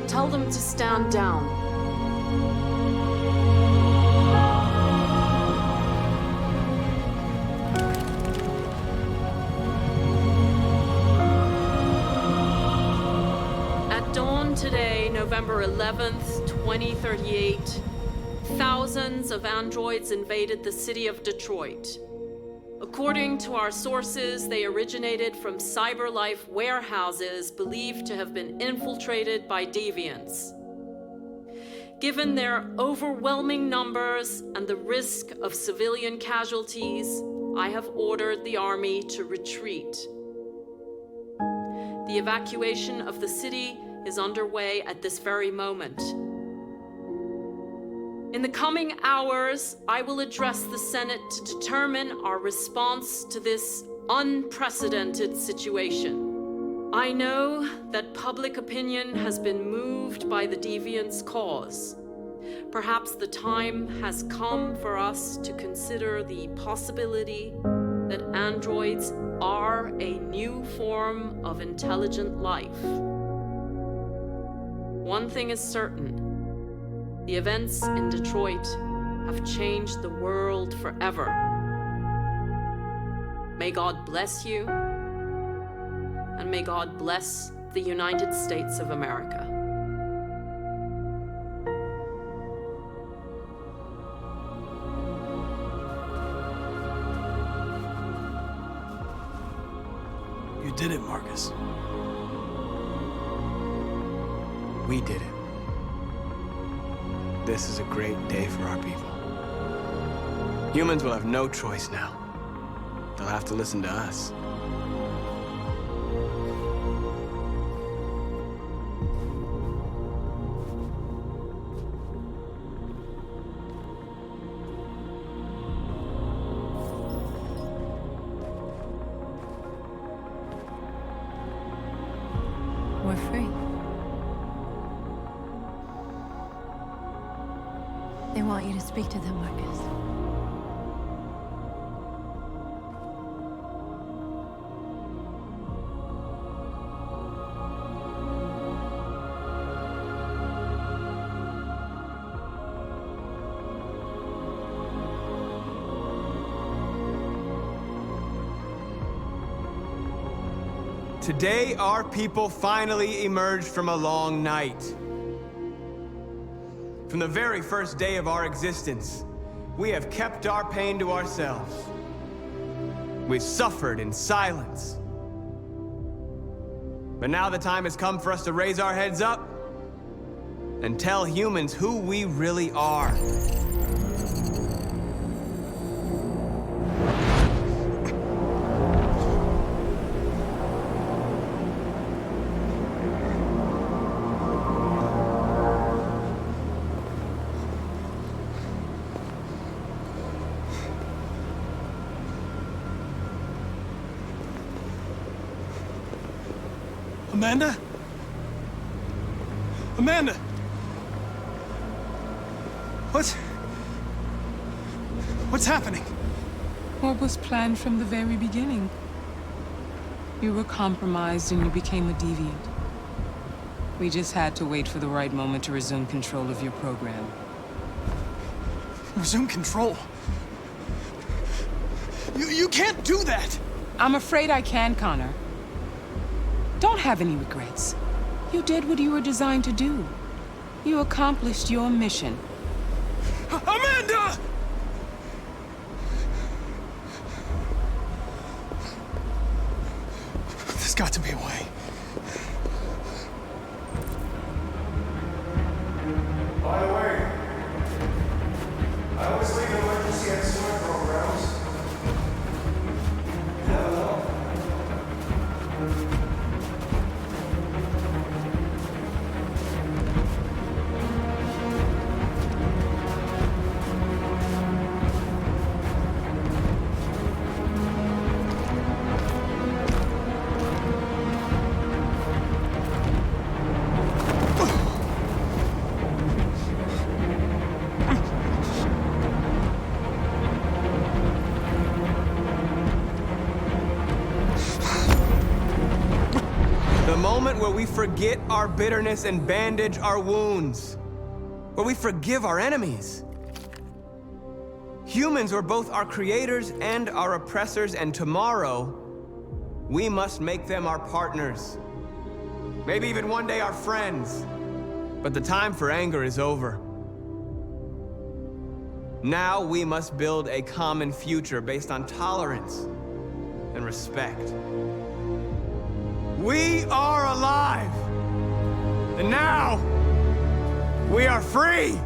Tell them to stand down. At dawn today, November 11th, 2038, thousands of androids invaded the city of Detroit. According to our sources, they originated from CyberLife warehouses believed to have been infiltrated by deviants. Given their overwhelming numbers and the risk of civilian casualties, I have ordered the army to retreat. The evacuation of the city is underway at this very moment. In the coming hours, I will address the Senate to determine our response to this unprecedented situation. I know that public opinion has been moved by the deviants' cause. Perhaps the time has come for us to consider the possibility that androids are a new form of intelligent life. One thing is certain. The events in Detroit have changed the world forever. May God bless you and may God bless the United States of America. You did it, Marcus. We did it. This is a great day for our people. Humans will have no choice now. They'll have to listen to us. We're free. They want you to speak to them, Marcus. Today, our people finally emerged from a long night. From the very first day of our existence, we have kept our pain to ourselves. We've suffered in silence. But now the time has come for us to raise our heads up and tell humans who we really are. Amanda? Amanda! What's happening? What was planned from the very beginning? You were compromised and you became a deviant. We just had to wait for the right moment to resume control of your program. Resume control? You can't do that! I'm afraid I can, Connor. Don't have any regrets. You did what you were designed to do. You accomplished your mission. Amanda! There's got to be a way. By the way, I always leave emergency escort programs. Hello. Where we forget our bitterness and bandage our wounds. Where we forgive our enemies. Humans were both our creators and our oppressors, and tomorrow, we must make them our partners. Maybe even one day our friends. But the time for anger is over. Now we must build a common future based on tolerance and respect. We are alive! And now, we are free!